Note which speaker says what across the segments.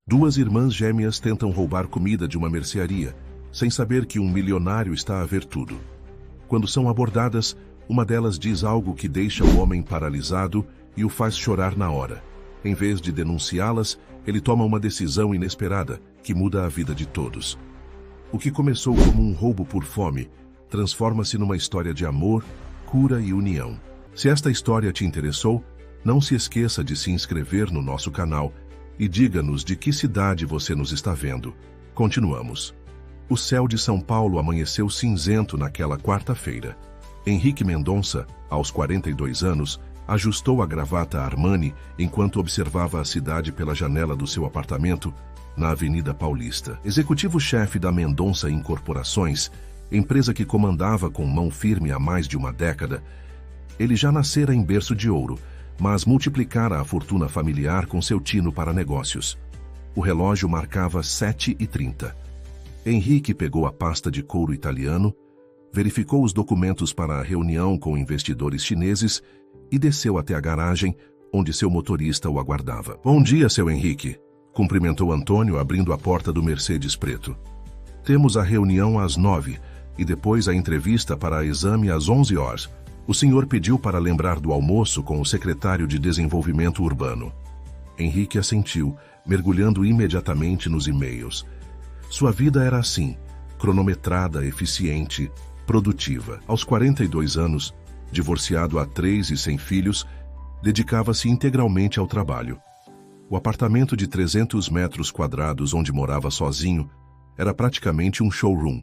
Speaker 1: Duas irmãs gêmeas tentam roubar comida de uma mercearia, sem saber que um milionário está a ver tudo. Quando são abordadas, uma delas diz algo que deixa o homem paralisado e o faz chorar na hora. Em vez de denunciá-las, ele toma uma decisão inesperada que muda a vida de todos. O que começou como um roubo por fome, transforma-se numa história de amor, cura e união. Se esta história te interessou, não se esqueça de se inscrever no nosso canal e diga-nos de que cidade você nos está vendo. Continuamos. O céu de São Paulo amanheceu cinzento naquela quarta-feira. Henrique Mendonça, aos 42 anos, ajustou a gravata Armani enquanto observava a cidade pela janela do seu apartamento na Avenida Paulista. Executivo-chefe da Mendonça Incorporações, empresa que comandava com mão firme há mais de uma década, ele já nascera em berço de ouro, mas multiplicara a fortuna familiar com seu tino para negócios. O relógio marcava 7h30. Henrique pegou a pasta de couro italiano, verificou os documentos para a reunião com investidores chineses e desceu até a garagem, onde seu motorista o aguardava. "Bom dia, seu Henrique", cumprimentou Antônio, abrindo a porta do Mercedes preto. "Temos a reunião às 9h e depois a entrevista para exame às 11 horas. O senhor pediu para lembrar do almoço com o secretário de Desenvolvimento Urbano." Henrique assentiu, mergulhando imediatamente nos e-mails. Sua vida era assim, cronometrada, eficiente, produtiva. Aos 42 anos, divorciado há 3 e sem filhos, dedicava-se integralmente ao trabalho. O apartamento de 300 metros quadrados onde morava sozinho era praticamente um showroom.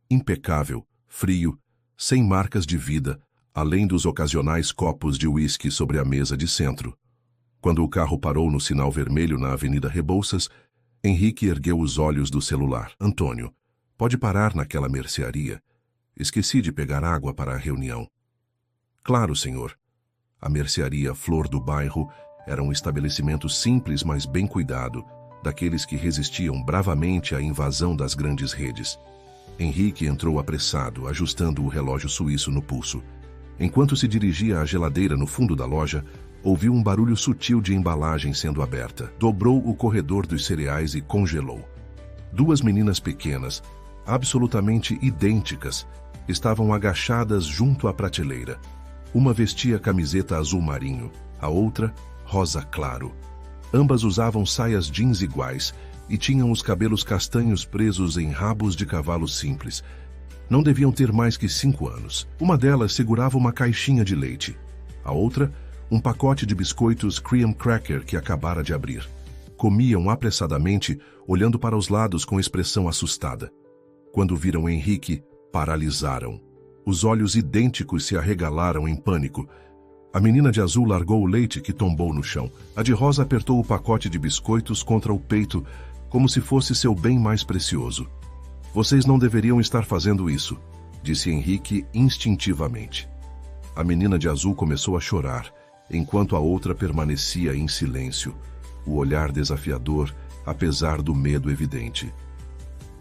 Speaker 1: Impecável, frio, sem marcas de vida, além dos ocasionais copos de uísque sobre a mesa de centro. Quando o carro parou no sinal vermelho na Avenida Rebouças, Henrique ergueu os olhos do celular. "Antônio, pode parar naquela mercearia? Esqueci de pegar água para a reunião." "Claro, senhor." A mercearia Flor do Bairro era um estabelecimento simples, mas bem cuidado, daqueles que resistiam bravamente à invasão das grandes redes. Henrique entrou apressado, ajustando o relógio suíço no pulso. Enquanto se dirigia à geladeira no fundo da loja, ouviu um barulho sutil de embalagem sendo aberta. Dobrou o corredor dos cereais e congelou. Duas meninas pequenas, absolutamente idênticas, estavam agachadas junto à prateleira. Uma vestia camiseta azul marinho, a outra, rosa claro. Ambas usavam saias jeans iguais e tinham os cabelos castanhos presos em rabos de cavalo simples. Não deviam ter mais que 5 anos. Uma delas segurava uma caixinha de leite. A outra, um pacote de biscoitos cream cracker que acabara de abrir. Comiam apressadamente, olhando para os lados com expressão assustada. Quando viram Henrique, paralisaram. Os olhos idênticos se arregalaram em pânico. A menina de azul largou o leite que tombou no chão. A de rosa apertou o pacote de biscoitos contra o peito, como se fosse seu bem mais precioso. "Vocês não deveriam estar fazendo isso", disse Henrique instintivamente. A menina de azul começou a chorar, enquanto a outra permanecia em silêncio, o olhar desafiador, apesar do medo evidente.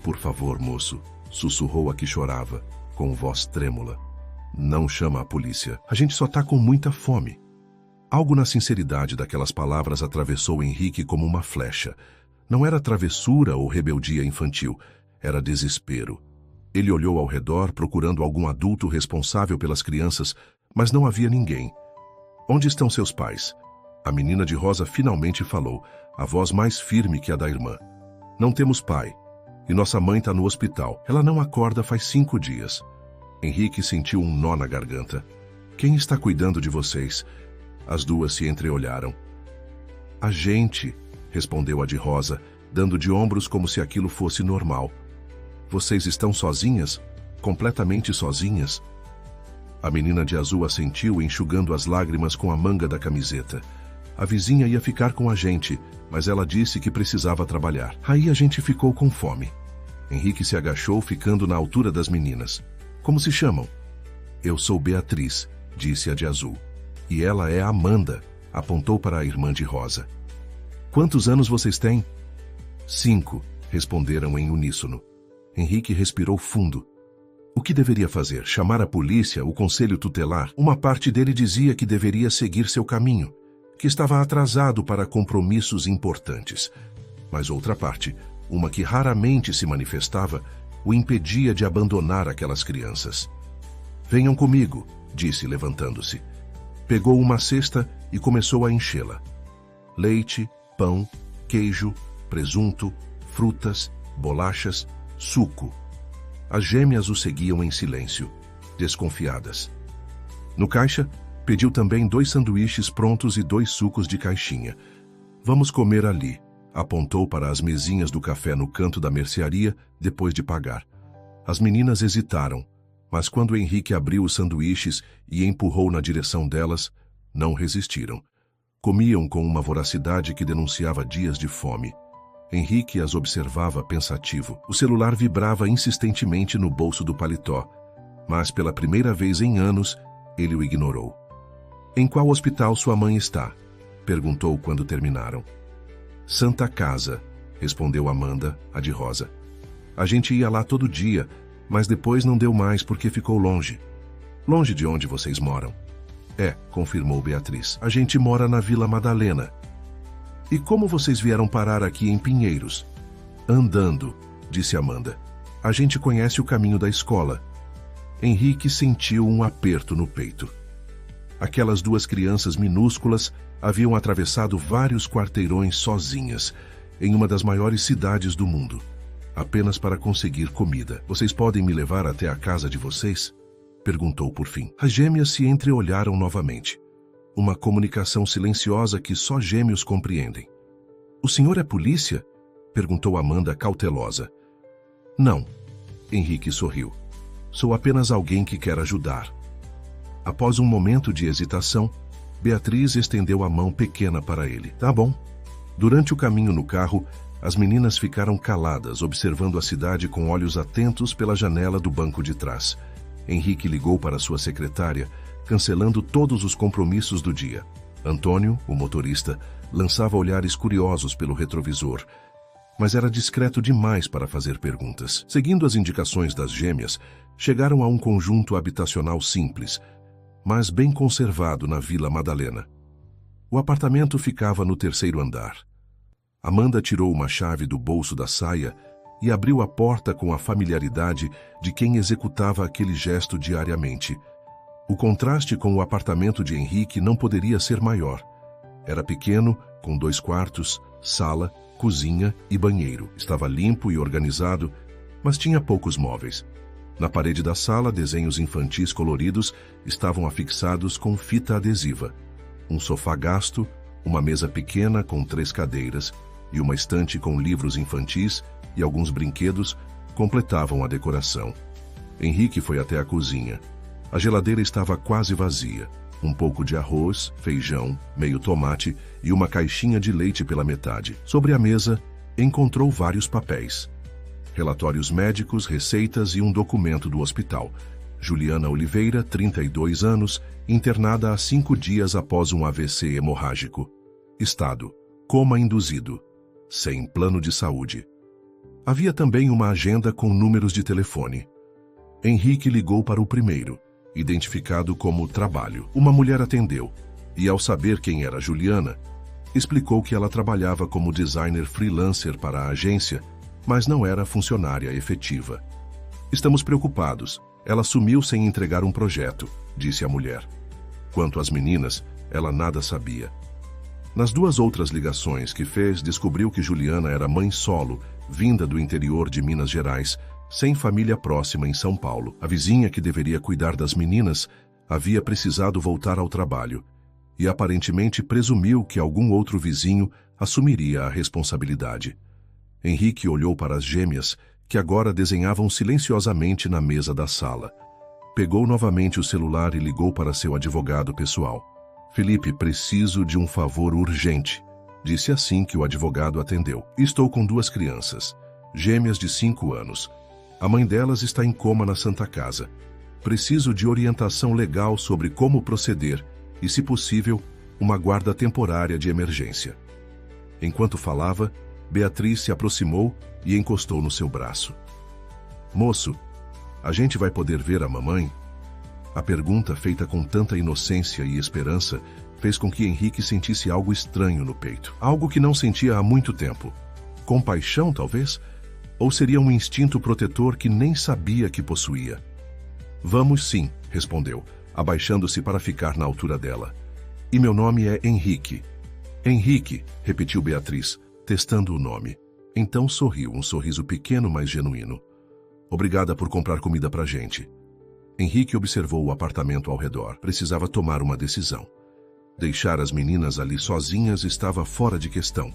Speaker 1: "Por favor, moço", sussurrou a que chorava, com voz trêmula. "Não chama a polícia. A gente só tá com muita fome." Algo na sinceridade daquelas palavras atravessou Henrique como uma flecha. Não era travessura ou rebeldia infantil, era desespero. Ele olhou ao redor, procurando algum adulto responsável pelas crianças, mas não havia ninguém. "Onde estão seus pais?" A menina de rosa finalmente falou, a voz mais firme que a da irmã. "Não temos pai. E nossa mãe está no hospital. Ela não acorda faz 5 dias." Henrique sentiu um nó na garganta. "Quem está cuidando de vocês?" As duas se entreolharam. "A gente", respondeu a de rosa, dando de ombros como se aquilo fosse normal. "Vocês estão sozinhas? Completamente sozinhas?" A menina de azul assentiu, enxugando as lágrimas com a manga da camiseta. "A vizinha ia ficar com a gente, mas ela disse que precisava trabalhar. Aí a gente ficou com fome." Henrique se agachou, ficando na altura das meninas. "Como se chamam?" "Eu sou Beatriz", disse a de azul. "E ela é Amanda", apontou para a irmã de rosa. "Quantos anos vocês têm?" 5, responderam em uníssono. Henrique respirou fundo. O que deveria fazer? Chamar a polícia, o conselho tutelar? Uma parte dele dizia que deveria seguir seu caminho, que estava atrasado para compromissos importantes. mas outra parte, uma que raramente se manifestava, o impedia de abandonar aquelas crianças. "Venham comigo", disse levantando-se. Pegou uma cesta e começou a enchê-la. Leite, pão, queijo, presunto, frutas, bolachas, suco. As gêmeas o seguiam em silêncio, desconfiadas. No caixa, pediu também 2 sanduíches prontos e 2 sucos de caixinha. "Vamos comer ali", apontou para as mesinhas do café no canto da mercearia, depois de pagar. As meninas hesitaram, mas quando Henrique abriu os sanduíches e empurrou na direção delas, não resistiram. Comiam com uma voracidade que denunciava dias de fome. Henrique as observava pensativo. O celular vibrava insistentemente no bolso do paletó, mas pela primeira vez em anos, ele o ignorou. "Em qual hospital sua mãe está?" perguntou quando terminaram. "Santa Casa", respondeu Amanda, a de rosa. "A gente ia lá todo dia, mas depois não deu mais porque ficou longe." "Longe de onde vocês moram?" "É", confirmou Beatriz. "A gente mora na Vila Madalena." "E como vocês vieram parar aqui em Pinheiros?" "Andando", disse Amanda. "A gente conhece o caminho da escola." Henrique sentiu um aperto no peito. Aquelas 2 crianças minúsculas haviam atravessado vários quarteirões sozinhas, em uma das maiores cidades do mundo, apenas para conseguir comida. "Vocês podem me levar até a casa de vocês?" perguntou por fim. As gêmeas se entreolharam novamente. Uma comunicação silenciosa que só gêmeos compreendem. "O senhor é polícia?" perguntou Amanda cautelosa. "Não", Henrique sorriu. "Sou apenas alguém que quer ajudar." Após um momento de hesitação, Beatriz estendeu a mão pequena para ele. "Tá bom." Durante o caminho no carro, as meninas ficaram caladas, observando a cidade com olhos atentos pela janela do banco de trás. Henrique ligou para sua secretária, cancelando todos os compromissos do dia. Antônio, o motorista, lançava olhares curiosos pelo retrovisor, mas era discreto demais para fazer perguntas. Seguindo as indicações das gêmeas, chegaram a um conjunto habitacional simples, mas bem conservado na Vila Madalena. O apartamento ficava no 3º andar. Amanda tirou uma chave do bolso da saia e abriu a porta com a familiaridade de quem executava aquele gesto diariamente. O contraste com o apartamento de Henrique não poderia ser maior. Era pequeno, com 2 quartos, sala, cozinha e banheiro. Estava limpo e organizado, mas tinha poucos móveis. Na parede da sala, desenhos infantis coloridos estavam afixados com fita adesiva. Um sofá gasto, uma mesa pequena com 3 cadeiras e uma estante com livros infantis e alguns brinquedos completavam a decoração. Henrique foi até a cozinha. A geladeira estava quase vazia. Um pouco de arroz, feijão, meio tomate e uma caixinha de leite pela metade. Sobre a mesa, encontrou vários papéis. Relatórios médicos, receitas e um documento do hospital. Juliana Oliveira, 32 anos, internada há 5 dias após um AVC hemorrágico. Estado: coma induzido. Sem plano de saúde. Havia também uma agenda com números de telefone. Henrique ligou para o primeiro, identificado como trabalho. Uma mulher atendeu, e ao saber quem era Juliana, explicou que ela trabalhava como designer freelancer para a agência, mas não era funcionária efetiva. "Estamos preocupados. Ela sumiu sem entregar um projeto", disse a mulher. Quanto às meninas, ela nada sabia. Nas 2 outras ligações que fez, descobriu que Juliana era mãe solo, vinda do interior de Minas Gerais, sem família próxima em São Paulo. A vizinha que deveria cuidar das meninas havia precisado voltar ao trabalho e aparentemente presumiu que algum outro vizinho assumiria a responsabilidade. Henrique olhou para as gêmeas, que agora desenhavam silenciosamente na mesa da sala. Pegou novamente o celular e ligou para seu advogado pessoal. "Felipe, preciso de um favor urgente", disse assim que o advogado atendeu. "Estou com 2 crianças, gêmeas de 5 anos. A mãe delas está em coma na Santa Casa. Preciso de orientação legal sobre como proceder e, se possível, uma guarda temporária de emergência." Enquanto falava, Beatriz se aproximou e encostou no seu braço. "Moço, a gente vai poder ver a mamãe?" A pergunta, feita com tanta inocência e esperança, fez com que Henrique sentisse algo estranho no peito. Algo que não sentia há muito tempo. Compaixão, talvez? Ou seria um instinto protetor que nem sabia que possuía? Vamos sim, respondeu, abaixando-se para ficar na altura dela. E meu nome é Henrique. Henrique, repetiu Beatriz, testando o nome. Então sorriu, um sorriso pequeno, mas genuíno. Obrigada por comprar comida pra gente. Henrique observou o apartamento ao redor. Precisava tomar uma decisão. Deixar as meninas ali sozinhas estava fora de questão.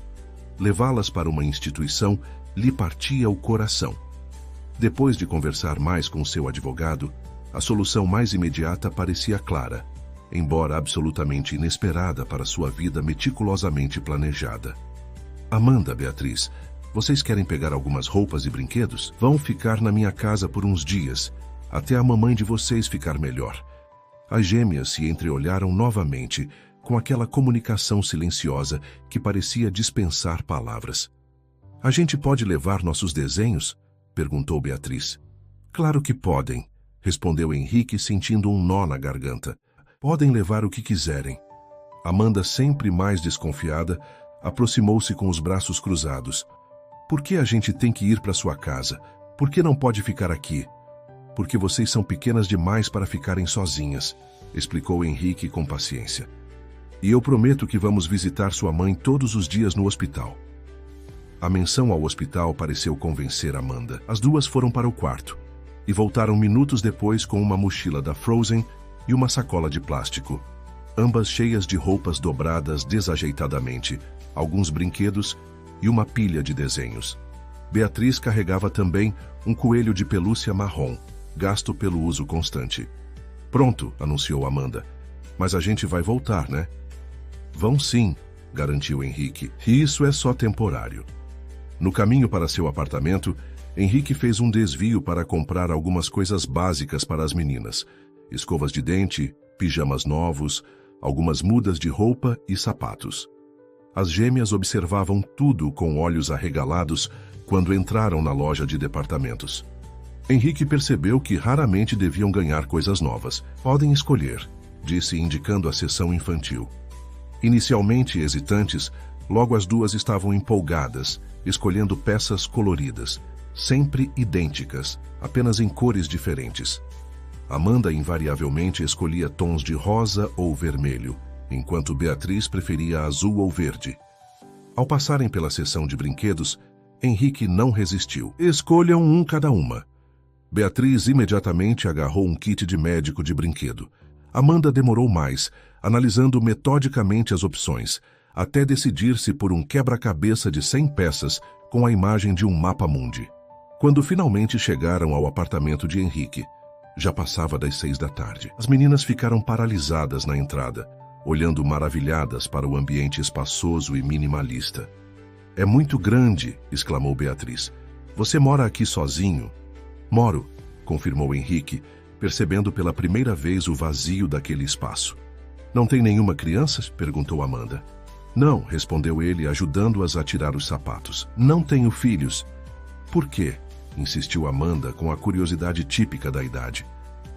Speaker 1: Levá-las para uma instituição lhe partia o coração. Depois de conversar mais com seu advogado, a solução mais imediata parecia clara, embora absolutamente inesperada para sua vida meticulosamente planejada. Amanda, Beatriz, vocês querem pegar algumas roupas e brinquedos? Vão ficar na minha casa por uns dias, até a mamãe de vocês ficar melhor. As gêmeas se entreolharam novamente, com aquela comunicação silenciosa que parecia dispensar palavras. A gente pode levar nossos desenhos? Perguntou Beatriz. Claro que podem, respondeu Henrique, sentindo um nó na garganta. Podem levar o que quiserem. Amanda, sempre mais desconfiada, aproximou-se com os braços cruzados. Por que a gente tem que ir para sua casa? Por que não pode ficar aqui? Porque vocês são pequenas demais para ficarem sozinhas, explicou Henrique com paciência. E eu prometo que vamos visitar sua mãe todos os dias no hospital. A menção ao hospital pareceu convencer Amanda. As duas foram para o quarto e voltaram minutos depois com uma mochila da Frozen e uma sacola de plástico, ambas cheias de roupas dobradas desajeitadamente, alguns brinquedos e uma pilha de desenhos. Beatriz carregava também um coelho de pelúcia marrom, gasto pelo uso constante. Pronto, anunciou Amanda. Mas a gente vai voltar, né? Vão sim, garantiu Henrique. E isso é só temporário. No caminho para seu apartamento, Henrique fez um desvio para comprar algumas coisas básicas para as meninas. Escovas de dente, pijamas novos, algumas mudas de roupa e sapatos. As gêmeas observavam tudo com olhos arregalados quando entraram na loja de departamentos. Henrique percebeu que raramente deviam ganhar coisas novas. Podem escolher, disse, indicando a seção infantil. Inicialmente hesitantes, logo as duas estavam empolgadas, escolhendo peças coloridas, sempre idênticas, apenas em cores diferentes. Amanda invariavelmente escolhia tons de rosa ou vermelho, enquanto Beatriz preferia azul ou verde. Ao passarem pela seção de brinquedos, Henrique não resistiu. Escolham um cada uma. Beatriz imediatamente agarrou um kit de médico de brinquedo. Amanda demorou mais, analisando metodicamente as opções, até decidir-se por um quebra-cabeça de 100 peças com a imagem de um mapa mundi. Quando finalmente chegaram ao apartamento de Henrique, já passava das 6 da tarde. As meninas ficaram paralisadas na entrada, olhando maravilhadas para o ambiente espaçoso e minimalista. É muito grande, exclamou Beatriz. Você mora aqui sozinho? Moro, confirmou Henrique, percebendo pela primeira vez o vazio daquele espaço. Não tem nenhuma criança? Perguntou Amanda. Não, respondeu ele, ajudando-as a tirar os sapatos. Não tenho filhos. Por quê? Insistiu Amanda com a curiosidade típica da idade.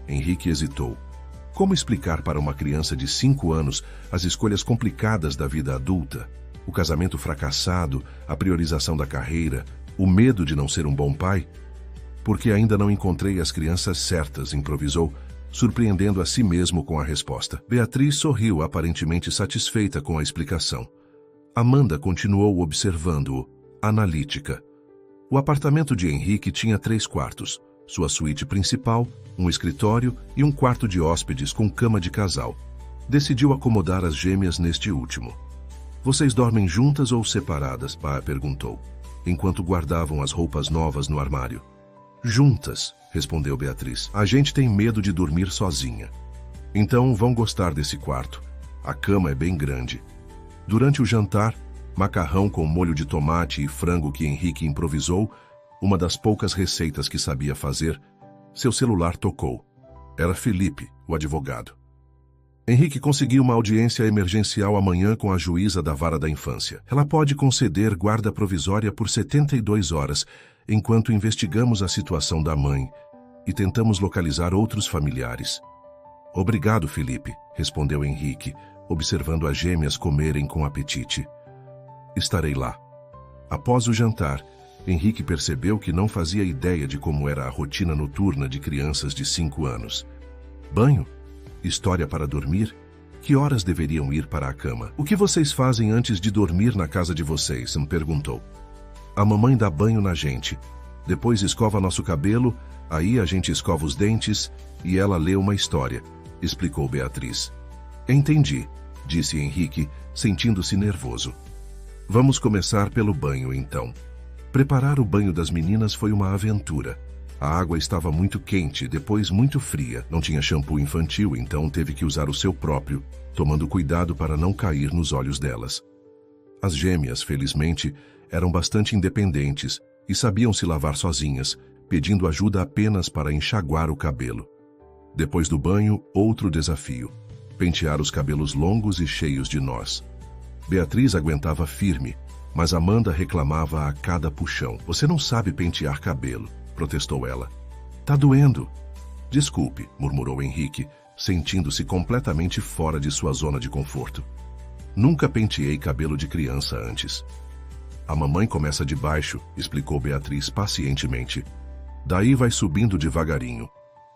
Speaker 1: Henrique hesitou. Como explicar para uma criança de 5 anos as escolhas complicadas da vida adulta? O casamento fracassado, a priorização da carreira, o medo de não ser um bom pai? Porque ainda não encontrei as crianças certas, improvisou, surpreendendo a si mesmo com a resposta. Beatriz sorriu, aparentemente satisfeita com a explicação. Amanda continuou observando-o, analítica. O apartamento de Henrique tinha 3 quartos, sua suíte principal, um escritório e um quarto de hóspedes com cama de casal. Decidiu acomodar as gêmeas neste último. Vocês dormem juntas ou separadas? Pa perguntou, enquanto guardavam as roupas novas no armário. Juntas, respondeu Beatriz. A gente tem medo de dormir sozinha. Então vão gostar desse quarto. A cama é bem grande. Durante o jantar, macarrão com molho de tomate e frango que Henrique improvisou, uma das poucas receitas que sabia fazer, seu celular tocou. Era Felipe, o advogado. Henrique conseguiu uma audiência emergencial amanhã com a juíza da vara da infância. Ela pode conceder guarda provisória por 72 horas, enquanto investigamos a situação da mãe e tentamos localizar outros familiares. Obrigado, Felipe, respondeu Henrique, observando as gêmeas comerem com apetite. Estarei lá. Após o jantar, Henrique percebeu que não fazia ideia de como era a rotina noturna de crianças de 5 anos. Banho? História para dormir? Que horas deveriam ir para a cama? O que vocês fazem antes de dormir na casa de vocês? Me perguntou. A mamãe dá banho na gente. Depois escova nosso cabelo, aí a gente escova os dentes e ela lê uma história, explicou Beatriz. Entendi, disse Henrique, sentindo-se nervoso. Vamos começar pelo banho, então. Preparar o banho das meninas foi uma aventura. A água estava muito quente, depois muito fria. Não tinha shampoo infantil, então teve que usar o seu próprio, tomando cuidado para não cair nos olhos delas. As gêmeas, felizmente, eram bastante independentes e sabiam se lavar sozinhas, pedindo ajuda apenas para enxaguar o cabelo. Depois do banho, outro desafio: pentear os cabelos longos e cheios de nós. Beatriz aguentava firme, mas Amanda reclamava a cada puxão. Você não sabe pentear cabelo, protestou ela. Tá doendo. Desculpe, murmurou Henrique, sentindo-se completamente fora de sua zona de conforto. Nunca penteei cabelo de criança antes. A mamãe começa de baixo, explicou Beatriz pacientemente. Daí vai subindo devagarinho.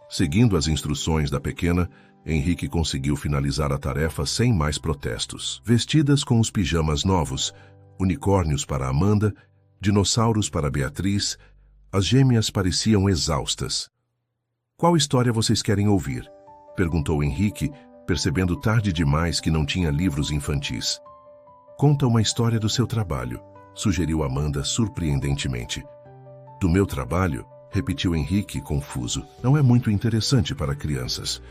Speaker 1: Seguindo as instruções da pequena, Henrique conseguiu finalizar a tarefa sem mais protestos. Vestidas com os pijamas novos, unicórnios para Amanda, dinossauros para Beatriz, as gêmeas pareciam exaustas. Qual história vocês querem ouvir? Perguntou Henrique, percebendo tarde demais que não tinha livros infantis. Conta uma história do seu trabalho, sugeriu Amanda surpreendentemente. Do meu trabalho? Repetiu Henrique, confuso. Não é muito interessante para crianças.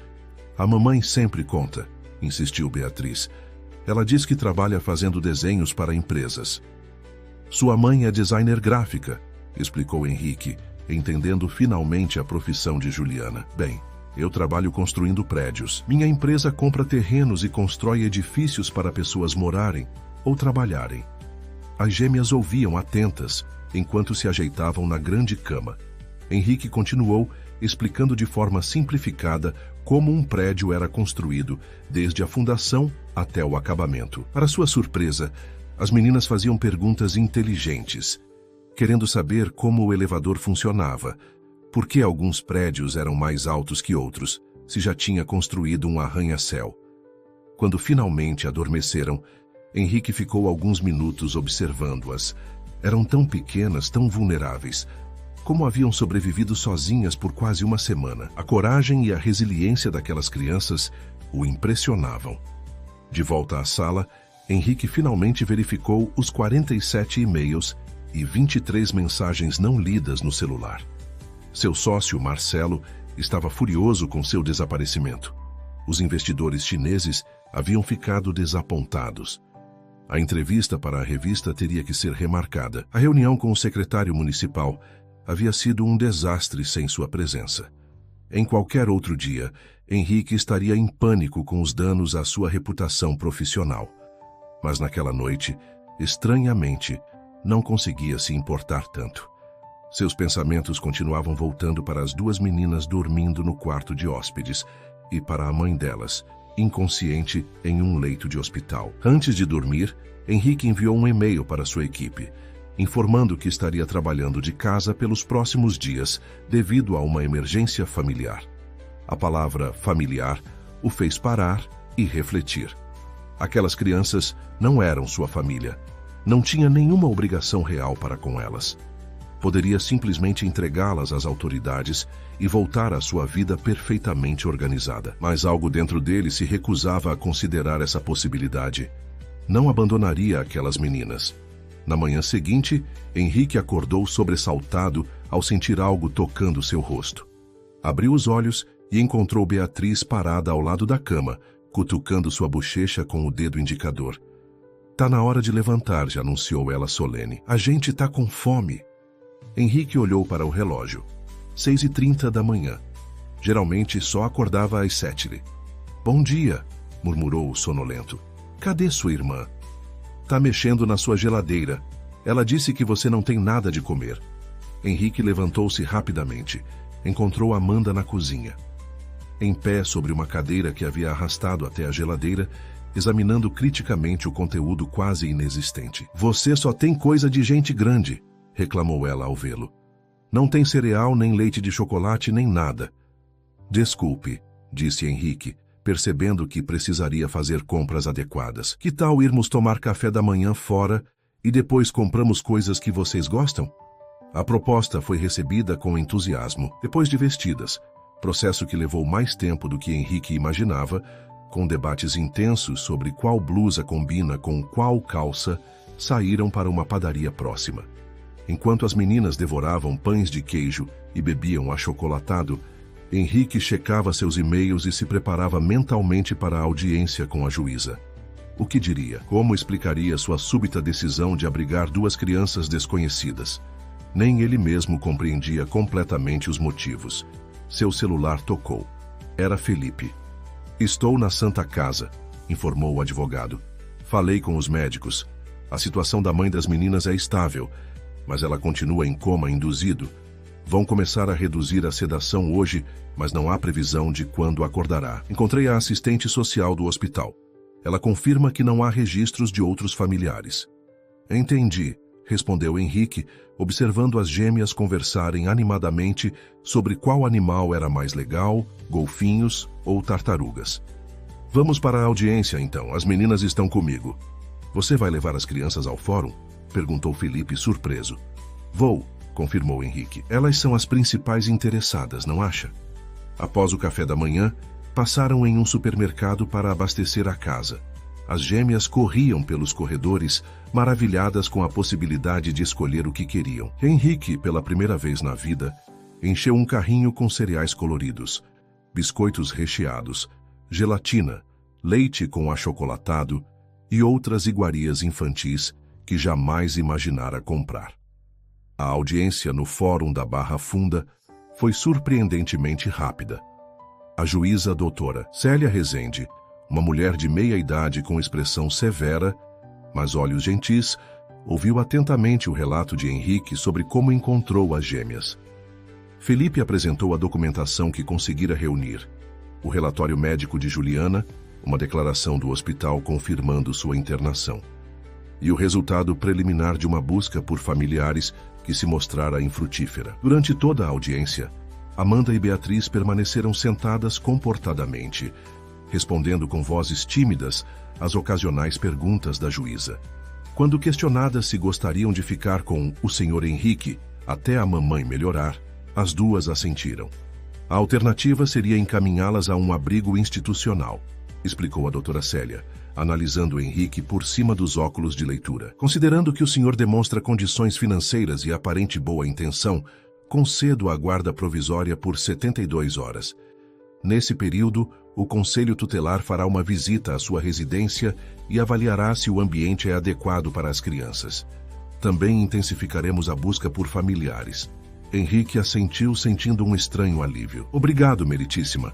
Speaker 1: A mamãe sempre conta, insistiu Beatriz. Ela diz que trabalha fazendo desenhos para empresas. Sua mãe é designer gráfica, explicou Henrique, entendendo finalmente a profissão de Juliana. Bem, eu trabalho construindo prédios. Minha empresa compra terrenos e constrói edifícios para pessoas morarem ou trabalharem. As gêmeas ouviam atentas, enquanto se ajeitavam na grande cama. Henrique continuou, explicando de forma simplificada como um prédio era construído, desde a fundação até o acabamento. Para sua surpresa, as meninas faziam perguntas inteligentes, querendo saber como o elevador funcionava, por que alguns prédios eram mais altos que outros, se já tinha construído um arranha-céu. Quando finalmente adormeceram, Henrique ficou alguns minutos observando-as. Eram tão pequenas, tão vulneráveis. Como haviam sobrevivido sozinhas por quase uma semana. A coragem e a resiliência daquelas crianças o impressionavam. De volta à sala, Henrique finalmente verificou os 47 e-mails e 23 mensagens não lidas no celular. Seu sócio, Marcelo, estava furioso com seu desaparecimento. Os investidores chineses haviam ficado desapontados. A entrevista para a revista teria que ser remarcada. A reunião com o secretário municipal havia sido um desastre sem sua presença. Em qualquer outro dia, Henrique estaria em pânico com os danos à sua reputação profissional. Mas naquela noite, estranhamente, não conseguia se importar tanto. Seus pensamentos continuavam voltando para as duas meninas dormindo no quarto de hóspedes e para a mãe delas, inconsciente em um leito de hospital. Antes de dormir, Henrique enviou um e-mail para sua equipe, informando que estaria trabalhando de casa pelos próximos dias devido a uma emergência familiar. A palavra familiar o fez parar e refletir. Aquelas crianças não eram sua família. Não tinha nenhuma obrigação real para com elas. Poderia simplesmente entregá-las às autoridades e voltar à sua vida perfeitamente organizada. Mas algo dentro dele se recusava a considerar essa possibilidade. Não abandonaria aquelas meninas. Na manhã seguinte, Henrique acordou sobressaltado ao sentir algo tocando seu rosto. Abriu os olhos e encontrou Beatriz parada ao lado da cama, cutucando sua bochecha com o dedo indicador. Tá na hora de levantar, já anunciou ela solene. A gente tá com fome. Henrique olhou para o relógio. 6h30 da manhã. Geralmente só acordava às 7h. Bom dia, murmurou o sonolento. Cadê sua irmã? Tá mexendo na sua geladeira. Ela disse que você não tem nada de comer. Henrique levantou-se rapidamente. Encontrou Amanda na cozinha. Em pé sobre uma cadeira que havia arrastado até a geladeira, examinando criticamente o conteúdo quase inexistente. Você só tem coisa de gente grande, reclamou ela ao vê-lo. Não tem cereal, nem leite de chocolate, nem nada. Desculpe, disse Henrique, percebendo que precisaria fazer compras adequadas. Que tal irmos tomar café da manhã fora e depois compramos coisas que vocês gostam? A proposta foi recebida com entusiasmo, depois de vestidas, processo que levou mais tempo do que Henrique imaginava, com debates intensos sobre qual blusa combina com qual calça, saíram para uma padaria próxima. Enquanto as meninas devoravam pães de queijo e bebiam achocolatado, Henrique checava seus e-mails e se preparava mentalmente para a audiência com a juíza. O que diria? Como explicaria sua súbita decisão de abrigar duas crianças desconhecidas? Nem ele mesmo compreendia completamente os motivos. Seu celular tocou. Era Felipe. Estou na Santa Casa, informou o advogado. Falei com os médicos. A situação da mãe das meninas é estável, mas ela continua em coma induzido. Vão começar a reduzir a sedação hoje, mas não há previsão de quando acordará. Encontrei a assistente social do hospital. Ela confirma que não há registros de outros familiares. Entendi, respondeu Henrique, observando as gêmeas conversarem animadamente sobre qual animal era mais legal, golfinhos ou tartarugas. Vamos para a audiência, então. As meninas estão comigo. Você vai levar as crianças ao fórum? Perguntou Felipe, surpreso. Vou, confirmou Henrique. Elas são as principais interessadas, não acha? Após o café da manhã, passaram em um supermercado para abastecer a casa. As gêmeas corriam pelos corredores, maravilhadas com a possibilidade de escolher o que queriam. Henrique, pela primeira vez na vida, encheu um carrinho com cereais coloridos, biscoitos recheados, gelatina, leite com achocolatado e outras iguarias infantis que jamais imaginara comprar. A audiência no Fórum da Barra Funda foi surpreendentemente rápida. A juíza doutora Célia Rezende, uma mulher de meia idade com expressão severa, mas olhos gentis, ouviu atentamente o relato de Henrique sobre como encontrou as gêmeas. Felipe apresentou a documentação que conseguira reunir: o relatório médico de Juliana, uma declaração do hospital confirmando sua internação, e o resultado preliminar de uma busca por familiares que se mostrara infrutífera. Durante toda a audiência, Amanda e Beatriz permaneceram sentadas comportadamente, respondendo com vozes tímidas às ocasionais perguntas da juíza. Quando questionadas se gostariam de ficar com o Sr. Henrique até a mamãe melhorar, as duas assentiram. A alternativa seria encaminhá-las a um abrigo institucional, explicou a doutora Célia, analisando Henrique por cima dos óculos de leitura. Considerando que o senhor demonstra condições financeiras e aparente boa intenção, concedo a guarda provisória por 72 horas. Nesse período, o Conselho Tutelar fará uma visita à sua residência e avaliará se o ambiente é adequado para as crianças. Também intensificaremos a busca por familiares. Henrique assentiu, sentindo um estranho alívio. Obrigado, meritíssima.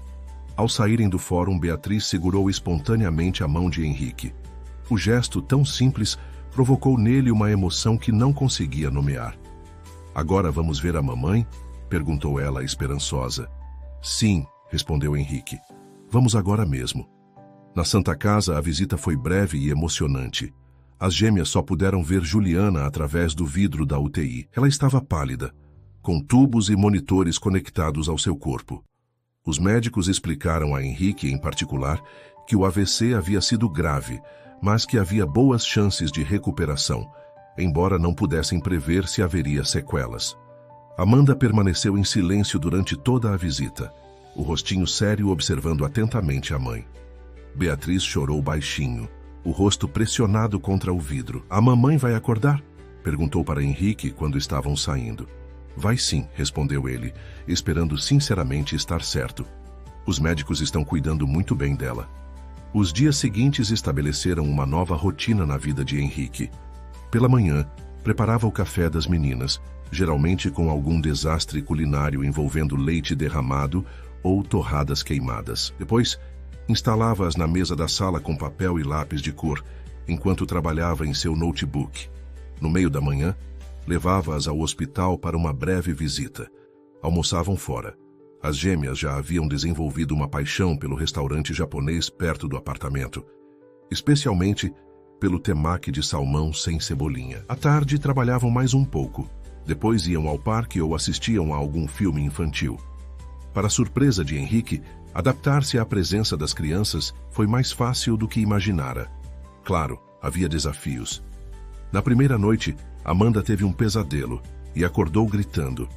Speaker 1: Ao saírem do fórum, Beatriz segurou espontaneamente a mão de Henrique. O gesto tão simples provocou nele uma emoção que não conseguia nomear. Agora vamos ver a mamãe? Perguntou ela, esperançosa. Sim, respondeu Henrique. Vamos agora mesmo. Na Santa Casa, a visita foi breve e emocionante. As gêmeas só puderam ver Juliana através do vidro da UTI. Ela estava pálida, com tubos e monitores conectados ao seu corpo. Os médicos explicaram a Henrique, em particular, que o AVC havia sido grave, mas que havia boas chances de recuperação, embora não pudessem prever se haveria sequelas. Amanda permaneceu em silêncio durante toda a visita, o rostinho sério observando atentamente a mãe. Beatriz chorou baixinho, o rosto pressionado contra o vidro. A mamãe vai acordar? Perguntou para Henrique quando estavam saindo. Vai sim, respondeu ele, esperando sinceramente estar certo. Os médicos estão cuidando muito bem dela. Os dias seguintes estabeleceram uma nova rotina na vida de Henrique. Pela manhã, preparava o café das meninas, geralmente com algum desastre culinário envolvendo leite derramado ou torradas queimadas. Depois, instalava-as na mesa da sala com papel e lápis de cor, enquanto trabalhava em seu notebook. No meio da manhã, levava-as ao hospital para uma breve visita. Almoçavam fora. As gêmeas já haviam desenvolvido uma paixão pelo restaurante japonês perto do apartamento. especialmente pelo temaki de salmão sem cebolinha. À tarde, trabalhavam mais um pouco. Depois iam ao parque ou assistiam a algum filme infantil. Para a surpresa de Henrique, adaptar-se à presença das crianças foi mais fácil do que imaginara. Claro, havia desafios. Na primeira noite, Amanda teve um pesadelo e acordou gritando.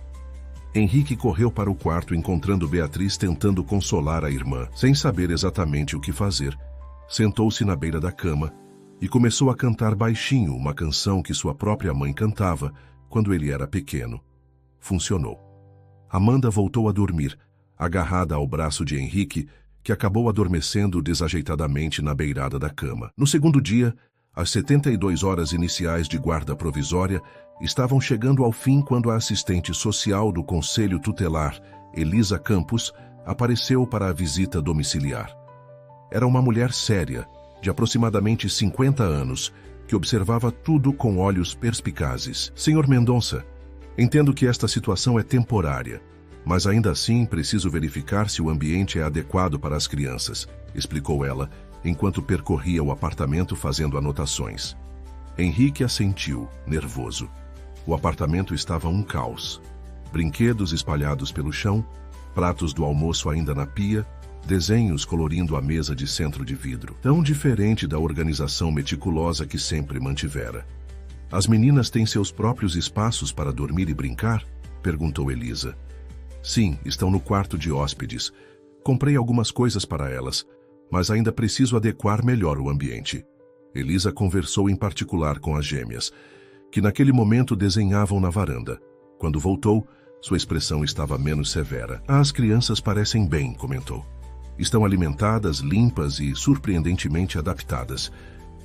Speaker 1: Henrique correu para o quarto encontrando Beatriz tentando consolar a irmã. Sem saber exatamente o que fazer, sentou-se na beira da cama e começou a cantar baixinho uma canção que sua própria mãe cantava quando ele era pequeno. Funcionou. Amanda voltou a dormir, agarrada ao braço de Henrique, que acabou adormecendo desajeitadamente na beirada da cama. No segundo dia, as 72 horas iniciais de guarda provisória estavam chegando ao fim quando a assistente social do Conselho Tutelar, Elisa Campos, apareceu para a visita domiciliar. Era uma mulher séria, de aproximadamente 50 anos, que observava tudo com olhos perspicazes. Senhor Mendonça, entendo que esta situação é temporária, mas ainda assim preciso verificar se o ambiente é adequado para as crianças, explicou ela, enquanto percorria o apartamento fazendo anotações. Henrique assentiu, nervoso. O apartamento estava um caos. Brinquedos espalhados pelo chão, pratos do almoço ainda na pia, desenhos colorindo a mesa de centro de vidro. Tão diferente da organização meticulosa que sempre mantivera. As meninas têm seus próprios espaços para dormir e brincar? Perguntou Elisa. Sim, estão no quarto de hóspedes. Comprei algumas coisas para elas, mas ainda preciso adequar melhor o ambiente. Elisa conversou em particular com as gêmeas, que naquele momento desenhavam na varanda. Quando voltou, sua expressão estava menos severa. As crianças parecem bem, comentou. Estão alimentadas, limpas e surpreendentemente adaptadas.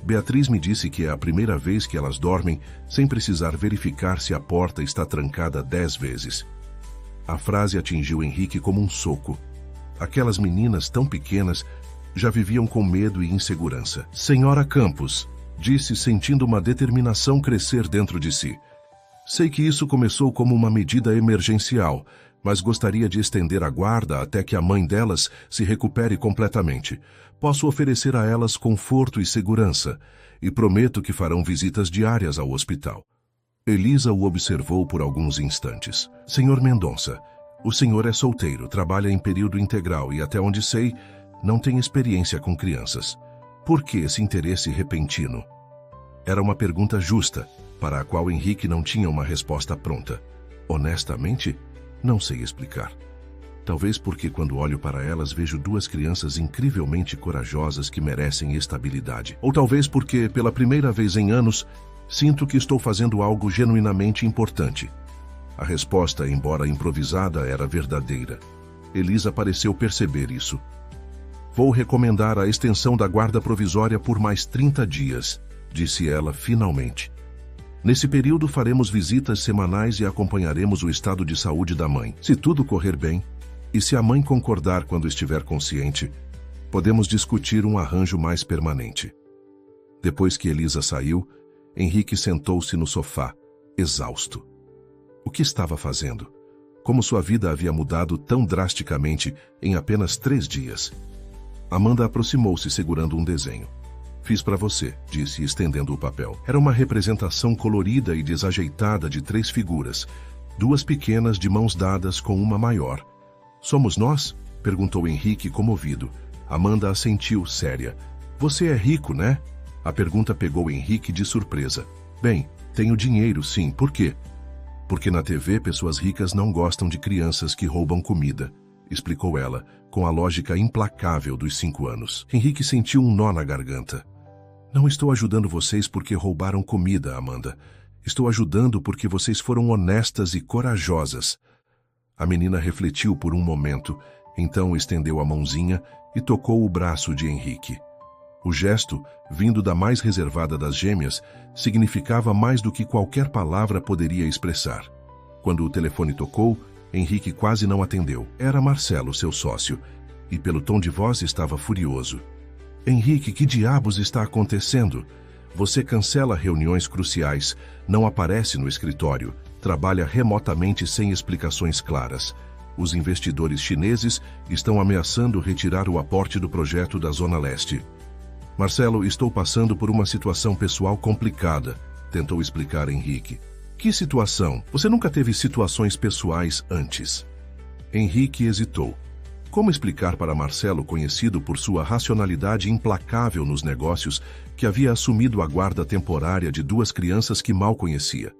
Speaker 1: Beatriz me disse que é a primeira vez que elas dormem sem precisar verificar se a porta está trancada 10 vezes. A frase atingiu Henrique como um soco. Aquelas meninas tão pequenas já viviam com medo e insegurança. Senhora Campos, disse sentindo uma determinação crescer dentro de si. Sei que isso começou como uma medida emergencial, mas gostaria de estender a guarda até que a mãe delas se recupere completamente. Posso oferecer a elas conforto e segurança, e prometo que farão visitas diárias ao hospital. Elisa o observou por alguns instantes. Senhor Mendonça, o senhor é solteiro, trabalha em período integral e, até onde sei, não tem experiência com crianças. Por que esse interesse repentino? Era uma pergunta justa, para a qual Henrique não tinha uma resposta pronta. Honestamente, não sei explicar. Talvez porque quando olho para elas vejo duas crianças incrivelmente corajosas que merecem estabilidade. Ou talvez porque, pela primeira vez em anos, sinto que estou fazendo algo genuinamente importante. A resposta, embora improvisada, era verdadeira. Elisa pareceu perceber isso. Vou recomendar a extensão da guarda provisória por mais 30 dias, disse ela finalmente. Nesse período faremos visitas semanais e acompanharemos o estado de saúde da mãe. Se tudo correr bem, e se a mãe concordar quando estiver consciente, podemos discutir um arranjo mais permanente. Depois que Elisa saiu, Henrique sentou-se no sofá, exausto. O que estava fazendo? Como sua vida havia mudado tão drasticamente em apenas 3 dias? Amanda aproximou-se segurando um desenho. Fiz para você, disse, estendendo o papel. Era uma representação colorida e desajeitada de 3 figuras, 2 pequenas de mãos dadas com uma maior. Somos nós? Perguntou Henrique comovido. Amanda assentiu, séria. Você é rico, né? A pergunta pegou Henrique de surpresa. Bem, tenho dinheiro, sim. Por quê? Porque na TV pessoas ricas não gostam de crianças que roubam comida, explicou ela, com a lógica implacável dos 5 anos. Henrique sentiu um nó na garganta. Não estou ajudando vocês porque roubaram comida, Amanda. Estou ajudando porque vocês foram honestas e corajosas. A menina refletiu por um momento, então estendeu a mãozinha e tocou o braço de Henrique. O gesto, vindo da mais reservada das gêmeas, significava mais do que qualquer palavra poderia expressar. Quando o telefone tocou, Henrique quase não atendeu. Era Marcelo, seu sócio, e pelo tom de voz estava furioso. Henrique, que diabos está acontecendo? Você cancela reuniões cruciais, não aparece no escritório, trabalha remotamente sem explicações claras. Os investidores chineses estão ameaçando retirar o aporte do projeto da Zona Leste. Marcelo, estou passando por uma situação pessoal complicada, tentou explicar Henrique. Que situação? Você nunca teve situações pessoais antes. Henrique hesitou. Como explicar para Marcelo, conhecido por sua racionalidade implacável nos negócios, que havia assumido a guarda temporária de 2 crianças que mal conhecia?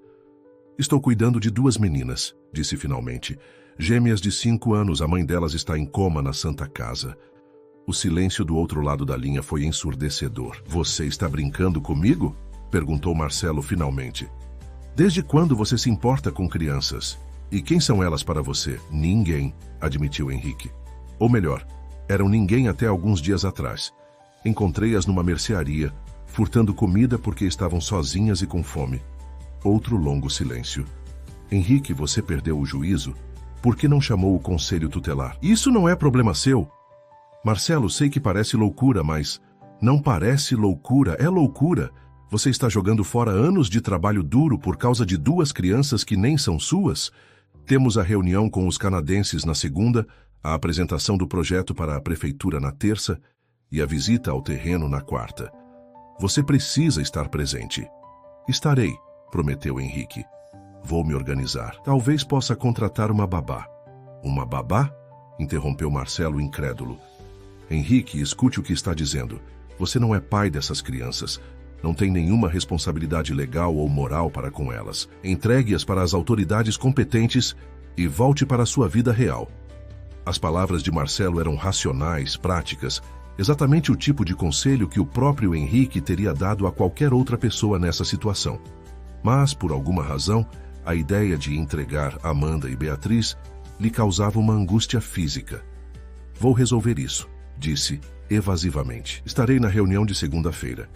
Speaker 1: Estou cuidando de 2 meninas, disse finalmente. Gêmeas de 5 anos, a mãe delas está em coma na Santa Casa. O silêncio do outro lado da linha foi ensurdecedor. Você está brincando comigo? Perguntou Marcelo finalmente. Desde quando você se importa com crianças? E quem são elas para você? Ninguém, admitiu Henrique. Ou melhor, eram ninguém até alguns dias atrás. Encontrei-as numa mercearia, furtando comida porque estavam sozinhas e com fome. Outro longo silêncio. Henrique, você perdeu o juízo? Por que não chamou o conselho tutelar? Isso não é problema seu. Marcelo, sei que parece loucura, mas... Não parece loucura, é loucura. Você está jogando fora anos de trabalho duro por causa de 2 crianças que nem são suas? Temos a reunião com os canadenses na segunda, a apresentação do projeto para a prefeitura na terça e a visita ao terreno na quarta. Você precisa estar presente. Estarei, prometeu Henrique. Vou me organizar. Talvez possa contratar uma babá. Uma babá? Interrompeu Marcelo incrédulo. Henrique, escute o que está dizendo. Você não é pai dessas crianças. Não tem nenhuma responsabilidade legal ou moral para com elas. Entregue-as para as autoridades competentes e volte para a sua vida real. As palavras de Marcelo eram racionais, práticas, exatamente o tipo de conselho que o próprio Henrique teria dado a qualquer outra pessoa nessa situação. Mas, por alguma razão, a ideia de entregar Amanda e Beatriz lhe causava uma angústia física. Vou resolver isso, disse evasivamente. Estarei na reunião de segunda-feira.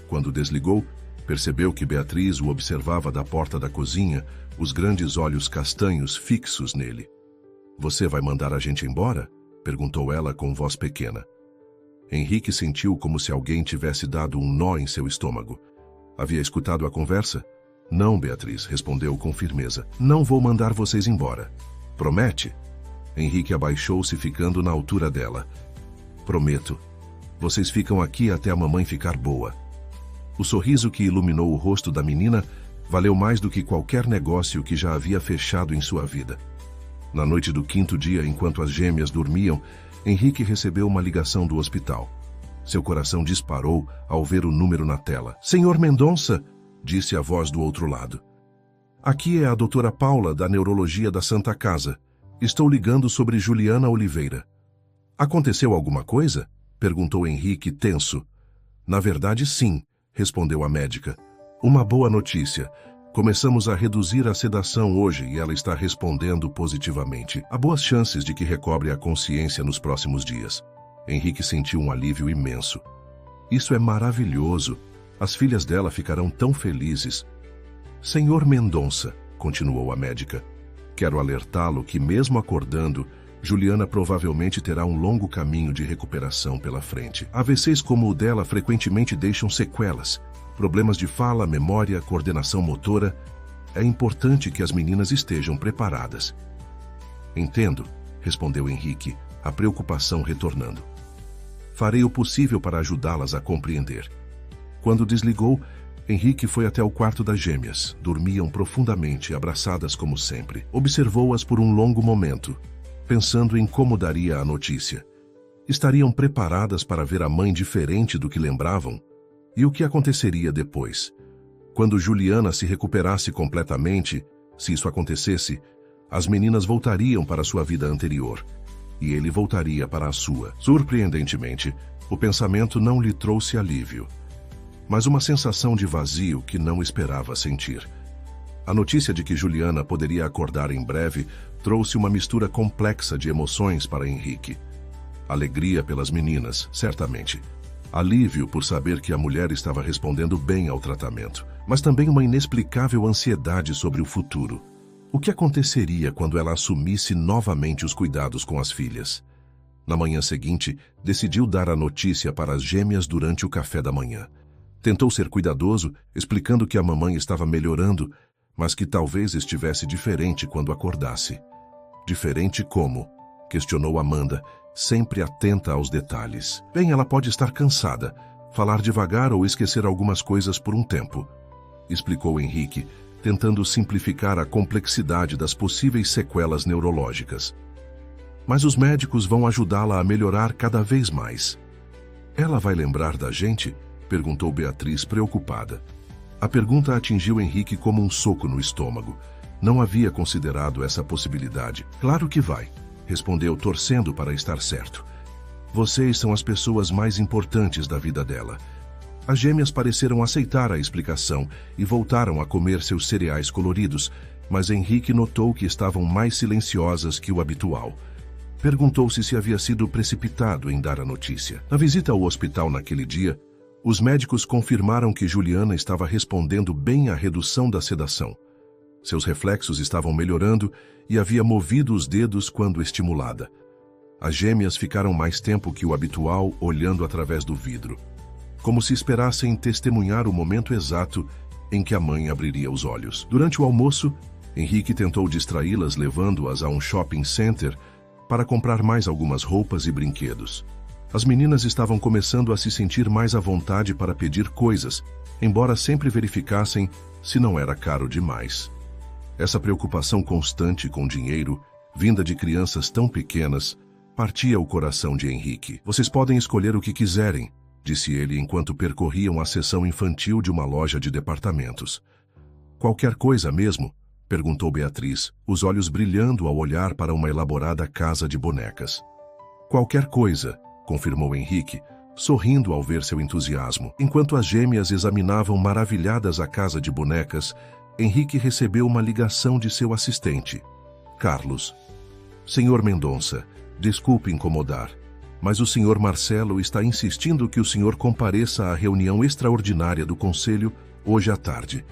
Speaker 1: Quando desligou, percebeu que Beatriz o observava da porta da cozinha, os grandes olhos castanhos fixos nele. Você vai mandar a gente embora? Perguntou ela com voz pequena. Henrique sentiu como se alguém tivesse dado um nó em seu estômago. Havia escutado a conversa? Não, Beatriz, respondeu com firmeza. Não vou mandar vocês embora. Promete? Henrique abaixou-se, ficando na altura dela. Prometo. Vocês ficam aqui até a mamãe ficar boa. O sorriso que iluminou o rosto da menina valeu mais do que qualquer negócio que já havia fechado em sua vida. Na noite do 5º dia, enquanto as gêmeas dormiam, Henrique recebeu uma ligação do hospital. Seu coração disparou ao ver o número na tela. Senhor Mendonça, disse a voz do outro lado. Aqui é a doutora Paula, da Neurologia da Santa Casa. Estou ligando sobre Juliana Oliveira. Aconteceu alguma coisa? Perguntou Henrique, tenso. Na verdade, sim, respondeu a médica. Uma boa notícia. Começamos a reduzir a sedação hoje e ela está respondendo positivamente. Há boas chances de que recobre a consciência nos próximos dias. Henrique sentiu um alívio imenso. Isso é maravilhoso. As filhas dela ficarão tão felizes. Senhor Mendonça, continuou a médica, quero alertá-lo que, mesmo acordando, Juliana provavelmente terá um longo caminho de recuperação pela frente. AVCs como o dela frequentemente deixam sequelas. Problemas de fala, memória, coordenação motora. É importante que as meninas estejam preparadas. Entendo, respondeu Henrique, a preocupação retornando. Farei o possível para ajudá-las a compreender. Quando desligou, Henrique foi até o quarto das gêmeas. Dormiam profundamente, abraçadas como sempre. Observou-as por um longo momento, pensando em como daria a notícia. Estariam preparadas para ver a mãe diferente do que lembravam? E o que aconteceria depois? Quando Juliana se recuperasse completamente, se isso acontecesse, as meninas voltariam para sua vida anterior, e ele voltaria para a sua. Surpreendentemente, o pensamento não lhe trouxe alívio, mas uma sensação de vazio que não esperava sentir. A notícia de que Juliana poderia acordar em breve trouxe uma mistura complexa de emoções para Henrique. Alegria pelas meninas, certamente. Alívio por saber que a mulher estava respondendo bem ao tratamento, mas também uma inexplicável ansiedade sobre o futuro. O que aconteceria quando ela assumisse novamente os cuidados com as filhas? Na manhã seguinte, decidiu dar a notícia para as gêmeas durante o café da manhã. Tentou ser cuidadoso, explicando que a mamãe estava melhorando, mas que talvez estivesse diferente quando acordasse. Diferente como? Questionou Amanda, sempre atenta aos detalhes. Bem, ela pode estar cansada, falar devagar ou esquecer algumas coisas por um tempo, explicou Henrique, tentando simplificar a complexidade das possíveis sequelas neurológicas. Mas os médicos vão ajudá-la a melhorar cada vez mais. Ela vai lembrar da gente? Perguntou Beatriz, preocupada. A pergunta atingiu Henrique como um soco no estômago. Não havia considerado essa possibilidade. Claro que vai, respondeu, torcendo para estar certo. Vocês são as pessoas mais importantes da vida dela. As gêmeas pareceram aceitar a explicação e voltaram a comer seus cereais coloridos, mas Henrique notou que estavam mais silenciosas que o habitual. Perguntou-se se havia sido precipitado em dar a notícia. Na visita ao hospital naquele dia, os médicos confirmaram que Juliana estava respondendo bem à redução da sedação. Seus reflexos estavam melhorando e havia movido os dedos quando estimulada. As gêmeas ficaram mais tempo que o habitual olhando através do vidro, como se esperassem testemunhar o momento exato em que a mãe abriria os olhos. Durante o almoço, Henrique tentou distraí-las levando-as a um shopping center para comprar mais algumas roupas e brinquedos. As meninas estavam começando a se sentir mais à vontade para pedir coisas, embora sempre verificassem se não era caro demais. Essa preocupação constante com dinheiro, vinda de crianças tão pequenas, partia o coração de Henrique. Vocês podem escolher o que quiserem, disse ele enquanto percorriam a seção infantil de uma loja de departamentos. Qualquer coisa mesmo? Perguntou Beatriz, os olhos brilhando ao olhar para uma elaborada casa de bonecas. Qualquer coisa, confirmou Henrique, sorrindo ao ver seu entusiasmo. Enquanto as gêmeas examinavam maravilhadas a casa de bonecas, Henrique recebeu uma ligação de seu assistente. Carlos. Senhor Mendonça, desculpe incomodar, mas o senhor Marcelo está insistindo que o senhor compareça à reunião extraordinária do conselho hoje à tarde.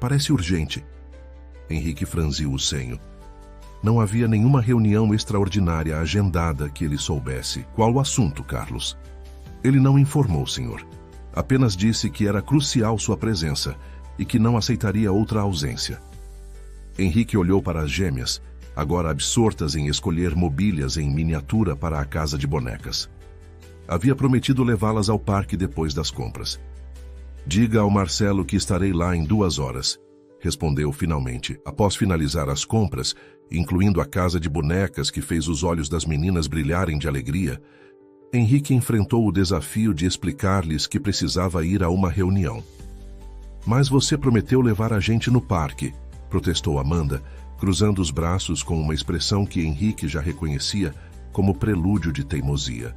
Speaker 1: Parece urgente. Henrique franziu o senho. Não havia nenhuma reunião extraordinária agendada que ele soubesse. Qual o assunto, Carlos? Ele não informou, senhor. Apenas disse que era crucial sua presença e que não aceitaria outra ausência. Henrique olhou para as gêmeas, agora absortas em escolher mobílias em miniatura para a casa de bonecas. Havia prometido levá-las ao parque depois das compras. Diga ao Marcelo que estarei lá em 2 horas, respondeu finalmente. Após finalizar as compras, incluindo a casa de bonecas que fez os olhos das meninas brilharem de alegria, Henrique enfrentou o desafio de explicar-lhes que precisava ir a uma reunião. Mas você prometeu levar a gente no parque, protestou Amanda, cruzando os braços com uma expressão que Henrique já reconhecia como prelúdio de teimosia.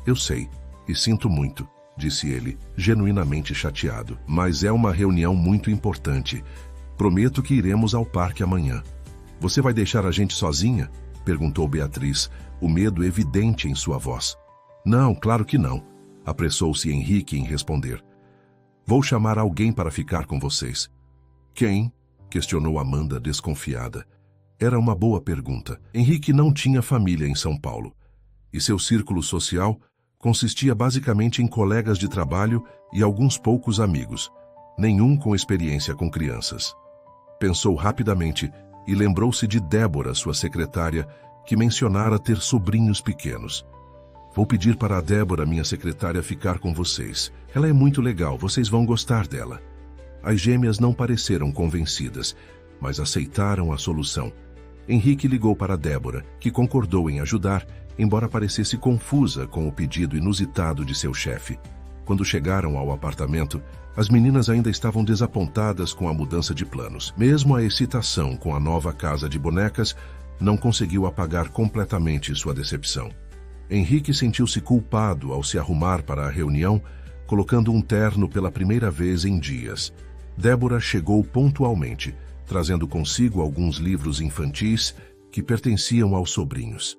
Speaker 1: Eu sei, e sinto muito, disse ele, genuinamente chateado. Mas é uma reunião muito importante. Prometo que iremos ao parque amanhã. Você vai deixar a gente sozinha? Perguntou Beatriz, o medo evidente em sua voz. Não, claro que não, apressou-se Henrique em responder. Vou chamar alguém para ficar com vocês. Quem? Questionou Amanda, desconfiada. Era uma boa pergunta. Henrique não tinha família em São Paulo, e seu círculo social consistia basicamente em colegas de trabalho e alguns poucos amigos, nenhum com experiência com crianças. Pensou rapidamente e lembrou-se de Débora, sua secretária, que mencionara ter sobrinhos pequenos. Vou pedir para a Débora, minha secretária, ficar com vocês. Ela é muito legal, vocês vão gostar dela. As gêmeas não pareceram convencidas, mas aceitaram a solução. Henrique ligou para Débora, que concordou em ajudar, embora parecesse confusa com o pedido inusitado de seu chefe. Quando chegaram ao apartamento, as meninas ainda estavam desapontadas com a mudança de planos. Mesmo a excitação com a nova casa de bonecas não conseguiu apagar completamente sua decepção. Henrique sentiu-se culpado ao se arrumar para a reunião, colocando um terno pela primeira vez em dias. Débora chegou pontualmente, trazendo consigo alguns livros infantis que pertenciam aos sobrinhos.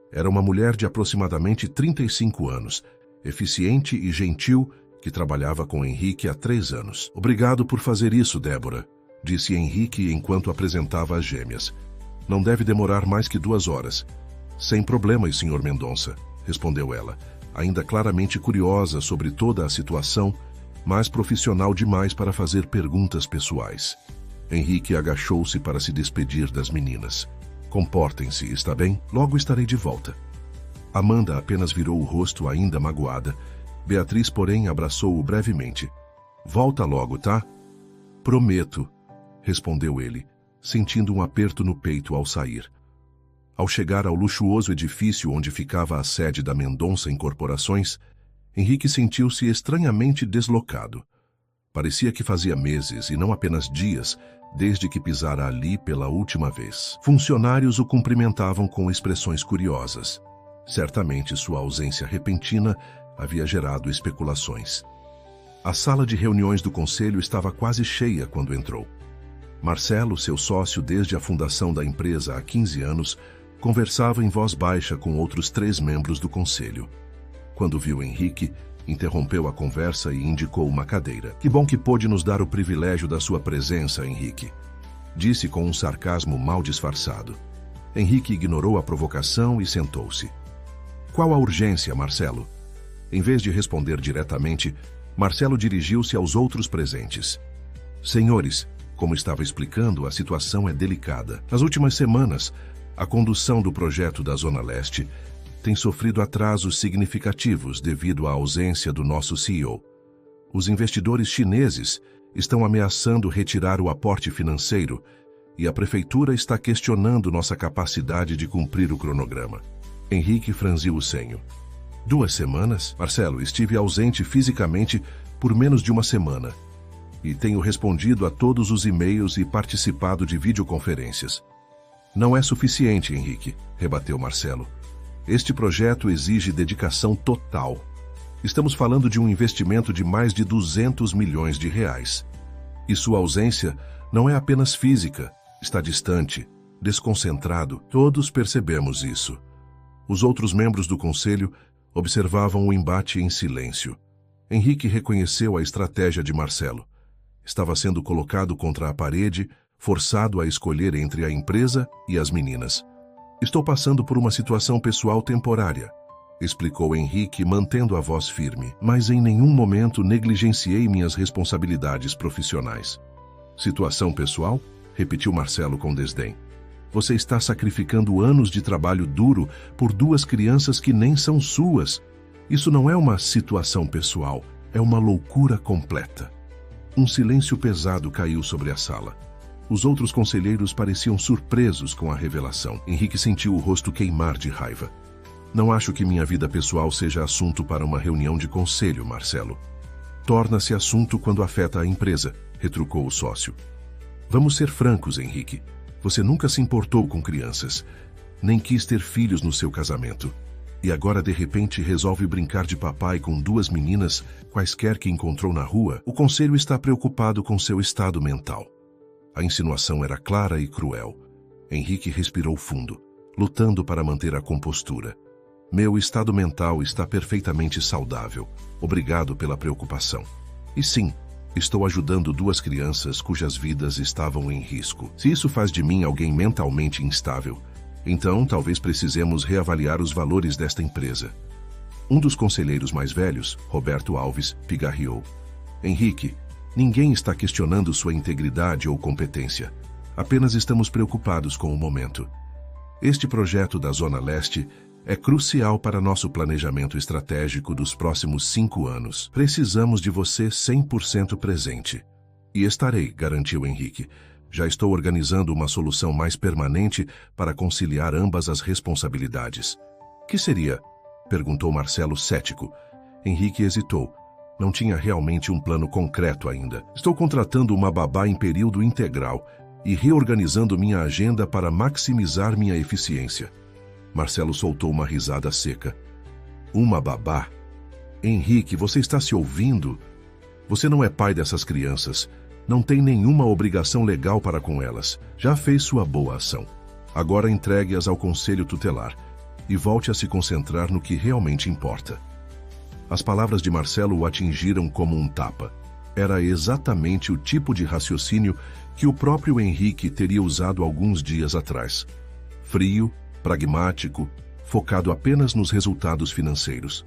Speaker 1: Era uma mulher de aproximadamente 35 anos, eficiente e gentil, que trabalhava com Henrique há 3 anos. Obrigado por fazer isso, Débora, disse Henrique enquanto apresentava as gêmeas. Não deve demorar mais que 2 horas. Sem problemas, Sr. Mendonça, respondeu ela, ainda claramente curiosa sobre toda a situação, mas profissional demais para fazer perguntas pessoais. Henrique agachou-se para se despedir das meninas. Comportem-se, está bem? Logo estarei de volta. Amanda apenas virou o rosto ainda magoada Beatriz, porém, abraçou-o brevemente. Volta logo, tá? Prometo, respondeu ele, sentindo um aperto no peito ao sair. Ao chegar ao luxuoso edifício onde ficava a sede da Mendonça Incorporações, Henrique sentiu-se estranhamente deslocado. Parecia que fazia meses, e não apenas dias, desde que pisara ali pela última vez. Funcionários o cumprimentavam com expressões curiosas. Certamente sua ausência repentina havia gerado especulações. A sala de reuniões do conselho estava quase cheia quando entrou. Marcelo, seu sócio desde a fundação da empresa há 15 anos, conversava em voz baixa com outros 3 membros do conselho. Quando viu Henrique, interrompeu a conversa e indicou uma cadeira. Que bom que pôde nos dar o privilégio da sua presença, Henrique, disse com um sarcasmo mal disfarçado. Henrique ignorou a provocação e sentou-se. Qual a urgência, Marcelo? Em vez de responder diretamente, Marcelo dirigiu-se aos outros presentes. Senhores, como estava explicando, a situação é delicada. Nas últimas semanas, a condução do projeto da Zona Leste tem sofrido atrasos significativos devido à ausência do nosso CEO. Os investidores chineses estão ameaçando retirar o aporte financeiro e a prefeitura está questionando nossa capacidade de cumprir o cronograma. Henrique franziu o senho. 2 semanas? Marcelo, estive ausente fisicamente por menos de 1 semana e tenho respondido a todos os e-mails e participado de videoconferências. Não é suficiente, Henrique, rebateu Marcelo. Este projeto exige dedicação total. Estamos falando de um investimento de mais de 200 milhões de reais. E sua ausência não é apenas física, está distante, desconcentrado. Todos percebemos isso. Os outros membros do conselho observavam o embate em silêncio. Henrique reconheceu a estratégia de Marcelo. Estava sendo colocado contra a parede, forçado a escolher entre a empresa e as meninas. Estou passando por uma situação pessoal temporária, explicou Henrique, mantendo a voz firme, mas em nenhum momento negligenciei minhas responsabilidades profissionais. Situação pessoal? Repetiu Marcelo com desdém. Você está sacrificando anos de trabalho duro por 2 crianças que nem são suas. Isso não é uma situação pessoal, é uma loucura completa. Um silêncio pesado caiu sobre a sala. Os outros conselheiros pareciam surpresos com a revelação. Henrique sentiu o rosto queimar de raiva. Não acho que minha vida pessoal seja assunto para uma reunião de conselho, Marcelo. Torna-se assunto quando afeta a empresa, retrucou o sócio. Vamos ser francos, Henrique. Você nunca se importou com crianças, nem quis ter filhos no seu casamento. E agora, de repente, resolve brincar de papai com 2 meninas, quaisquer que encontrou na rua. O conselho está preocupado com seu estado mental. A insinuação era clara e cruel. Henrique respirou fundo, lutando para manter a compostura. Meu estado mental está perfeitamente saudável. Obrigado pela preocupação. E sim, estou ajudando 2 crianças cujas vidas estavam em risco. Se isso faz de mim alguém mentalmente instável, então talvez precisemos reavaliar os valores desta empresa. Um dos conselheiros mais velhos, Roberto Alves, pigarreou. Henrique, ninguém está questionando sua integridade ou competência. Apenas estamos preocupados com o momento. Este projeto da Zona Leste é crucial para nosso planejamento estratégico dos próximos 5 anos. Precisamos de você 100% presente. E estarei, garantiu Henrique. Já estou organizando uma solução mais permanente para conciliar ambas as responsabilidades. Que seria? Perguntou Marcelo cético. Henrique hesitou. Não tinha realmente um plano concreto ainda. Estou contratando uma babá em período integral e reorganizando minha agenda para maximizar minha eficiência. Marcelo soltou uma risada seca. Uma babá? Henrique, você está se ouvindo? Você não é pai dessas crianças. Não tem nenhuma obrigação legal para com elas. Já fez sua boa ação. Agora entregue-as ao conselho tutelar e volte a se concentrar no que realmente importa. As palavras de Marcelo o atingiram como um tapa. Era exatamente o tipo de raciocínio que o próprio Henrique teria usado alguns dias atrás. Frio, pragmático, focado apenas nos resultados financeiros.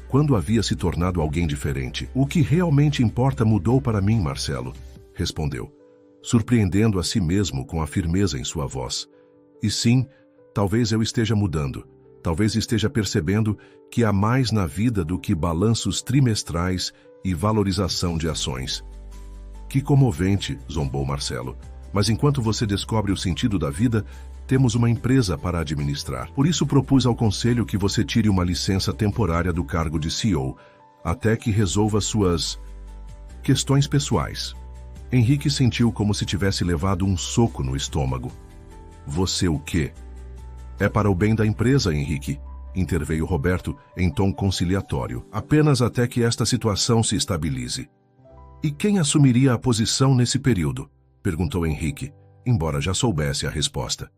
Speaker 1: Quando havia se tornado alguém diferente, o que realmente importa mudou para mim, Marcelo, respondeu, surpreendendo a si mesmo com a firmeza em sua voz. E sim, talvez eu esteja mudando, Talvez esteja percebendo que há mais na vida do que balanços trimestrais e valorização de ações. Que comovente, zombou Marcelo. Mas enquanto você descobre o sentido da vida, temos uma empresa para administrar. Por isso propus ao conselho que você tire uma licença temporária do cargo de CEO, até que resolva suas questões pessoais. Henrique sentiu como se tivesse levado um soco no estômago. Você o quê? É para o bem da empresa, Henrique, interveio Roberto em tom conciliatório. Apenas até que esta situação se estabilize. E quem assumiria a posição nesse período? Perguntou Henrique, embora já soubesse a resposta.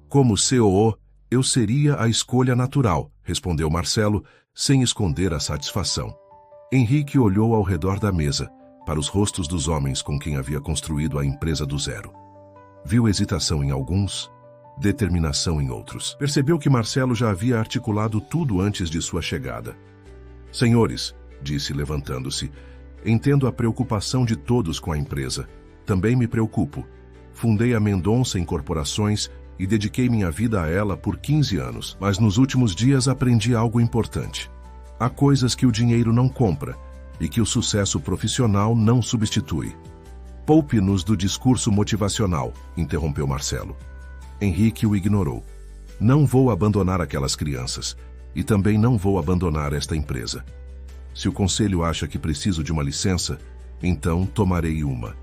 Speaker 1: Como COO, eu seria a escolha natural, respondeu Marcelo, sem esconder a satisfação. Henrique olhou ao redor da mesa, para os rostos dos homens com quem havia construído a empresa do zero. Viu hesitação em alguns, determinação em outros. Percebeu que Marcelo já havia articulado tudo antes de sua chegada. Senhores, disse levantando-se, entendo a preocupação de todos com a empresa. Também me preocupo. Fundei a Mendonça Incorporações e dediquei minha vida a ela por 15 anos, mas nos últimos dias aprendi algo importante. Há coisas que o dinheiro não compra e que o sucesso profissional não substitui. Poupe-nos do discurso motivacional, interrompeu Marcelo. Henrique o ignorou. Não vou abandonar aquelas crianças e também não vou abandonar esta empresa. Se o conselho acha que preciso de uma licença, então tomarei uma.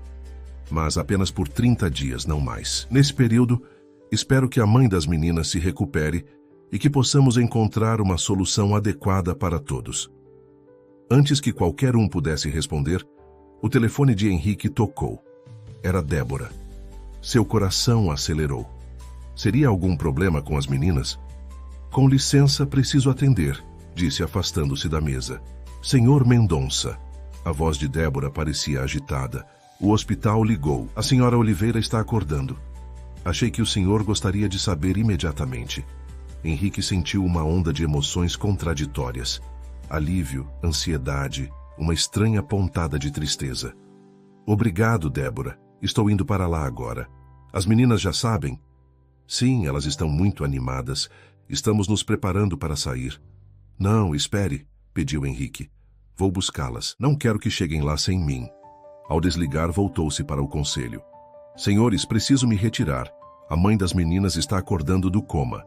Speaker 1: Mas apenas por 30 dias, não mais. Nesse período, espero que a mãe das meninas se recupere e que possamos encontrar uma solução adequada para todos. Antes que qualquer um pudesse responder, o telefone de Henrique tocou. Era Débora. Seu coração acelerou. Seria algum problema com as meninas? Com licença, preciso atender, disse afastando-se da mesa. Senhor Mendonça. A voz de Débora parecia agitada. O hospital ligou. A senhora Oliveira está acordando. Achei que o senhor gostaria de saber imediatamente. Henrique sentiu uma onda de emoções contraditórias. Alívio, ansiedade, uma estranha pontada de tristeza. Obrigado, Débora. Estou indo para lá agora. As meninas já sabem? Sim, elas estão muito animadas. Estamos nos preparando para sair. Não, espere, pediu Henrique. Vou buscá-las. Não quero que cheguem lá sem mim. Ao desligar, voltou-se para o conselho. Senhores, preciso me retirar. A mãe das meninas está acordando do coma.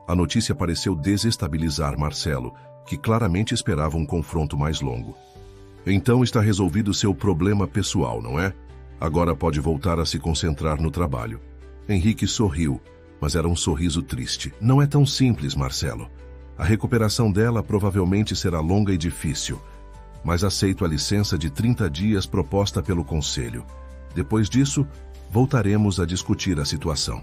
Speaker 1: A notícia pareceu desestabilizar Marcelo, que claramente esperava um confronto mais longo. Então está resolvido seu problema pessoal, não é? Agora pode voltar a se concentrar no trabalho. Henrique sorriu, mas era um sorriso triste. Não é tão simples, Marcelo. A recuperação dela provavelmente será longa e difícil, mas aceito a licença de 30 dias proposta pelo conselho. Depois disso, voltaremos a discutir a situação.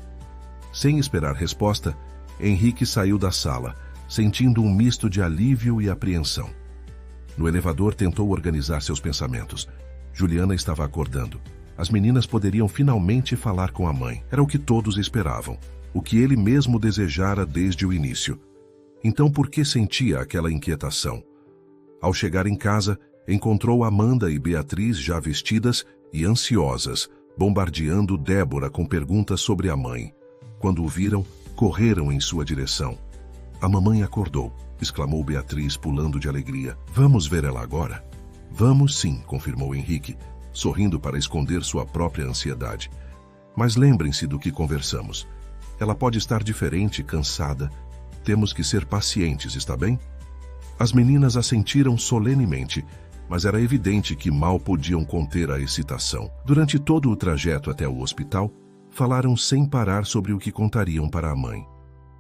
Speaker 1: Sem esperar resposta, Henrique saiu da sala, sentindo um misto de alívio e apreensão. No elevador, tentou organizar seus pensamentos. Juliana estava acordando. As meninas poderiam finalmente falar com a mãe. Era o que todos esperavam, o que ele mesmo desejara desde o início. Então por que sentia aquela inquietação? Ao chegar em casa, encontrou Amanda e Beatriz já vestidas e ansiosas, bombardeando Débora com perguntas sobre a mãe. Quando o viram, correram em sua direção. A mamãe acordou, exclamou Beatriz, pulando de alegria. Vamos ver ela agora? Vamos sim, confirmou Henrique, sorrindo para esconder sua própria ansiedade. Mas lembrem-se do que conversamos. Ela pode estar diferente, cansada. Temos que ser pacientes, está bem? As meninas assentiram solenemente, mas era evidente que mal podiam conter a excitação. Durante todo o trajeto até o hospital, falaram sem parar sobre o que contariam para a mãe.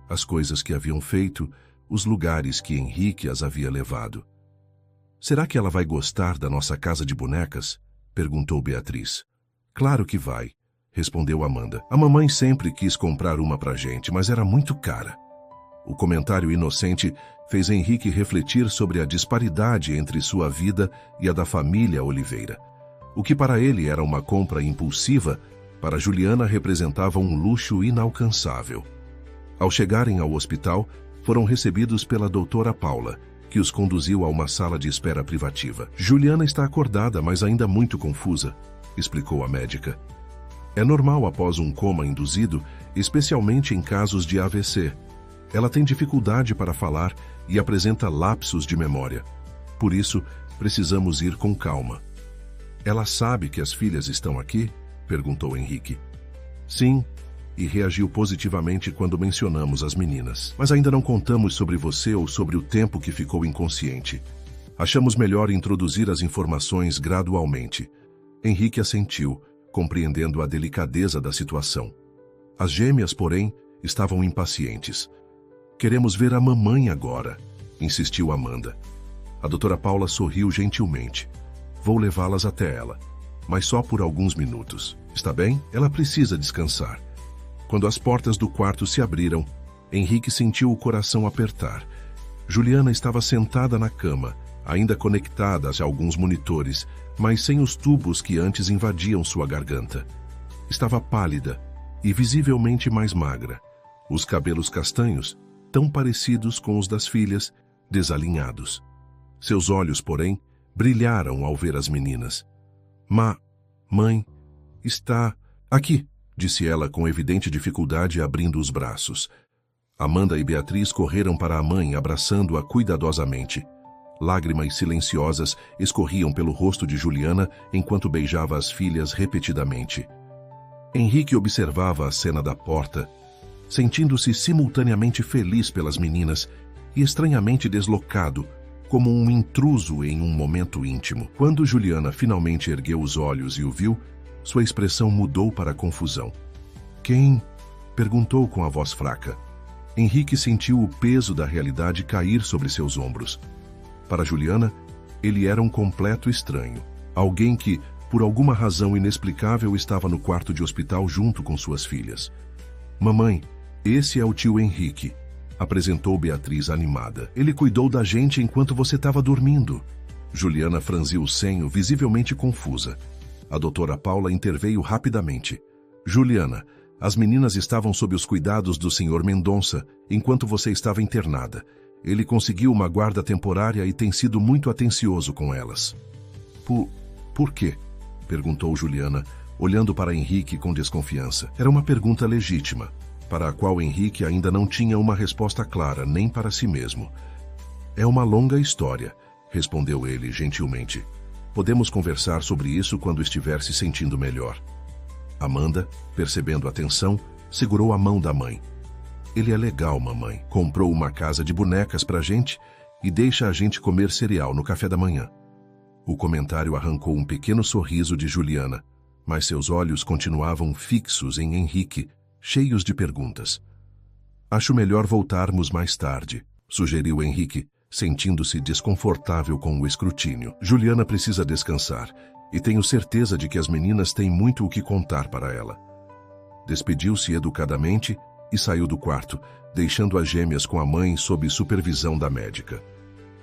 Speaker 1: As coisas que haviam feito, os lugares que Henrique as havia levado. Será que ela vai gostar da nossa casa de bonecas? Perguntou Beatriz. Claro que vai, respondeu Amanda. A mamãe sempre quis comprar uma pra gente, mas era muito cara. O comentário inocente fez Henrique refletir sobre a disparidade entre sua vida e a da família Oliveira. O que para ele era uma compra impulsiva, para Juliana representava um luxo inalcançável. Ao chegarem ao hospital, foram recebidos pela doutora Paula, que os conduziu a uma sala de espera privativa. Juliana está acordada, mas ainda muito confusa, explicou a médica. É normal após um coma induzido, especialmente em casos de AVC. Ela tem dificuldade para falar e apresenta lapsos de memória. Por isso, precisamos ir com calma. Ela sabe que as filhas estão aqui? Perguntou Henrique. Sim, e reagiu positivamente quando mencionamos as meninas. Mas ainda não contamos sobre você ou sobre o tempo que ficou inconsciente. Achamos melhor introduzir as informações gradualmente. Henrique assentiu, compreendendo a delicadeza da situação. As gêmeas, porém, estavam impacientes. Queremos ver a mamãe agora, insistiu Amanda. A doutora Paula sorriu gentilmente. Vou levá-las até ela, mas só por alguns minutos. Está bem? Ela precisa descansar. Quando as portas do quarto se abriram, Henrique sentiu o coração apertar. Juliana estava sentada na cama, ainda conectada a alguns monitores, mas sem os tubos que antes invadiam sua garganta. Estava pálida e visivelmente mais magra. Os cabelos castanhos, tão parecidos com os das filhas, desalinhados. Seus olhos, porém, brilharam ao ver as meninas. Mãe, está aqui, disse ela com evidente dificuldade, abrindo os braços. Amanda e Beatriz correram para a mãe, abraçando-a cuidadosamente. Lágrimas silenciosas escorriam pelo rosto de Juliana enquanto beijava as filhas repetidamente. Henrique observava a cena da porta, sentindo-se simultaneamente feliz pelas meninas e estranhamente deslocado, como um intruso em um momento íntimo. Quando Juliana finalmente ergueu os olhos e o viu, sua expressão mudou para confusão. Quem? Perguntou com a voz fraca. Henrique sentiu o peso da realidade cair sobre seus ombros. Para Juliana, ele era um completo estranho. Alguém que, por alguma razão inexplicável, estava no quarto de hospital junto com suas filhas. Mamãe, esse é o tio Henrique, apresentou Beatriz animada. Ele cuidou da gente enquanto você estava dormindo. Juliana franziu o senho, visivelmente confusa. A doutora Paula interveio rapidamente. Juliana, as meninas estavam sob os cuidados do Sr. Mendonça enquanto você estava internada. Ele conseguiu uma guarda temporária e tem sido muito atencioso com elas. Por quê? Perguntou Juliana, olhando para Henrique com desconfiança. Era uma pergunta legítima, para a qual Henrique ainda não tinha uma resposta clara, nem para si mesmo. É uma longa história, respondeu ele gentilmente. Podemos conversar sobre isso quando estiver se sentindo melhor. Amanda, percebendo a tensão, segurou a mão da mãe. Ele é legal, mamãe. Comprou uma casa de bonecas pra gente e deixa a gente comer cereal no café da manhã. O comentário arrancou um pequeno sorriso de Juliana, mas seus olhos continuavam fixos em Henrique, cheios de perguntas. Acho melhor voltarmos mais tarde, sugeriu Henrique, sentindo-se desconfortável com o escrutínio. Juliana precisa descansar e tenho certeza de que as meninas têm muito o que contar para ela. Despediu-se educadamente e saiu do quarto, deixando as gêmeas com a mãe sob supervisão da médica.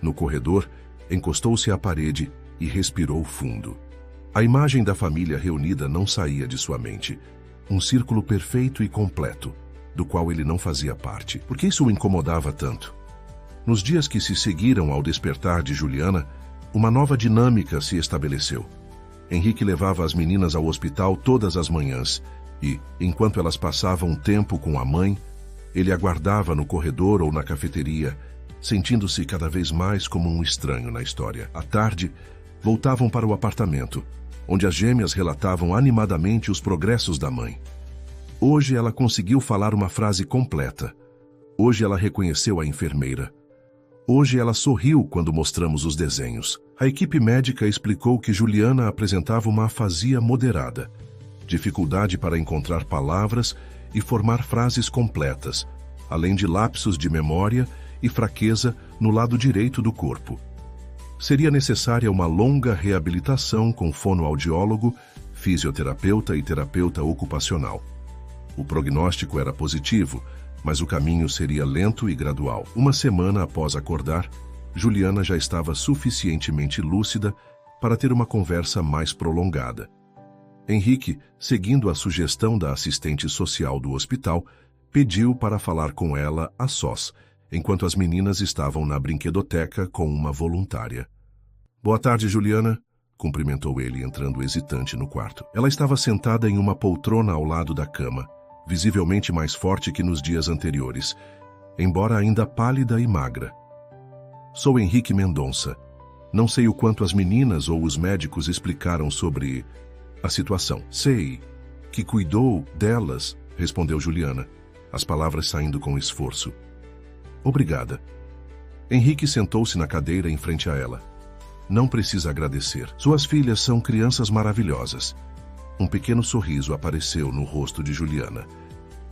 Speaker 1: No corredor, encostou-se à parede e respirou fundo. A imagem da família reunida não saía de sua mente. Um círculo perfeito e completo, do qual ele não fazia parte. Por que isso o incomodava tanto? Nos dias que se seguiram ao despertar de Juliana, uma nova dinâmica se estabeleceu. Henrique levava as meninas ao hospital todas as manhãs e, enquanto elas passavam tempo com a mãe, ele aguardava no corredor ou na cafeteria, sentindo-se cada vez mais como um estranho na história. À tarde, voltavam para o apartamento, onde as gêmeas relatavam animadamente os progressos da mãe. Hoje ela conseguiu falar uma frase completa. Hoje ela reconheceu a enfermeira. Hoje ela sorriu quando mostramos os desenhos. A equipe médica explicou que Juliana apresentava uma afasia moderada, dificuldade para encontrar palavras e formar frases completas, além de lapsos de memória e fraqueza no lado direito do corpo. Seria necessária uma longa reabilitação com fonoaudiólogo, fisioterapeuta e terapeuta ocupacional. O prognóstico era positivo, mas o caminho seria lento e gradual. Uma semana após acordar, Juliana já estava suficientemente lúcida para ter uma conversa mais prolongada. Henrique, seguindo a sugestão da assistente social do hospital, pediu para falar com ela a sós, enquanto as meninas estavam na brinquedoteca com uma voluntária. Boa tarde, Juliana, cumprimentou ele, entrando hesitante no quarto. Ela estava sentada em uma poltrona ao lado da cama, visivelmente mais forte que nos dias anteriores. embora ainda pálida e magra. Sou Henrique Mendonça. Não sei o quanto as meninas ou os médicos explicaram sobre a situação. Sei que cuidou delas, respondeu Juliana, as palavras saindo com esforço. Obrigada. Henrique sentou-se na cadeira em frente a ela. Não precisa agradecer. Suas filhas são crianças maravilhosas. Um pequeno sorriso apareceu no rosto de Juliana.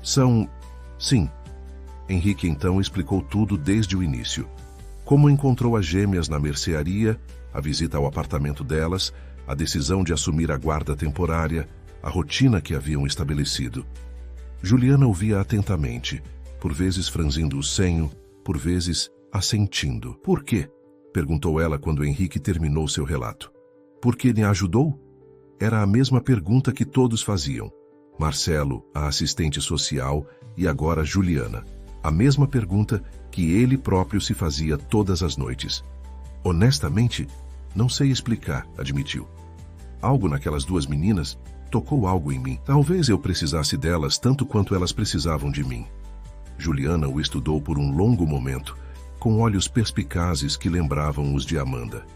Speaker 1: São... Sim. Henrique então explicou tudo desde o início. Como encontrou as gêmeas na mercearia, a visita ao apartamento delas, a decisão de assumir a guarda temporária, a rotina que haviam estabelecido. Juliana ouvia atentamente, por vezes franzindo o senho, por vezes assentindo. Por quê? Perguntou ela quando Henrique terminou seu relato. Por que me ajudou? Era a mesma pergunta que todos faziam. Marcelo, a assistente social, e agora Juliana. A mesma pergunta que ele próprio se fazia todas as noites. Honestamente, não sei explicar, admitiu. Algo naquelas duas meninas tocou algo em mim. Talvez eu precisasse delas tanto quanto elas precisavam de mim. Juliana o estudou por um longo momento, com olhos perspicazes que lembravam os de Amanda.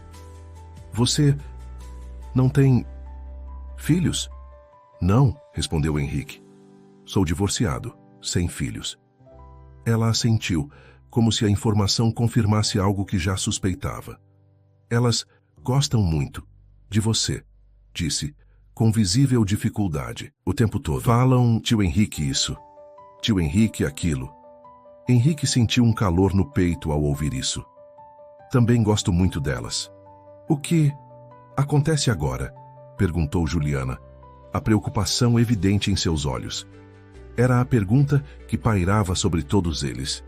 Speaker 1: Você não tem filhos? Não, respondeu Henrique. Sou divorciado, sem filhos. Ela assentiu, como se a informação confirmasse algo que já suspeitava. Elas gostam muito de você, disse, com visível dificuldade, o tempo todo. Falam, tio Henrique, isso. Tio Henrique, aquilo. Henrique sentiu um calor no peito ao ouvir isso. Também gosto muito delas. O que acontece agora? Perguntou Juliana, a preocupação evidente em seus olhos. Era a pergunta que pairava sobre todos eles.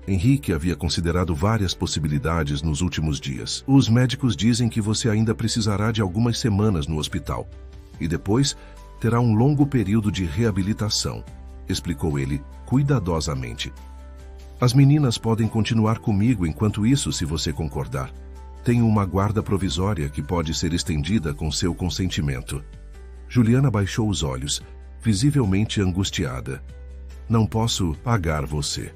Speaker 1: Henrique havia considerado várias possibilidades nos últimos dias. Os médicos dizem que você ainda precisará de algumas semanas no hospital. E depois terá um longo período de reabilitação, explicou ele cuidadosamente. As meninas podem continuar comigo enquanto isso, se você concordar. Tenho uma guarda provisória que pode ser estendida com seu consentimento. Juliana baixou os olhos, visivelmente angustiada. Não posso pagar você.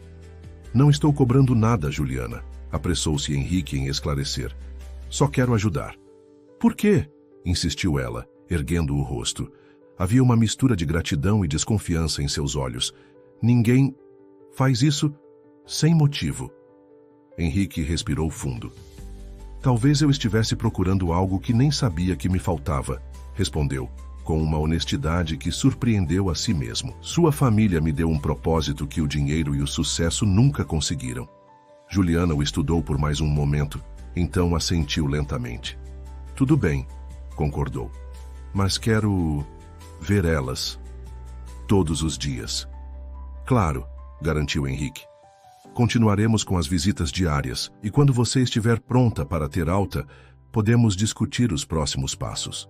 Speaker 1: Não estou cobrando nada, Juliana, apressou-se Henrique em esclarecer. Só quero ajudar. Por quê? Insistiu ela, erguendo o rosto. Havia uma mistura de gratidão e desconfiança em seus olhos. Ninguém faz isso sem motivo. Henrique respirou fundo. Talvez eu estivesse procurando algo que nem sabia que me faltava, respondeu, com uma honestidade que surpreendeu a si mesmo. Sua família me deu um propósito que o dinheiro e o sucesso nunca conseguiram. Juliana o estudou por mais um momento, então assentiu lentamente. Tudo bem, concordou. Mas quero ver elas todos os dias. Claro, garantiu Henrique. Continuaremos com as visitas diárias e quando você estiver pronta para ter alta, podemos discutir os próximos passos.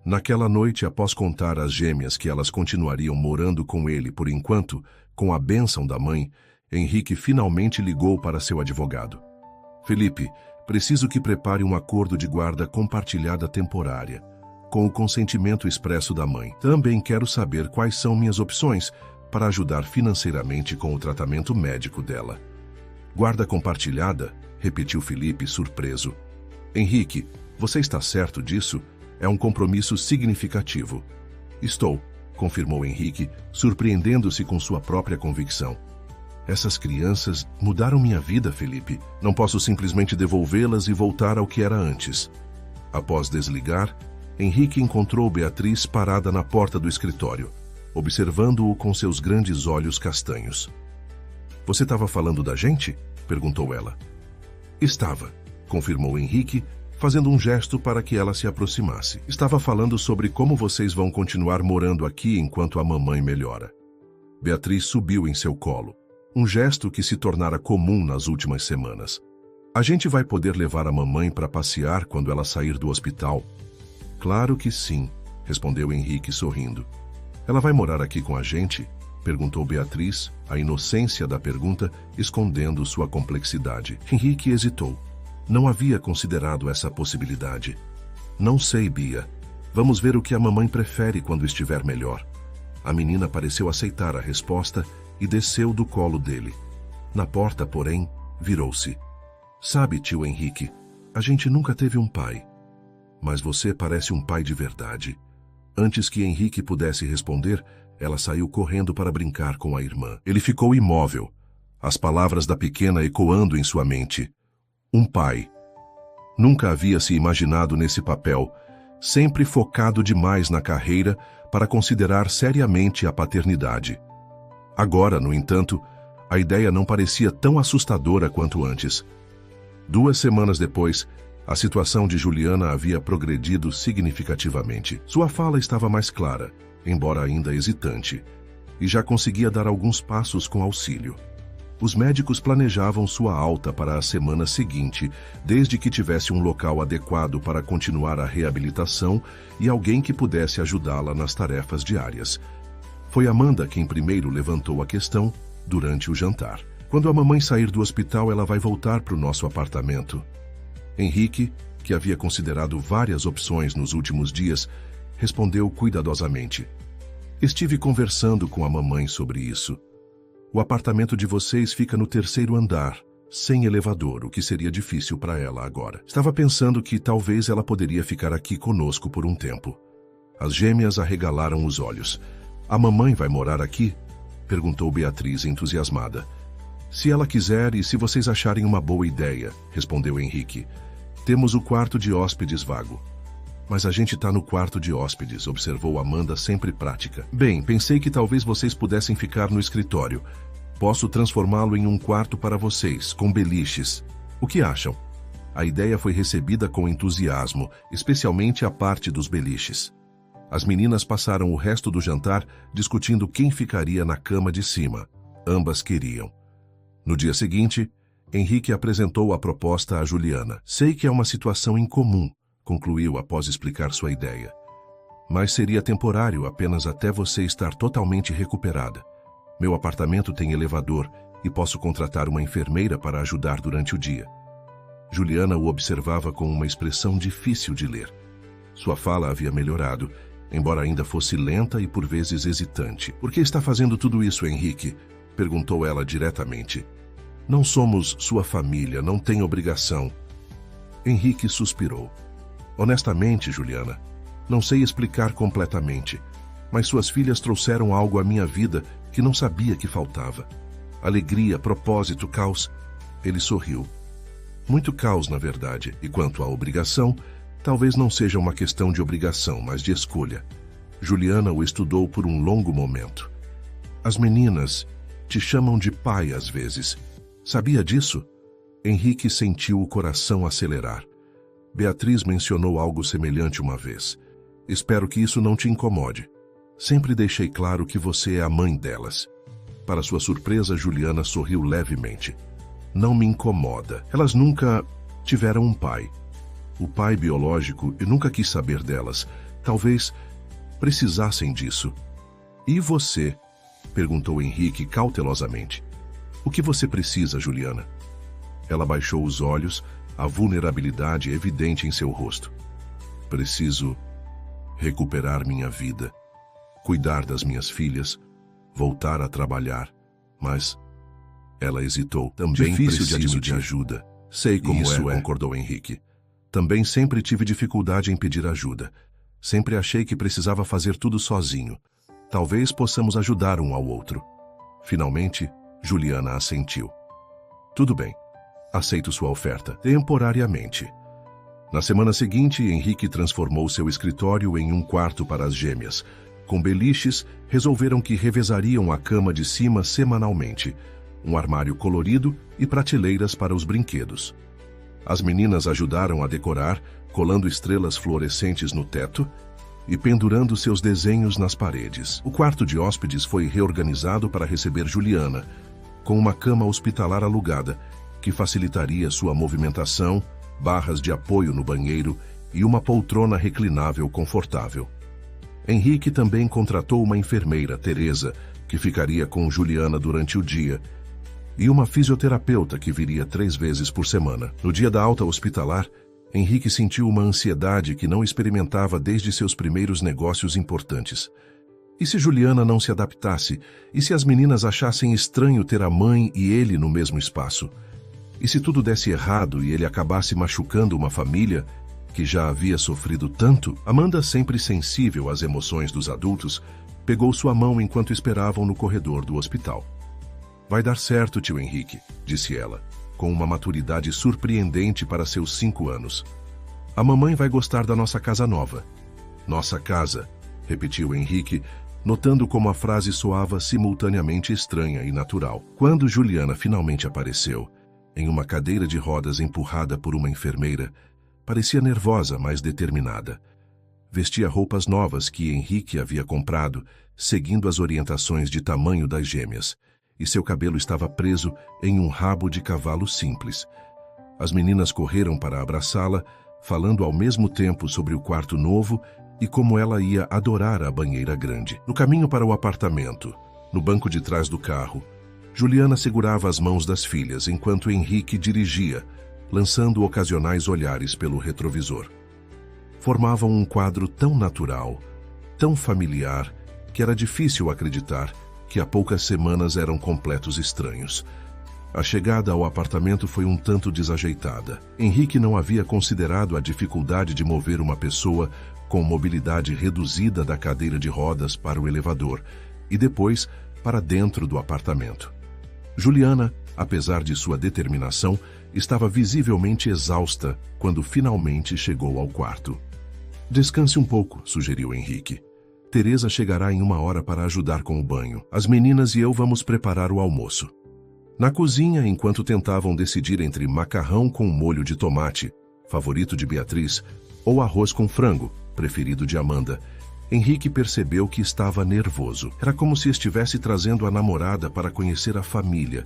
Speaker 1: Naquela noite, após contar às gêmeas que elas continuariam morando com ele por enquanto, com a bênção da mãe, Henrique finalmente ligou para seu advogado. Felipe, preciso que prepare um acordo de guarda compartilhada temporária, com o consentimento expresso da mãe. Também quero saber quais são minhas opções para ajudar financeiramente com o tratamento médico dela. Guarda compartilhada? Repetiu Felipe, surpreso. Henrique, você está certo disso? É um compromisso significativo. Estou, confirmou Henrique, surpreendendo-se com sua própria convicção. Essas crianças mudaram minha vida, Felipe. Não posso simplesmente devolvê-las e voltar ao que era antes. Após desligar, Henrique encontrou Beatriz parada na porta do escritório, observando-o com seus grandes olhos castanhos. Você estava falando da gente? Perguntou ela. Estava, confirmou Henrique, fazendo um gesto para que ela se aproximasse. Estava falando sobre como vocês vão continuar morando aqui enquanto a mamãe melhora. Beatriz subiu em seu colo, um gesto que se tornara comum nas últimas semanas. A gente vai poder levar a mamãe para passear quando ela sair do hospital? Claro que sim, respondeu Henrique sorrindo. Ela vai morar aqui com a gente? Perguntou Beatriz, a inocência da pergunta escondendo sua complexidade. Henrique hesitou. Não havia considerado essa possibilidade. Não sei, Bia. Vamos ver o que a mamãe prefere quando estiver melhor. A menina pareceu aceitar a resposta e desceu do colo dele. Na porta, porém, virou-se. Sabe, tio Henrique, a gente nunca teve um pai. Mas você parece um pai de verdade. Antes que Henrique pudesse responder, ela saiu correndo para brincar com a irmã. Ele ficou imóvel, as palavras da pequena ecoando em sua mente. Um pai. Nunca havia se imaginado nesse papel, sempre focado demais na carreira para considerar seriamente a paternidade. Agora, no entanto, a ideia não parecia tão assustadora quanto antes. 2 semanas depois, a situação de Juliana havia progredido significativamente. Sua fala estava mais clara, embora ainda hesitante, e já conseguia dar alguns passos com auxílio. Os médicos planejavam sua alta para a semana seguinte, desde que tivesse um local adequado para continuar a reabilitação e alguém que pudesse ajudá-la nas tarefas diárias. Foi Amanda quem primeiro levantou a questão durante o jantar. Quando a mamãe sair do hospital, ela vai voltar para o nosso apartamento. Henrique, que havia considerado várias opções nos últimos dias, respondeu cuidadosamente. Estive conversando com a mamãe sobre isso. O apartamento de vocês fica no 3º andar, sem elevador, o que seria difícil para ela agora. Estava pensando que talvez ela poderia ficar aqui conosco por um tempo. As gêmeas arregalaram os olhos. A mamãe vai morar aqui? Perguntou Beatriz, entusiasmada. Se ela quiser e se vocês acharem uma boa ideia, respondeu Henrique. Temos o quarto de hóspedes vago. Mas a gente está no quarto de hóspedes, observou Amanda, sempre prática. Bem, pensei que talvez vocês pudessem ficar no escritório. Posso transformá-lo em um quarto para vocês, com beliches. O que acham? A ideia foi recebida com entusiasmo, especialmente a parte dos beliches. As meninas passaram o resto do jantar discutindo quem ficaria na cama de cima. Ambas queriam. No dia seguinte, Henrique apresentou a proposta a Juliana. Sei que é uma situação incomum, concluiu após explicar sua ideia. Mas seria temporário apenas até você estar totalmente recuperada. Meu apartamento tem elevador e posso contratar uma enfermeira para ajudar durante o dia. Juliana o observava com uma expressão difícil de ler. Sua fala havia melhorado, embora ainda fosse lenta e por vezes hesitante. Por que está fazendo tudo isso, Henrique? Perguntou ela diretamente. Não somos sua família, não tem obrigação. Henrique suspirou. Honestamente, Juliana, não sei explicar completamente, mas suas filhas trouxeram algo à minha vida que não sabia que faltava. Alegria, propósito, caos. Ele sorriu. Muito caos, na verdade, e quanto à obrigação, talvez não seja uma questão de obrigação, mas de escolha. Juliana o estudou por um longo momento. As meninas te chamam de pai às vezes. Sabia disso? Henrique sentiu o coração acelerar. Beatriz mencionou algo semelhante uma vez. Espero que isso não te incomode. Sempre deixei claro que você é a mãe delas. Para sua surpresa, Juliana sorriu levemente. Não me incomoda. Elas nunca tiveram um pai. O pai biológico, eu nunca quis saber delas. Talvez precisassem disso. E você? Perguntou Henrique cautelosamente. O que você precisa, Juliana? Ela baixou os olhos, a vulnerabilidade evidente em seu rosto. Preciso recuperar minha vida, cuidar das minhas filhas, voltar a trabalhar. Mas ela hesitou. Também preciso de ajuda. Sei como isso é, concordou Henrique. Também sempre tive dificuldade em pedir ajuda. Sempre achei que precisava fazer tudo sozinho. Talvez possamos ajudar um ao outro. Finalmente, Juliana assentiu. Tudo bem. Aceito sua oferta, temporariamente. Na semana seguinte, Henrique transformou seu escritório em um quarto para as gêmeas. Com beliches, resolveram que revezariam a cama de cima semanalmente, um armário colorido e prateleiras para os brinquedos. As meninas ajudaram a decorar, colando estrelas fluorescentes no teto e pendurando seus desenhos nas paredes. O quarto de hóspedes foi reorganizado para receber Juliana, com uma cama hospitalar alugada, que facilitaria sua movimentação, barras de apoio no banheiro e uma poltrona reclinável confortável. Henrique também contratou uma enfermeira, Teresa, que ficaria com Juliana durante o dia, e uma fisioterapeuta que viria 3 vezes por semana. No dia da alta hospitalar, Henrique sentiu uma ansiedade que não experimentava desde seus primeiros negócios importantes. E se Juliana não se adaptasse? E se as meninas achassem estranho ter a mãe e ele no mesmo espaço? E se tudo desse errado e ele acabasse machucando uma família que já havia sofrido tanto? Amanda, sempre sensível às emoções dos adultos, pegou sua mão enquanto esperavam no corredor do hospital. Vai dar certo, tio Henrique, disse ela, com uma maturidade surpreendente para seus 5 anos. A mamãe vai gostar da nossa casa nova. Nossa casa, repetiu Henrique, notando como a frase soava simultaneamente estranha e natural. Quando Juliana finalmente apareceu, em uma cadeira de rodas empurrada por uma enfermeira, parecia nervosa, mas determinada. Vestia roupas novas que Henrique havia comprado, seguindo as orientações de tamanho das gêmeas, e seu cabelo estava preso em um rabo de cavalo simples. As meninas correram para abraçá-la, falando ao mesmo tempo sobre o quarto novo e como ela ia adorar a banheira grande. No caminho para o apartamento, no banco de trás do carro, Juliana segurava as mãos das filhas enquanto Henrique dirigia, lançando ocasionais olhares pelo retrovisor. Formavam um quadro tão natural, tão familiar, que era difícil acreditar que há poucas semanas eram completos estranhos. A chegada ao apartamento foi um tanto desajeitada. Henrique não havia considerado a dificuldade de mover uma pessoa com mobilidade reduzida da cadeira de rodas para o elevador e depois para dentro do apartamento. Juliana, apesar de sua determinação, estava visivelmente exausta quando finalmente chegou ao quarto. Descanse um pouco, sugeriu Henrique. Teresa chegará em 1 hora para ajudar com o banho. As meninas e eu vamos preparar o almoço. Na cozinha, enquanto tentavam decidir entre macarrão com molho de tomate, favorito de Beatriz, ou arroz com frango, preferido de Amanda, Henrique percebeu que estava nervoso. Era como se estivesse trazendo a namorada para conhecer a família,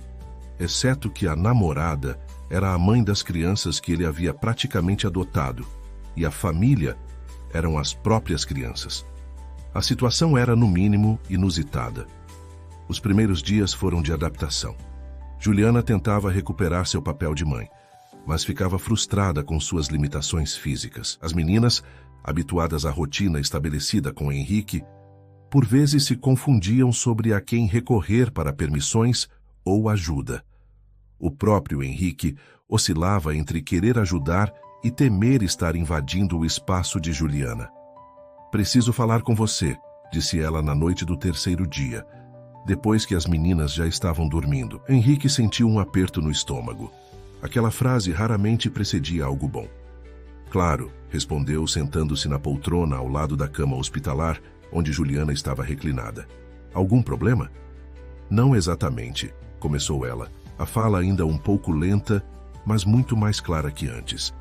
Speaker 1: exceto que a namorada era a mãe das crianças que ele havia praticamente adotado, e a família eram as próprias crianças. A situação era, no mínimo, inusitada. Os primeiros dias foram de adaptação. Juliana tentava recuperar seu papel de mãe, mas ficava frustrada com suas limitações físicas. As meninas, habituadas à rotina estabelecida com Henrique, por vezes se confundiam sobre a quem recorrer para permissões ou ajuda. O próprio Henrique oscilava entre querer ajudar e temer estar invadindo o espaço de Juliana. Preciso falar com você, disse ela na noite do 3º dia, depois que as meninas já estavam dormindo. Henrique sentiu um aperto no estômago. Aquela frase raramente precedia algo bom. Claro, respondeu sentando-se na poltrona ao lado da cama hospitalar, onde Juliana estava reclinada. Algum problema? Não exatamente, começou ela, a fala ainda um pouco lenta, mas muito mais clara que antes.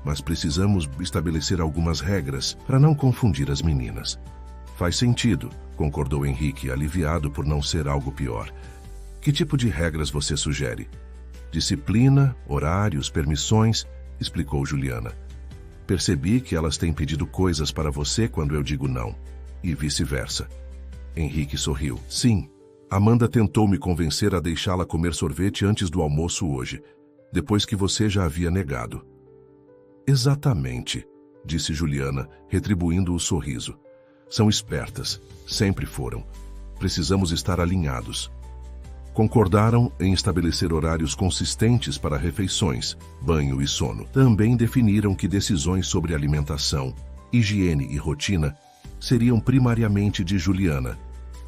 Speaker 1: Mas precisamos estabelecer algumas regras para não confundir as meninas. Faz sentido, concordou Henrique, aliviado por não ser algo pior. Que tipo de regras você sugere? Disciplina, horários, permissões, explicou Juliana. Percebi que elas têm pedido coisas para você quando eu digo não, e vice-versa. Henrique sorriu. Sim, Amanda tentou me convencer a deixá-la comer sorvete antes do almoço hoje, depois que você já havia negado. Exatamente, disse Juliana, retribuindo o sorriso. São espertas, sempre foram. Precisamos estar alinhados. Concordaram em estabelecer horários consistentes para refeições, banho e sono. Também definiram que decisões sobre alimentação, higiene e rotina seriam primariamente de Juliana,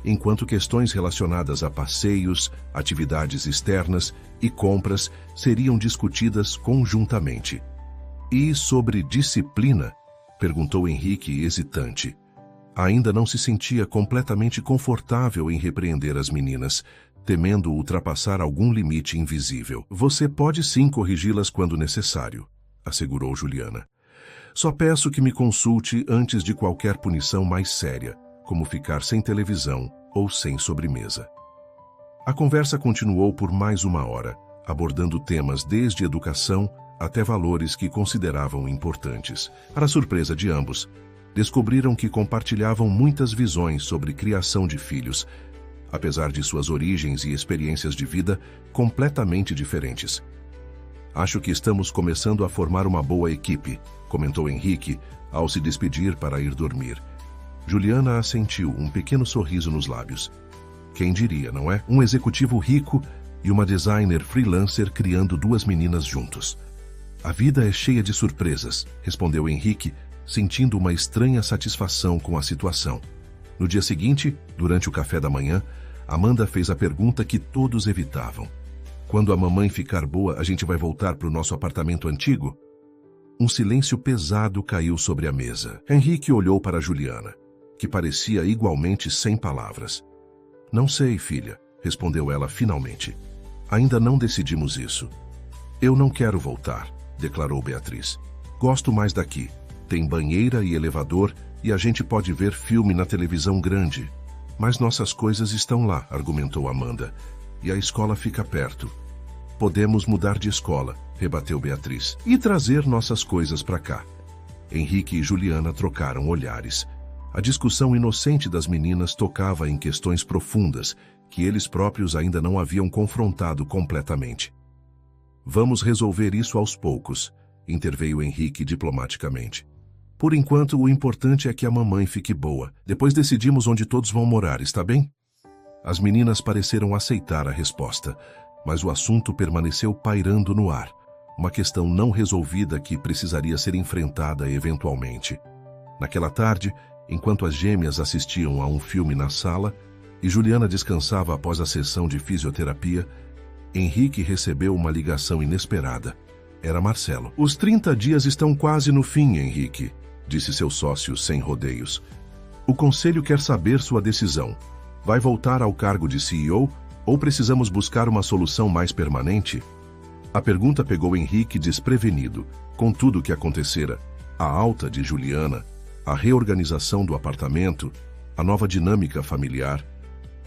Speaker 1: enquanto questões relacionadas a passeios, atividades externas e compras seriam discutidas conjuntamente. E sobre disciplina? Perguntou Henrique, hesitante. Ainda não se sentia completamente confortável em repreender as meninas, temendo ultrapassar algum limite invisível. Você pode sim corrigi-las quando necessário, assegurou Juliana. Só peço que me consulte antes de qualquer punição mais séria, como ficar sem televisão ou sem sobremesa. A conversa continuou por mais 1 hora, abordando temas desde educação até valores que consideravam importantes. Para surpresa de ambos, descobriram que compartilhavam muitas visões sobre criação de filhos, apesar de suas origens e experiências de vida completamente diferentes. Acho que estamos começando a formar uma boa equipe, comentou Henrique ao se despedir para ir dormir. Juliana assentiu, um pequeno sorriso nos lábios. Quem diria, não é? Um executivo rico e uma designer freelancer criando duas meninas juntos. A vida é cheia de surpresas, respondeu Henrique, sentindo uma estranha satisfação com a situação. No dia seguinte, durante o café da manhã, Amanda fez a pergunta que todos evitavam. Quando a mamãe ficar boa, a gente vai voltar para o nosso apartamento antigo? Um silêncio pesado caiu sobre a mesa. Henrique olhou para Juliana, que parecia igualmente sem palavras. Não sei, filha, respondeu ela finalmente. Ainda não decidimos isso. Eu não quero voltar, declarou Beatriz. Gosto mais daqui. Tem banheira e elevador e a gente pode ver filme na televisão grande. Mas nossas coisas estão lá, argumentou Amanda. E a escola fica perto. Podemos mudar de escola, rebateu Beatriz, e trazer nossas coisas para cá. Henrique e Juliana trocaram olhares. A discussão inocente das meninas tocava em questões profundas que eles próprios ainda não haviam confrontado completamente. Vamos resolver isso aos poucos, interveio Henrique diplomaticamente. Por enquanto, o importante é que a mamãe fique boa. Depois decidimos onde todos vão morar, está bem? As meninas pareceram aceitar a resposta, mas o assunto permaneceu pairando no ar. Uma questão não resolvida que precisaria ser enfrentada eventualmente. Naquela tarde, enquanto as gêmeas assistiam a um filme na sala e Juliana descansava após a sessão de fisioterapia, Henrique recebeu uma ligação inesperada. Era Marcelo. Os 30 dias estão quase no fim, Henrique, disse seu sócio sem rodeios. O conselho quer saber sua decisão. Vai voltar ao cargo de CEO ou precisamos buscar uma solução mais permanente? A pergunta pegou Henrique desprevenido, com tudo o que acontecera. A alta de Juliana, a reorganização do apartamento, a nova dinâmica familiar.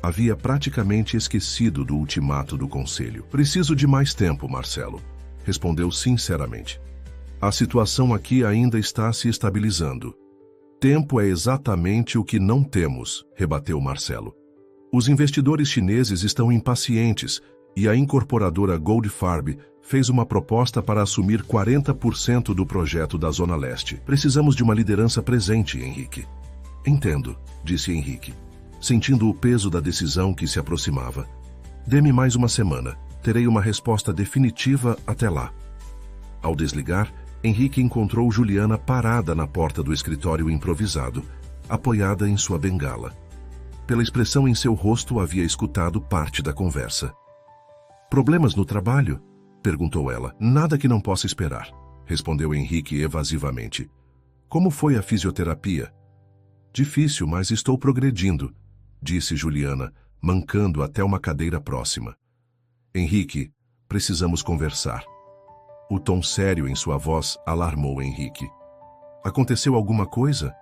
Speaker 1: Havia praticamente esquecido do ultimato do conselho. Preciso de mais tempo, Marcelo, respondeu sinceramente. A situação aqui ainda está se estabilizando. Tempo é exatamente o que não temos, rebateu Marcelo. Os investidores chineses estão impacientes e a incorporadora Goldfarb fez uma proposta para assumir 40% do projeto da Zona Leste. Precisamos de uma liderança presente, Henrique. Entendo, disse Henrique, sentindo o peso da decisão que se aproximava. Dê-me mais uma semana. Terei uma resposta definitiva até lá. Ao desligar, Henrique encontrou Juliana parada na porta do escritório improvisado, apoiada em sua bengala. Pela expressão em seu rosto, havia escutado parte da conversa. Problemas no trabalho? Perguntou ela. Nada que não possa esperar, respondeu Henrique evasivamente. Como foi a fisioterapia? Difícil, mas estou progredindo, disse Juliana, mancando até uma cadeira próxima. Henrique, precisamos conversar. O tom sério em sua voz alarmou Henrique. Aconteceu alguma coisa?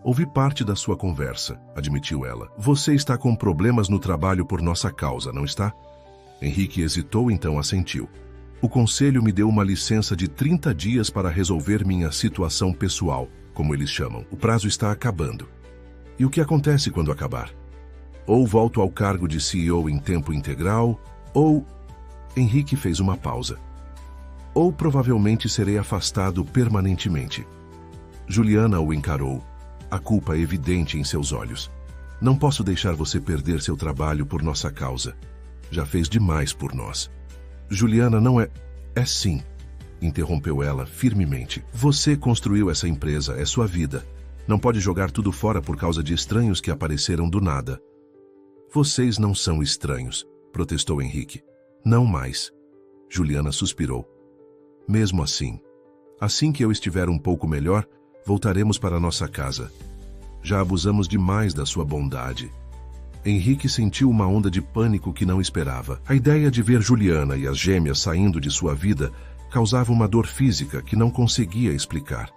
Speaker 1: Ouvi parte da sua conversa, admitiu ela. Você está com problemas no trabalho por nossa causa, não está? Henrique hesitou, então assentiu. O conselho me deu uma licença de 30 dias para resolver minha situação pessoal, como eles chamam. O prazo está acabando. E o que acontece quando acabar? Ou volto ao cargo de CEO em tempo integral, ou... Henrique fez uma pausa. Ou provavelmente serei afastado permanentemente. Juliana o encarou, a culpa evidente em seus olhos. Não posso deixar você perder seu trabalho por nossa causa. Já fez demais por nós. Juliana não é... É sim, interrompeu ela firmemente. Você construiu essa empresa, é sua vida. Não pode jogar tudo fora por causa de estranhos que apareceram do nada. Vocês não são estranhos, protestou Henrique. Não mais. Juliana suspirou. Mesmo assim que eu estiver um pouco melhor, voltaremos para nossa casa. Já abusamos demais da sua bondade. Henrique sentiu uma onda de pânico que não esperava. A ideia de ver Juliana e as gêmeas saindo de sua vida causava uma dor física que não conseguia explicar.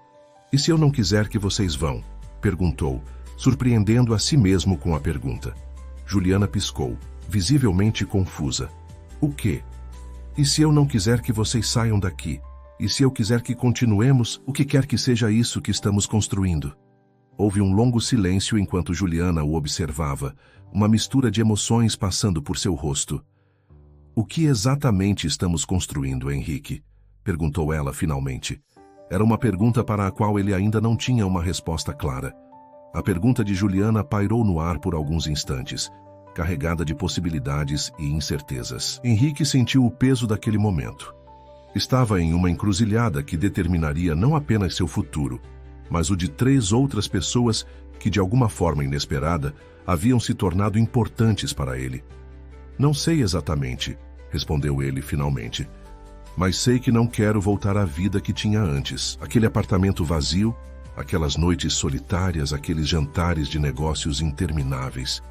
Speaker 1: E se eu não quiser que vocês vão? Perguntou, surpreendendo a si mesmo com a pergunta. Juliana piscou, visivelmente confusa. O quê? E se eu não quiser que vocês saiam daqui? E se eu quiser que continuemos, o que quer que seja isso que estamos construindo? Houve um longo silêncio enquanto Juliana o observava, uma mistura de emoções passando por seu rosto. O que exatamente estamos construindo, Henrique? Perguntou ela finalmente. Era uma pergunta para a qual ele ainda não tinha uma resposta clara. A pergunta de Juliana pairou no ar por alguns instantes, carregada de possibilidades e incertezas. Henrique sentiu o peso daquele momento. Estava em uma encruzilhada que determinaria não apenas seu futuro, mas o de 3 outras pessoas que, de alguma forma inesperada, haviam se tornado importantes para ele. Não sei exatamente, respondeu ele finalmente, mas sei que não quero voltar à vida que tinha antes. Aquele apartamento vazio, aquelas noites solitárias, aqueles jantares de negócios intermináveis.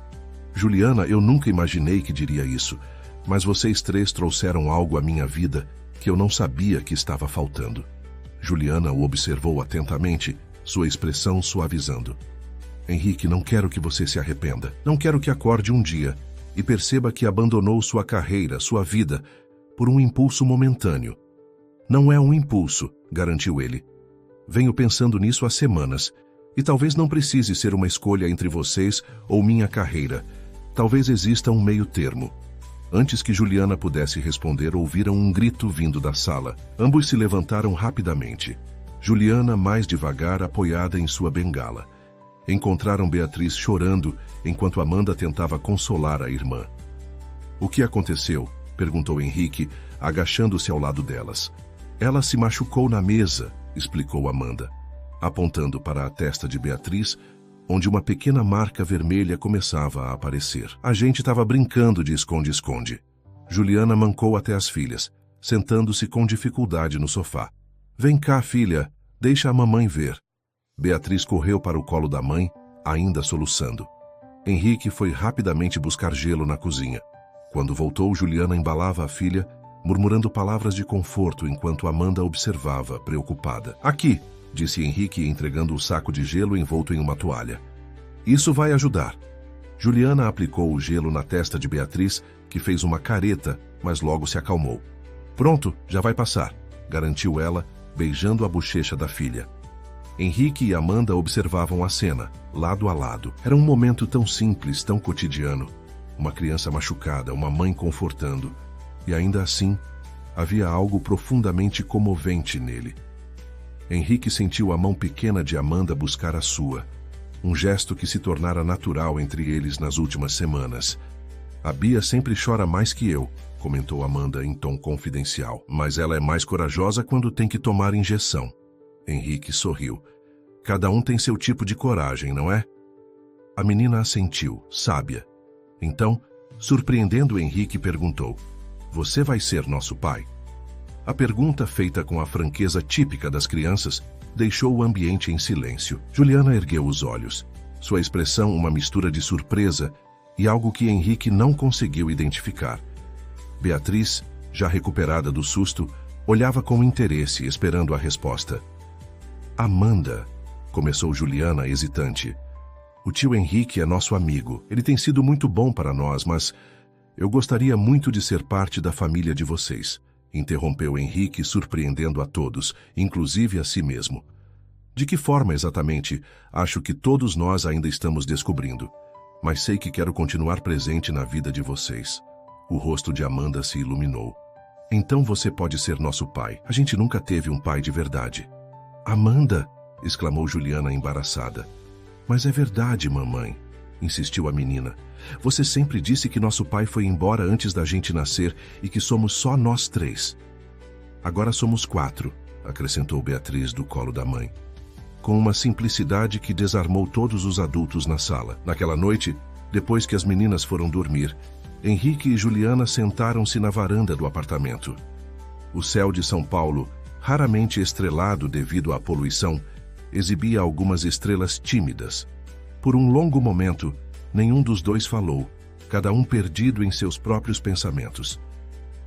Speaker 1: Juliana, eu nunca imaginei que diria isso, mas vocês 3 trouxeram algo à minha vida que eu não sabia que estava faltando. Juliana o observou atentamente, sua expressão suavizando. Henrique, não quero que você se arrependa. Não quero que acorde um dia e perceba que abandonou sua carreira, sua vida, por um impulso momentâneo. Não é um impulso, garantiu ele. Venho pensando nisso há semanas, e talvez não precise ser uma escolha entre vocês ou minha carreira. Talvez exista um meio termo. Antes que Juliana pudesse responder, ouviram um grito vindo da sala. Ambos se levantaram rapidamente. Juliana, mais devagar, apoiada em sua bengala. Encontraram Beatriz chorando, enquanto Amanda tentava consolar a irmã. O que aconteceu? Perguntou Henrique, agachando-se ao lado delas. Ela se machucou na mesa, explicou Amanda, apontando para a testa de Beatriz, onde uma pequena marca vermelha começava a aparecer. A gente estava brincando de esconde-esconde. Juliana mancou até as filhas, sentando-se com dificuldade no sofá. Vem cá, filha, deixa a mamãe ver. Beatriz correu para o colo da mãe, ainda soluçando. Henrique foi rapidamente buscar gelo na cozinha. Quando voltou, Juliana embalava a filha, murmurando palavras de conforto enquanto Amanda observava, preocupada. Aqui, disse Henrique, entregando o saco de gelo envolto em uma toalha. Isso vai ajudar. Juliana aplicou o gelo na testa de Beatriz, que fez uma careta, mas logo se acalmou. Pronto, já vai passar, garantiu ela, beijando a bochecha da filha. Henrique e Amanda observavam a cena, lado a lado. Era um momento tão simples, tão cotidiano. Uma criança machucada, uma mãe confortando. E ainda assim, havia algo profundamente comovente nele. Henrique sentiu a mão pequena de Amanda buscar a sua. Um gesto que se tornara natural entre eles nas últimas semanas. A Bia sempre chora mais que eu, comentou Amanda em tom confidencial. Mas ela é mais corajosa quando tem que tomar injeção. Henrique sorriu. Cada um tem seu tipo de coragem, não é? A menina assentiu, sábia. Então, surpreendendo Henrique, perguntou: Você vai ser nosso pai? A pergunta, feita com a franqueza típica das crianças, deixou o ambiente em silêncio. Juliana ergueu os olhos. Sua expressão uma mistura de surpresa e algo que Henrique não conseguiu identificar. Beatriz, já recuperada do susto, olhava com interesse, esperando a resposta. Amanda, começou Juliana, hesitante. O tio Henrique é nosso amigo. Ele tem sido muito bom para nós, mas eu gostaria muito de ser parte da família de vocês, interrompeu Henrique, surpreendendo a todos, inclusive a si mesmo. De que forma exatamente? Acho que todos nós ainda estamos descobrindo, mas sei que quero continuar presente na vida de vocês. O rosto de Amanda se iluminou. Então você pode ser nosso pai. A gente nunca teve um pai de verdade. Amanda! Exclamou Juliana embaraçada. Mas é verdade, mamãe, insistiu a menina. Você sempre disse que nosso pai foi embora antes da gente nascer e que somos só nós 3. Agora somos 4, acrescentou Beatriz do colo da mãe, com uma simplicidade que desarmou todos os adultos na sala. Naquela noite, depois que as meninas foram dormir, Henrique e Juliana sentaram-se na varanda do apartamento. O céu de São Paulo, raramente estrelado devido à poluição, exibia algumas estrelas tímidas. Por um longo momento, nenhum dos dois falou, cada um perdido em seus próprios pensamentos.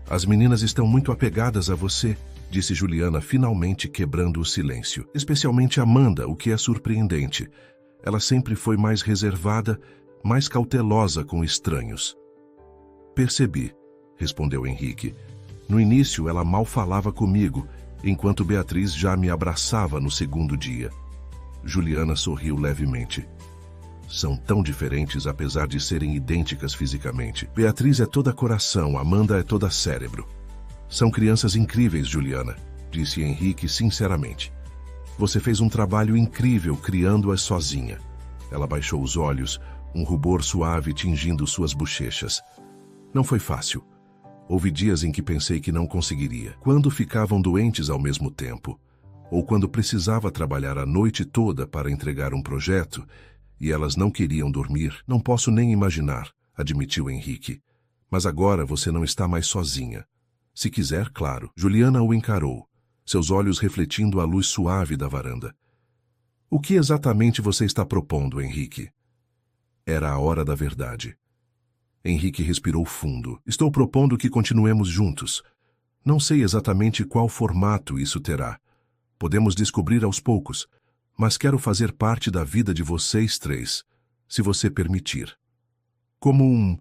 Speaker 1: As meninas estão muito apegadas a você, disse Juliana, finalmente quebrando o silêncio. Especialmente Amanda, o que é surpreendente. Ela sempre foi mais reservada, mais cautelosa com estranhos. Percebi, respondeu Henrique. No início, ela mal falava comigo, enquanto Beatriz já me abraçava no segundo dia. Juliana sorriu levemente. São tão diferentes apesar de serem idênticas fisicamente. Beatriz é toda coração, Amanda é toda cérebro. São crianças incríveis, Juliana, disse Henrique sinceramente. Você fez um trabalho incrível criando-as sozinha. Ela baixou os olhos, um rubor suave tingindo suas bochechas. Não foi fácil. Houve dias em que pensei que não conseguiria. Quando ficavam doentes ao mesmo tempo, ou quando precisava trabalhar a noite toda para entregar um projeto, e elas não queriam dormir. Não posso nem imaginar, admitiu Henrique. Mas agora você não está mais sozinha. Se quiser, claro. Juliana o encarou, seus olhos refletindo a luz suave da varanda. O que exatamente você está propondo, Henrique? Era a hora da verdade. Henrique respirou fundo. Estou propondo que continuemos juntos. Não sei exatamente qual formato isso terá. Podemos descobrir aos poucos, mas quero fazer parte da vida de vocês três, se você permitir. Como um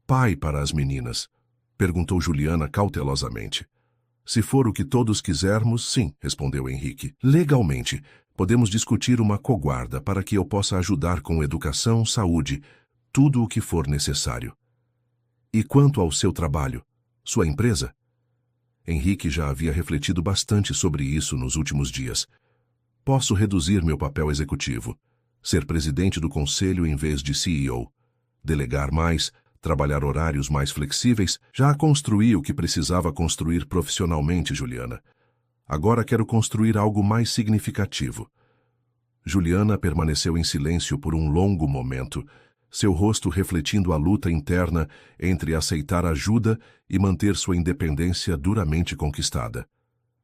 Speaker 1: pai para as meninas? Perguntou Juliana cautelosamente. Se for o que todos quisermos, sim, respondeu Henrique. Legalmente, podemos discutir uma coguarda para que eu possa ajudar com educação, saúde, tudo o que for necessário. E quanto ao seu trabalho, sua empresa? Henrique já havia refletido bastante sobre isso nos últimos dias. Posso reduzir meu papel executivo, ser presidente do conselho em vez de CEO, delegar mais, trabalhar horários mais flexíveis. Já construí o que precisava construir profissionalmente, Juliana. Agora quero construir algo mais significativo. Juliana permaneceu em silêncio por um longo momento, seu rosto refletindo a luta interna entre aceitar ajuda e manter sua independência duramente conquistada.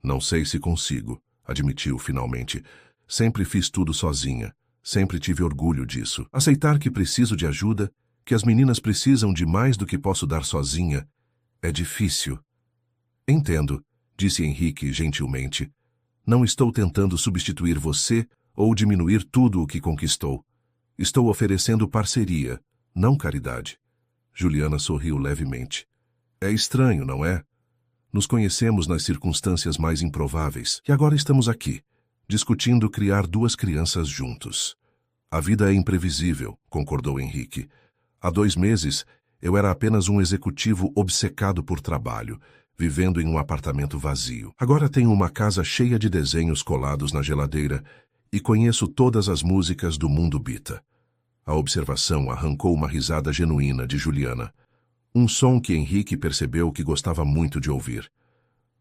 Speaker 1: Não sei se consigo, admitiu finalmente. Sempre fiz tudo sozinha. Sempre tive orgulho disso. Aceitar que preciso de ajuda, que as meninas precisam de mais do que posso dar sozinha, é difícil. Entendo, disse Henrique gentilmente. Não estou tentando substituir você ou diminuir tudo o que conquistou. Estou oferecendo parceria, não caridade. Juliana sorriu levemente. É estranho, não é? Nos conhecemos nas circunstâncias mais improváveis, e agora estamos aqui, discutindo criar duas crianças juntos. A vida é imprevisível, concordou Henrique. Há 2 meses, eu era apenas um executivo obcecado por trabalho, vivendo em um apartamento vazio. Agora tenho uma casa cheia de desenhos colados na geladeira e conheço todas as músicas do mundo bita. A observação arrancou uma risada genuína de Juliana. Um som que Henrique percebeu que gostava muito de ouvir.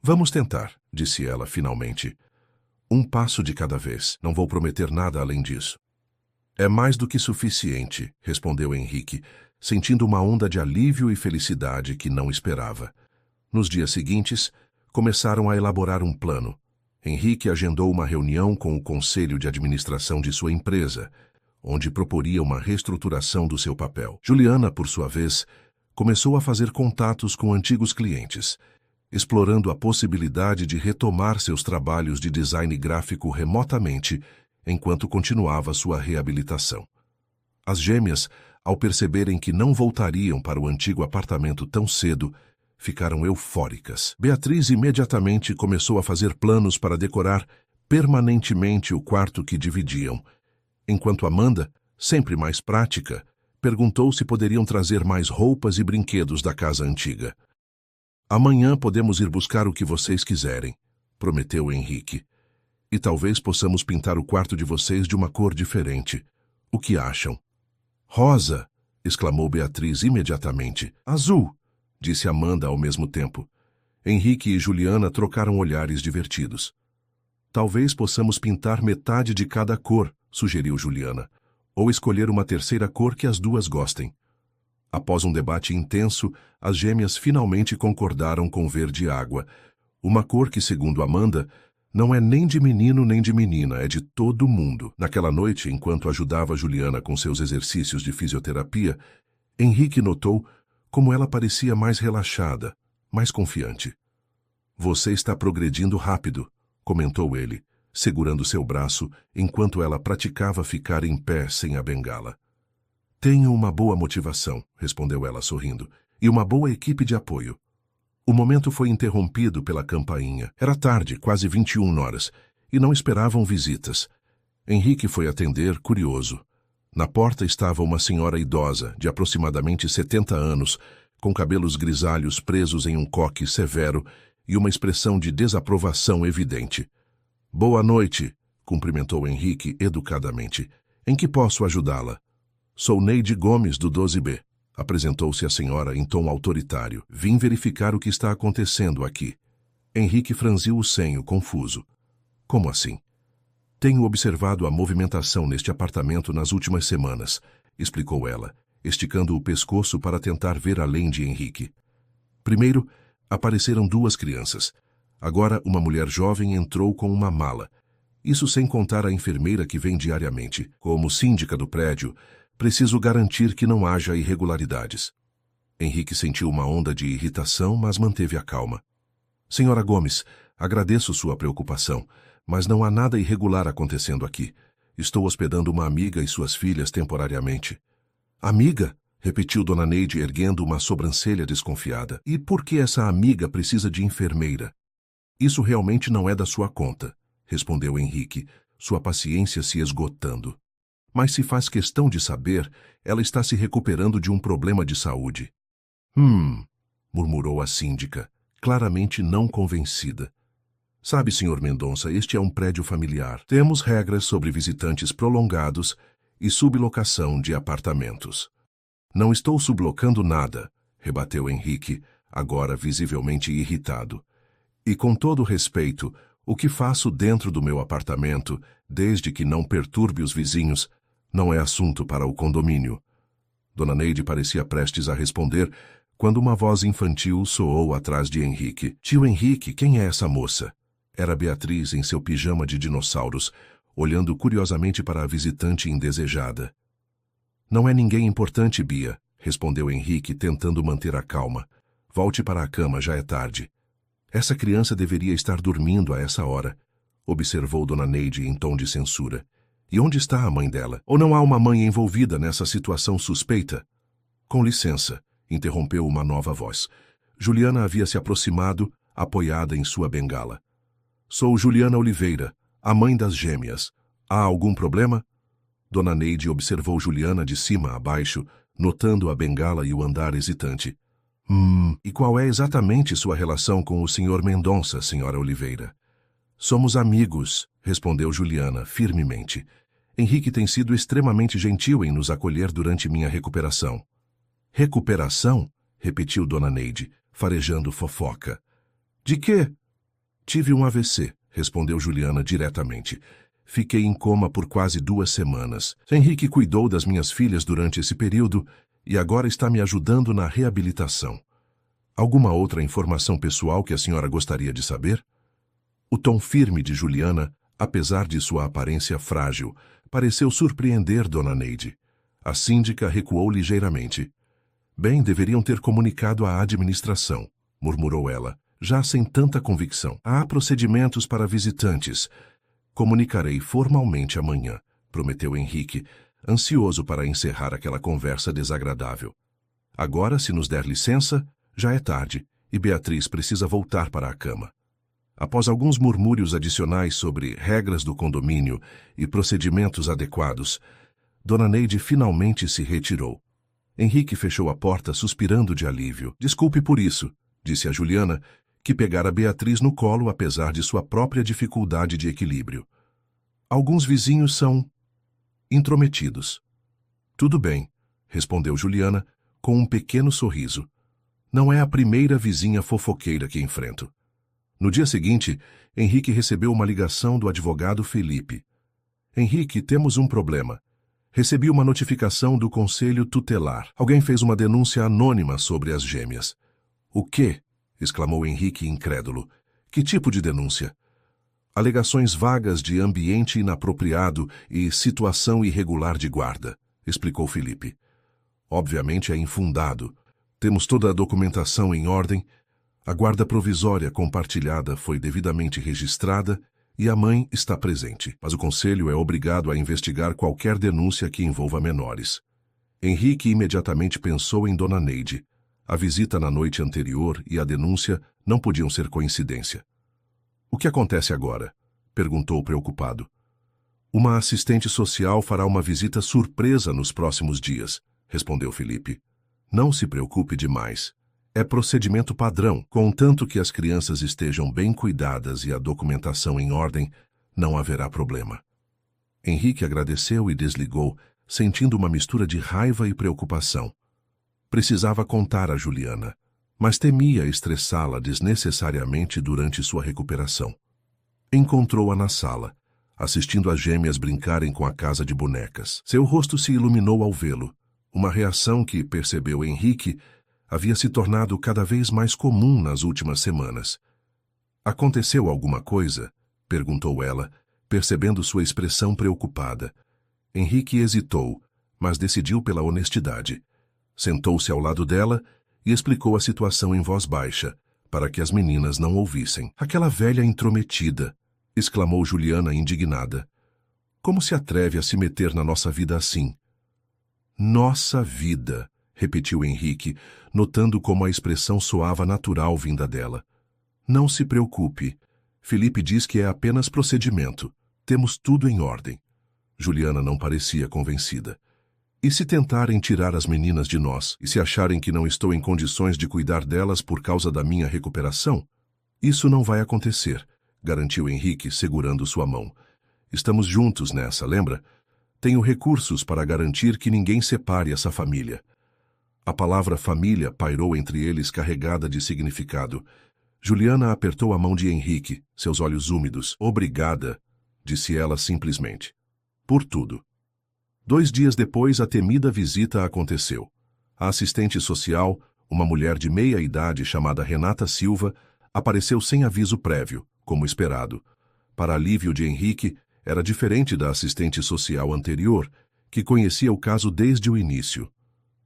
Speaker 1: Vamos tentar, disse ela finalmente. Um passo de cada vez. Não vou prometer nada além disso. É mais do que suficiente, respondeu Henrique, sentindo uma onda de alívio e felicidade que não esperava. Nos dias seguintes, começaram a elaborar um plano. Henrique agendou uma reunião com o conselho de administração de sua empresa, onde proporia uma reestruturação do seu papel. Juliana, por sua vez, começou a fazer contatos com antigos clientes, explorando a possibilidade de retomar seus trabalhos de design gráfico remotamente, enquanto continuava sua reabilitação. As gêmeas, ao perceberem que não voltariam para o antigo apartamento tão cedo, ficaram eufóricas. Beatriz imediatamente começou a fazer planos para decorar permanentemente o quarto que dividiam, enquanto Amanda, sempre mais prática, perguntou se poderiam trazer mais roupas e brinquedos da casa antiga. Amanhã podemos ir buscar o que vocês quiserem, prometeu Henrique. E talvez possamos pintar o quarto de vocês de uma cor diferente. O que acham? Rosa! Exclamou Beatriz imediatamente. Azul! Disse Amanda ao mesmo tempo. Henrique e Juliana trocaram olhares divertidos. Talvez possamos pintar metade de cada cor, sugeriu Juliana, ou escolher uma terceira cor que as duas gostem. Após um debate intenso, as gêmeas finalmente concordaram com verde água, uma cor que, segundo Amanda, não é nem de menino nem de menina, é de todo mundo. Naquela noite, enquanto ajudava Juliana com seus exercícios de fisioterapia, Henrique notou como ela parecia mais relaxada, mais confiante. Você está progredindo rápido, comentou ele, segurando seu braço enquanto ela praticava ficar em pé sem a bengala. Tenho uma boa motivação, respondeu ela sorrindo, e uma boa equipe de apoio. O momento foi interrompido pela campainha. Era tarde, quase 21 horas, e não esperavam visitas. Henrique foi atender, curioso. Na porta estava uma senhora idosa, de aproximadamente 70 anos, com cabelos grisalhos presos em um coque severo e uma expressão de desaprovação evidente. Boa noite, cumprimentou Henrique educadamente. Em que posso ajudá-la? Sou Neide Gomes, do 12B. Apresentou-se a senhora em tom autoritário. Vim verificar o que está acontecendo aqui. Henrique franziu o senho, confuso. Como assim? Tenho observado a movimentação neste apartamento nas últimas semanas, explicou ela, esticando o pescoço para tentar ver além de Henrique. Primeiro, apareceram duas crianças. Agora, uma mulher jovem entrou com uma mala. Isso sem contar a enfermeira que vem diariamente. Como síndica do prédio, preciso garantir que não haja irregularidades. Henrique sentiu uma onda de irritação, mas manteve a calma. Senhora Gomes, agradeço sua preocupação, mas não há nada irregular acontecendo aqui. Estou hospedando uma amiga e suas filhas temporariamente. Amiga? Repetiu Dona Neide, erguendo uma sobrancelha desconfiada. E por que essa amiga precisa de enfermeira? Isso realmente não é da sua conta, respondeu Henrique, sua paciência se esgotando. Mas se faz questão de saber, ela está se recuperando de um problema de saúde. Murmurou a síndica, claramente não convencida. Sabe, Sr. Mendonça, este é um prédio familiar. Temos regras sobre visitantes prolongados e sublocação de apartamentos. Não estou sublocando nada, rebateu Henrique, agora visivelmente irritado. E com todo respeito, o que faço dentro do meu apartamento, desde que não perturbe os vizinhos, não é assunto para o condomínio. Dona Neide parecia prestes a responder, quando uma voz infantil soou atrás de Henrique. Tio Henrique, quem é essa moça? Era Beatriz em seu pijama de dinossauros, olhando curiosamente para a visitante indesejada. Não é ninguém importante, Bia, respondeu Henrique, tentando manter a calma. Volte para a cama, já é tarde. Essa criança deveria estar dormindo a essa hora, observou Dona Neide em tom de censura. E onde está a mãe dela? Ou não há uma mãe envolvida nessa situação suspeita? Com licença, interrompeu uma nova voz. Juliana havia se aproximado, apoiada em sua bengala. Sou Juliana Oliveira, a mãe das gêmeas. Há algum problema? Dona Neide observou Juliana de cima a baixo, notando a bengala e o andar hesitante. E qual é exatamente sua relação com o Sr. Mendonça, Sra. Oliveira? Somos amigos, respondeu Juliana, firmemente. Henrique tem sido extremamente gentil em nos acolher durante minha recuperação. Recuperação? Repetiu Dona Neide, farejando fofoca. De quê? Tive um AVC, respondeu Juliana diretamente. Fiquei em coma por quase 2 semanas. Henrique cuidou das minhas filhas durante esse período e agora está me ajudando na reabilitação. Alguma outra informação pessoal que a senhora gostaria de saber? O tom firme de Juliana, apesar de sua aparência frágil, pareceu surpreender Dona Neide. A síndica recuou ligeiramente. Bem, deveriam ter comunicado à administração, murmurou ela, já sem tanta convicção. Há procedimentos para visitantes. Comunicarei formalmente amanhã, prometeu Henrique, ansioso para encerrar aquela conversa desagradável. Agora, se nos der licença, já é tarde e Beatriz precisa voltar para a cama. Após alguns murmúrios adicionais sobre regras do condomínio e procedimentos adequados, Dona Neide finalmente se retirou. Henrique fechou a porta suspirando de alívio. Desculpe por isso, disse a Juliana, que pegara Beatriz no colo apesar de sua própria dificuldade de equilíbrio. Alguns vizinhos são intrometidos. Tudo bem, respondeu Juliana, com um pequeno sorriso. Não é a primeira vizinha fofoqueira que enfrento. No dia seguinte, Henrique recebeu uma ligação do advogado Felipe. Henrique, temos um problema. Recebi uma notificação do Conselho Tutelar. Alguém fez uma denúncia anônima sobre as gêmeas. O quê? Exclamou Henrique incrédulo. Que tipo de denúncia? Alegações vagas de ambiente inapropriado e situação irregular de guarda, explicou Felipe. Obviamente é infundado. Temos toda a documentação em ordem. A guarda provisória compartilhada foi devidamente registrada e a mãe está presente, mas o conselho é obrigado a investigar qualquer denúncia que envolva menores. Henrique imediatamente pensou em Dona Neide. A visita na noite anterior e a denúncia não podiam ser coincidência. O que acontece agora? Perguntou preocupado. Uma assistente social fará uma visita surpresa nos próximos dias, respondeu Felipe. Não se preocupe demais. É procedimento padrão, contanto que as crianças estejam bem cuidadas e a documentação em ordem, não haverá problema. Henrique agradeceu e desligou, sentindo uma mistura de raiva e preocupação. Precisava contar a Juliana, mas temia estressá-la desnecessariamente durante sua recuperação. Encontrou-a na sala, assistindo as gêmeas brincarem com a casa de bonecas. Seu rosto se iluminou ao vê-lo, uma reação que, percebeu Henrique, havia se tornado cada vez mais comum nas últimas semanas. Aconteceu alguma coisa? Perguntou ela, percebendo sua expressão preocupada. Henrique hesitou, mas decidiu pela honestidade. Sentou-se ao lado dela e explicou a situação em voz baixa, para que as meninas não ouvissem. Aquela velha intrometida, exclamou Juliana indignada. Como se atreve a se meter na nossa vida assim? Nossa vida, repetiu Henrique, notando como a expressão soava natural vinda dela. Não se preocupe. Felipe diz que é apenas procedimento. Temos tudo em ordem. Juliana não parecia convencida. E se tentarem tirar as meninas de nós, e se acharem que não estou em condições de cuidar delas por causa da minha recuperação? Isso não vai acontecer, garantiu Henrique, segurando sua mão. Estamos juntos nessa, lembra? Tenho recursos para garantir que ninguém separe essa família. A palavra família pairou entre eles carregada de significado. Juliana apertou a mão de Henrique, seus olhos úmidos. Obrigada, disse ela simplesmente. Por tudo. 2 dias depois, a temida visita aconteceu. A assistente social, uma mulher de meia idade chamada Renata Silva, apareceu sem aviso prévio, como esperado. Para alívio de Henrique, era diferente da assistente social anterior, que conhecia o caso desde o início.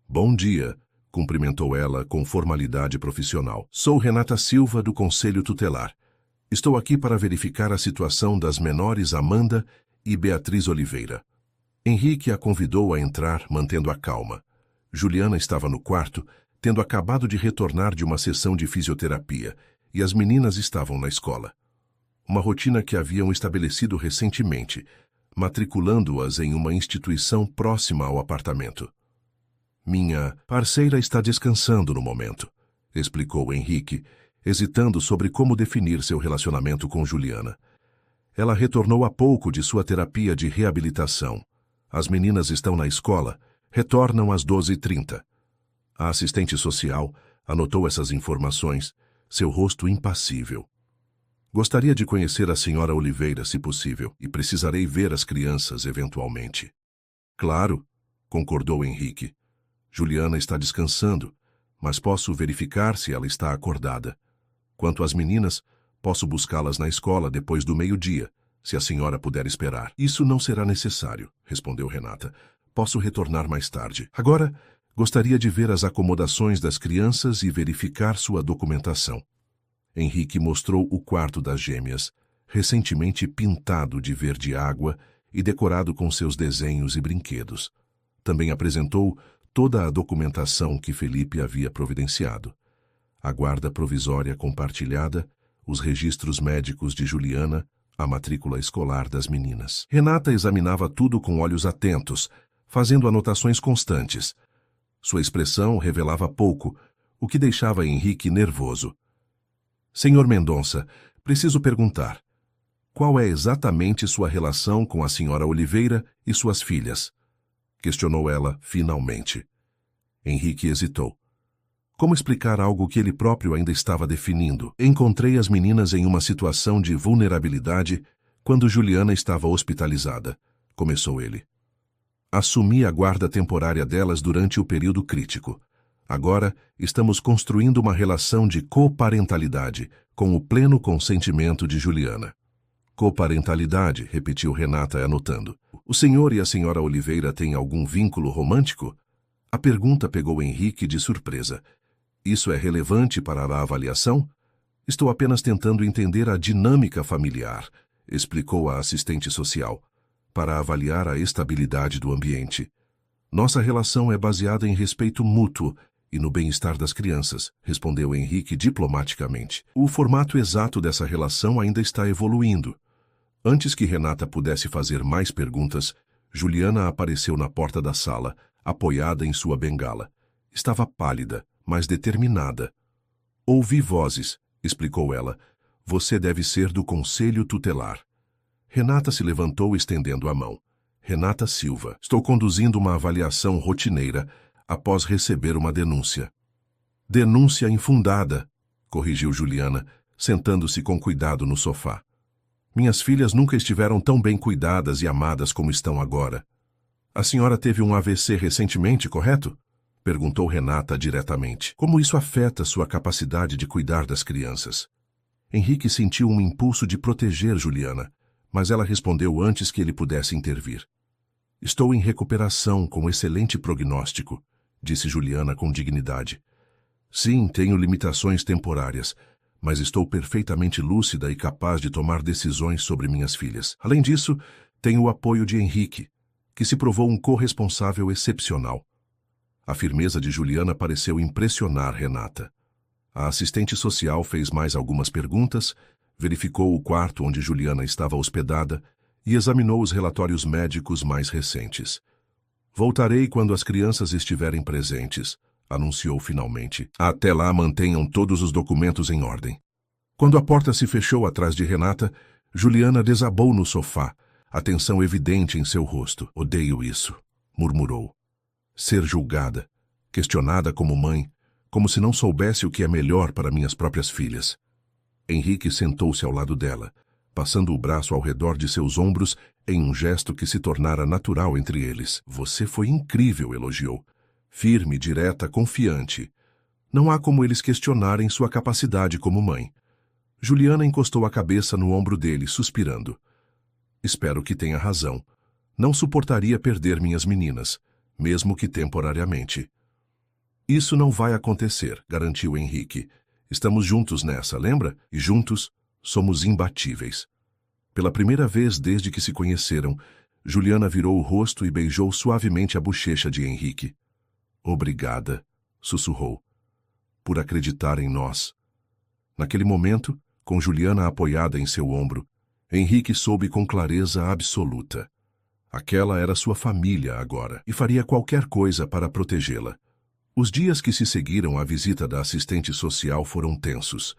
Speaker 1: Bom dia, cumprimentou ela com formalidade profissional. Sou Renata Silva, do Conselho Tutelar. Estou aqui para verificar a situação das menores Amanda e Beatriz Oliveira. Henrique a convidou a entrar, mantendo a calma. Juliana estava no quarto, tendo acabado de retornar de uma sessão de fisioterapia, e as meninas estavam na escola. Uma rotina que haviam estabelecido recentemente, matriculando-as em uma instituição próxima ao apartamento. Minha parceira está descansando no momento, explicou Henrique, hesitando sobre como definir seu relacionamento com Juliana. Ela retornou há pouco de sua terapia de reabilitação. As meninas estão na escola, retornam às 12h30. A assistente social anotou essas informações, seu rosto impassível. Gostaria de conhecer a senhora Oliveira, se possível, e precisarei ver as crianças eventualmente. Claro, concordou Henrique. Juliana está descansando, mas posso verificar se ela está acordada. Quanto às meninas, posso buscá-las na escola depois do meio-dia, se a senhora puder esperar. Isso não será necessário, respondeu Renata. Posso retornar mais tarde. Agora, gostaria de ver as acomodações das crianças e verificar sua documentação. Henrique mostrou o quarto das gêmeas, recentemente pintado de verde água e decorado com seus desenhos e brinquedos. Também apresentou toda a documentação que Felipe havia providenciado. A guarda provisória compartilhada, os registros médicos de Juliana, a matrícula escolar das meninas. Renata examinava tudo com olhos atentos, fazendo anotações constantes. Sua expressão revelava pouco, o que deixava Henrique nervoso. Senhor Mendonça, preciso perguntar. Qual é exatamente sua relação com a senhora Oliveira e suas filhas? Questionou ela, finalmente. Henrique hesitou. Como explicar algo que ele próprio ainda estava definindo? Encontrei as meninas em uma situação de vulnerabilidade quando Juliana estava hospitalizada, começou ele. Assumi a guarda temporária delas durante o período crítico. Agora, estamos construindo uma relação de coparentalidade, com o pleno consentimento de Juliana. Coparentalidade, repetiu Renata anotando. O senhor e a senhora Oliveira têm algum vínculo romântico? A pergunta pegou Henrique de surpresa. Isso é relevante para a avaliação? Estou apenas tentando entender a dinâmica familiar, explicou a assistente social, para avaliar a estabilidade do ambiente. Nossa relação é baseada em respeito mútuo e no bem-estar das crianças, respondeu Henrique diplomaticamente. O formato exato dessa relação ainda está evoluindo. Antes que Renata pudesse fazer mais perguntas, Juliana apareceu na porta da sala, apoiada em sua bengala. Estava pálida, mas determinada. Ouvi vozes, explicou ela. Você deve ser do Conselho Tutelar. Renata se levantou estendendo a mão. Renata Silva. Estou conduzindo uma avaliação rotineira após receber uma denúncia. Denúncia infundada, corrigiu Juliana, sentando-se com cuidado no sofá. Minhas filhas nunca estiveram tão bem cuidadas e amadas como estão agora. A senhora teve um AVC recentemente, correto? Perguntou Renata diretamente. Como isso afeta sua capacidade de cuidar das crianças? Henrique sentiu um impulso de proteger Juliana, mas ela respondeu antes que ele pudesse intervir. Estou em recuperação com excelente prognóstico, disse Juliana com dignidade. Sim, tenho limitações temporárias, mas estou perfeitamente lúcida e capaz de tomar decisões sobre minhas filhas. Além disso, tenho o apoio de Henrique, que se provou um corresponsável excepcional. A firmeza de Juliana pareceu impressionar Renata. A assistente social fez mais algumas perguntas, verificou o quarto onde Juliana estava hospedada e examinou os relatórios médicos mais recentes. Voltarei quando as crianças estiverem presentes, anunciou finalmente. Até lá mantenham todos os documentos em ordem. Quando a porta se fechou atrás de Renata, Juliana desabou no sofá, a tensão evidente em seu rosto. Odeio isso, murmurou. Ser julgada, questionada como mãe, como se não soubesse o que é melhor para minhas próprias filhas. Henrique sentou-se ao lado dela, passando o braço ao redor de seus ombros em um gesto que se tornara natural entre eles. Você foi incrível, elogiou. Firme, direta, confiante. Não há como eles questionarem sua capacidade como mãe. Juliana encostou a cabeça no ombro dele, suspirando. Espero que tenha razão. Não suportaria perder minhas meninas, mesmo que temporariamente. Isso não vai acontecer, garantiu Henrique. Estamos juntos nessa, lembra? E juntos somos imbatíveis. Pela primeira vez desde que se conheceram, Juliana virou o rosto e beijou suavemente a bochecha de Henrique. Obrigada, sussurrou, por acreditar em nós. Naquele momento, com Juliana apoiada em seu ombro, Henrique soube com clareza absoluta. Aquela era sua família agora, e faria qualquer coisa para protegê-la. Os dias que se seguiram à visita da assistente social foram tensos.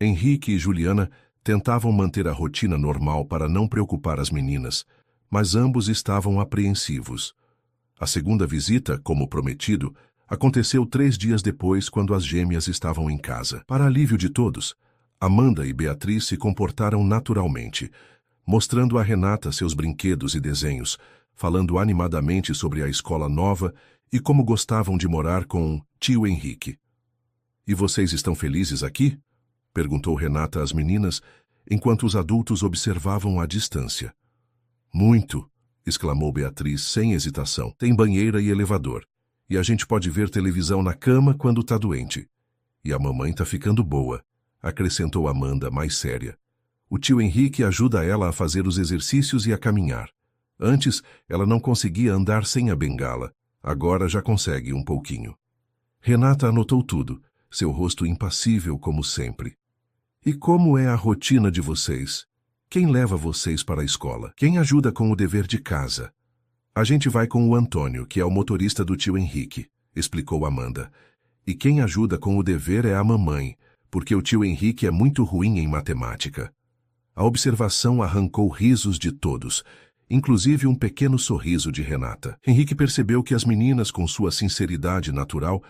Speaker 1: Henrique e Juliana tentavam manter a rotina normal para não preocupar as meninas, mas ambos estavam apreensivos. A segunda visita, como prometido, aconteceu 3 dias depois, quando as gêmeas estavam em casa. Para alívio de todos, Amanda e Beatriz se comportaram naturalmente, mostrando a Renata seus brinquedos e desenhos, falando animadamente sobre a escola nova e como gostavam de morar com tio Henrique. E vocês estão felizes aqui? Perguntou Renata às meninas, enquanto os adultos observavam à distância. Muito, exclamou Beatriz sem hesitação. Tem banheira e elevador. E a gente pode ver televisão na cama quando tá doente. E a mamãe tá ficando boa, acrescentou Amanda mais séria. O tio Henrique ajuda ela a fazer os exercícios e a caminhar. Antes, ela não conseguia andar sem a bengala. Agora já consegue um pouquinho. Renata anotou tudo, seu rosto impassível como sempre. E como é a rotina de vocês? Quem leva vocês para a escola? Quem ajuda com o dever de casa? A gente vai com o Antônio, que é o motorista do tio Henrique, explicou Amanda. E quem ajuda com o dever é a mamãe, porque o tio Henrique é muito ruim em matemática. A observação arrancou risos de todos, inclusive um pequeno sorriso de Renata. Henrique percebeu que as meninas, com sua sinceridade natural,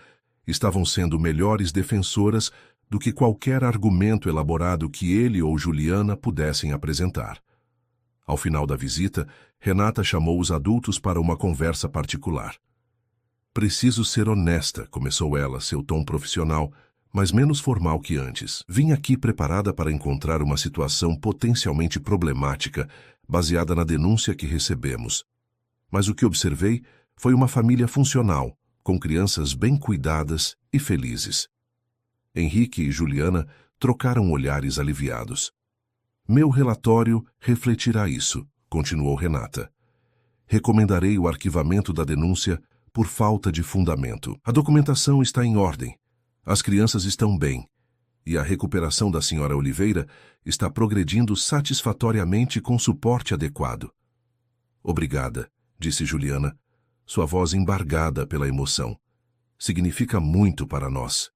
Speaker 1: estavam sendo melhores defensoras do que qualquer argumento elaborado que ele ou Juliana pudessem apresentar. Ao final da visita, Renata chamou os adultos para uma conversa particular. Preciso ser honesta, começou ela, seu tom profissional, mas menos formal que antes. Vim aqui preparada para encontrar uma situação potencialmente problemática, baseada na denúncia que recebemos. Mas o que observei foi uma família funcional, com crianças bem cuidadas e felizes. Henrique e Juliana trocaram olhares aliviados. Meu relatório refletirá isso, continuou Renata. Recomendarei o arquivamento da denúncia por falta de fundamento. A documentação está em ordem. As crianças estão bem. E a recuperação da senhora Oliveira está progredindo satisfatoriamente com suporte adequado. Obrigada, disse Juliana, sua voz embargada pela emoção. Significa muito para nós.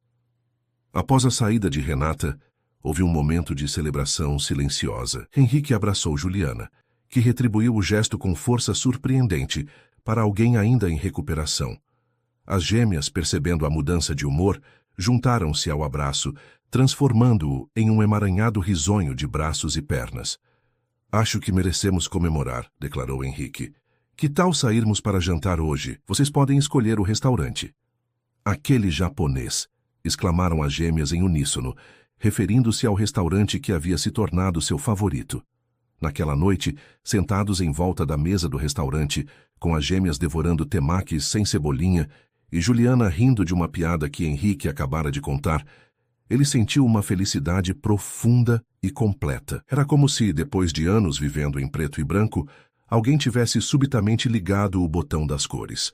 Speaker 1: Após a saída de Renata, houve um momento de celebração silenciosa. Henrique abraçou Juliana, que retribuiu o gesto com força surpreendente para alguém ainda em recuperação. As gêmeas, percebendo a mudança de humor, juntaram-se ao abraço, transformando-o em um emaranhado risonho de braços e pernas. Acho que merecemos comemorar, declarou Henrique. Que tal sairmos para jantar hoje? Vocês podem escolher o restaurante. Aquele japonês, exclamaram as gêmeas em uníssono, referindo-se ao restaurante que havia se tornado seu favorito. Naquela noite, sentados em volta da mesa do restaurante, com as gêmeas devorando temakis sem cebolinha e Juliana rindo de uma piada que Henrique acabara de contar, ele sentiu uma felicidade profunda e completa. Era como se, depois de anos vivendo em preto e branco, alguém tivesse subitamente ligado o botão das cores.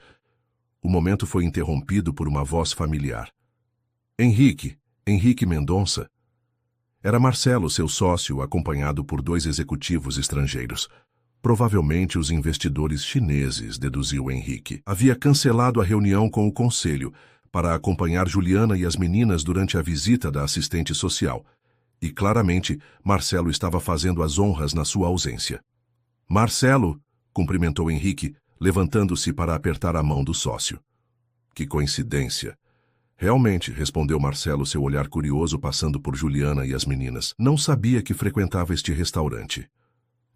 Speaker 1: O momento foi interrompido por uma voz familiar. Henrique Mendonça. Era Marcelo, seu sócio, acompanhado por 2 executivos estrangeiros. Provavelmente os investidores chineses, deduziu Henrique. Havia cancelado a reunião com o conselho para acompanhar Juliana e as meninas durante a visita da assistente social. E, claramente, Marcelo estava fazendo as honras na sua ausência. Marcelo, cumprimentou Henrique, levantando-se para apertar a mão do sócio. Que coincidência. Realmente, respondeu Marcelo, seu olhar curioso passando por Juliana e as meninas. Não sabia que frequentava este restaurante.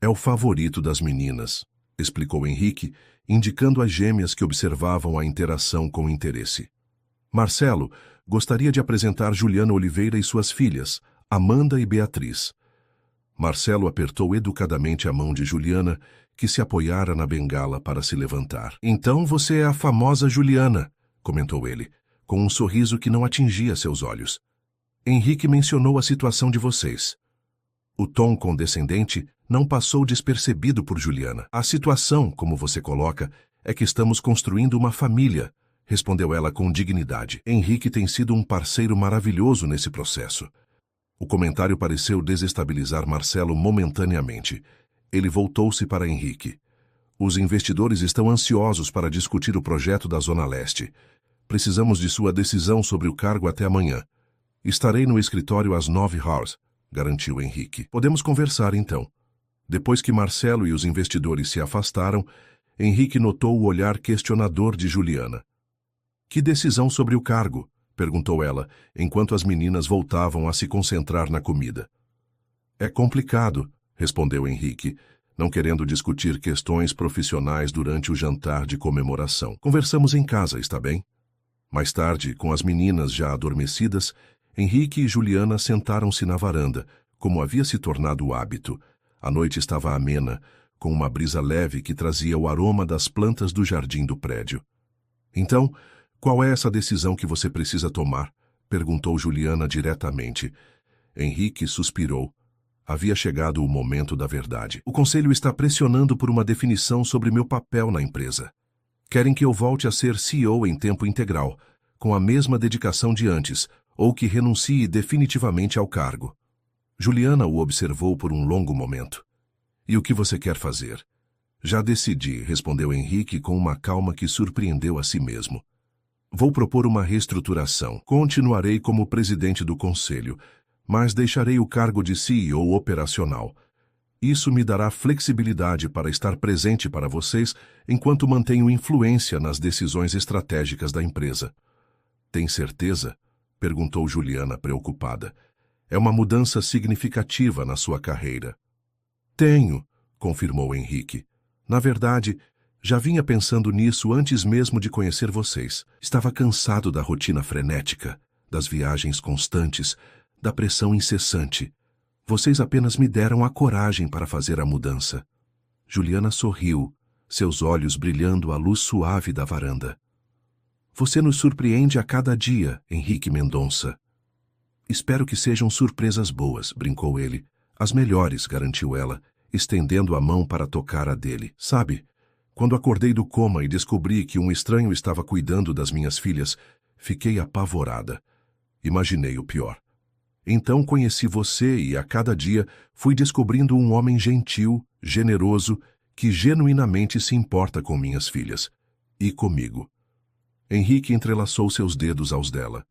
Speaker 1: É o favorito das meninas, explicou Henrique, indicando as gêmeas que observavam a interação com interesse. Marcelo gostaria de apresentar Juliana Oliveira e suas filhas, Amanda e Beatriz. Marcelo apertou educadamente a mão de Juliana, que se apoiara na bengala para se levantar. Então você é a famosa Juliana, comentou ele, com um sorriso que não atingia seus olhos. Henrique mencionou a situação de vocês. O tom condescendente não passou despercebido por Juliana. A situação, como você coloca, é que estamos construindo uma família, respondeu ela com dignidade. Henrique tem sido um parceiro maravilhoso nesse processo. O comentário pareceu desestabilizar Marcelo momentaneamente. Ele voltou-se para Henrique. Os investidores estão ansiosos para discutir o projeto da Zona Leste. Precisamos de sua decisão sobre o cargo até amanhã. Estarei no escritório às 9h, garantiu Henrique. Podemos conversar então. Depois que Marcelo e os investidores se afastaram, Henrique notou o olhar questionador de Juliana. Que decisão sobre o cargo? Perguntou ela, enquanto as meninas voltavam a se concentrar na comida. É complicado, respondeu Henrique, não querendo discutir questões profissionais durante o jantar de comemoração. Conversamos em casa, está bem? Mais tarde, com as meninas já adormecidas, Henrique e Juliana sentaram-se na varanda, como havia se tornado o hábito. A noite estava amena, com uma brisa leve que trazia o aroma das plantas do jardim do prédio. Então, qual é essa decisão que você precisa tomar? Perguntou Juliana diretamente. Henrique suspirou. Havia chegado o momento da verdade. O conselho está pressionando por uma definição sobre meu papel na empresa. Querem que eu volte a ser CEO em tempo integral, com a mesma dedicação de antes, ou que renuncie definitivamente ao cargo. Juliana o observou por um longo momento. E o que você quer fazer? Já decidi, respondeu Henrique com uma calma que surpreendeu a si mesmo. Vou propor uma reestruturação. Continuarei como presidente do conselho, mas deixarei o cargo de CEO operacional. Isso me dará flexibilidade para estar presente para vocês enquanto mantenho influência nas decisões estratégicas da empresa. Tem certeza? Perguntou Juliana, preocupada. É uma mudança significativa na sua carreira. Tenho, confirmou Henrique. Na verdade, já vinha pensando nisso antes mesmo de conhecer vocês. Estava cansado da rotina frenética, das viagens constantes, da pressão incessante. Vocês apenas me deram a coragem para fazer a mudança. Juliana sorriu, seus olhos brilhando à luz suave da varanda. Você nos surpreende a cada dia, Henrique Mendonça. Espero que sejam surpresas boas, brincou ele. As melhores, garantiu ela, estendendo a mão para tocar a dele. Sabe, quando acordei do coma e descobri que um estranho estava cuidando das minhas filhas, fiquei apavorada. Imaginei o pior. Então conheci você e a cada dia fui descobrindo um homem gentil, generoso, que genuinamente se importa com minhas filhas. E comigo. Henrique entrelaçou seus dedos aos dela.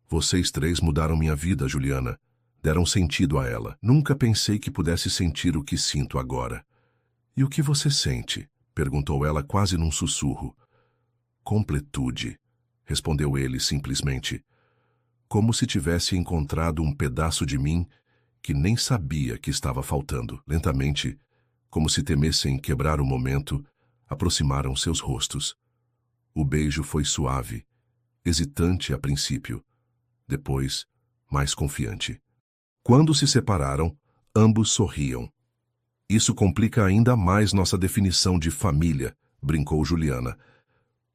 Speaker 1: Vocês 3 mudaram minha vida, Juliana. Deram sentido a ela. Nunca pensei que pudesse sentir o que sinto agora. E o que você sente? Perguntou ela quase num sussurro. Completude, respondeu ele simplesmente, como se tivesse encontrado um pedaço de mim que nem sabia que estava faltando. Lentamente, como se temessem quebrar o momento, aproximaram seus rostos. O beijo foi suave, hesitante a princípio, depois mais confiante. Quando se separaram, ambos sorriam. Isso complica ainda mais nossa definição de família, brincou Juliana.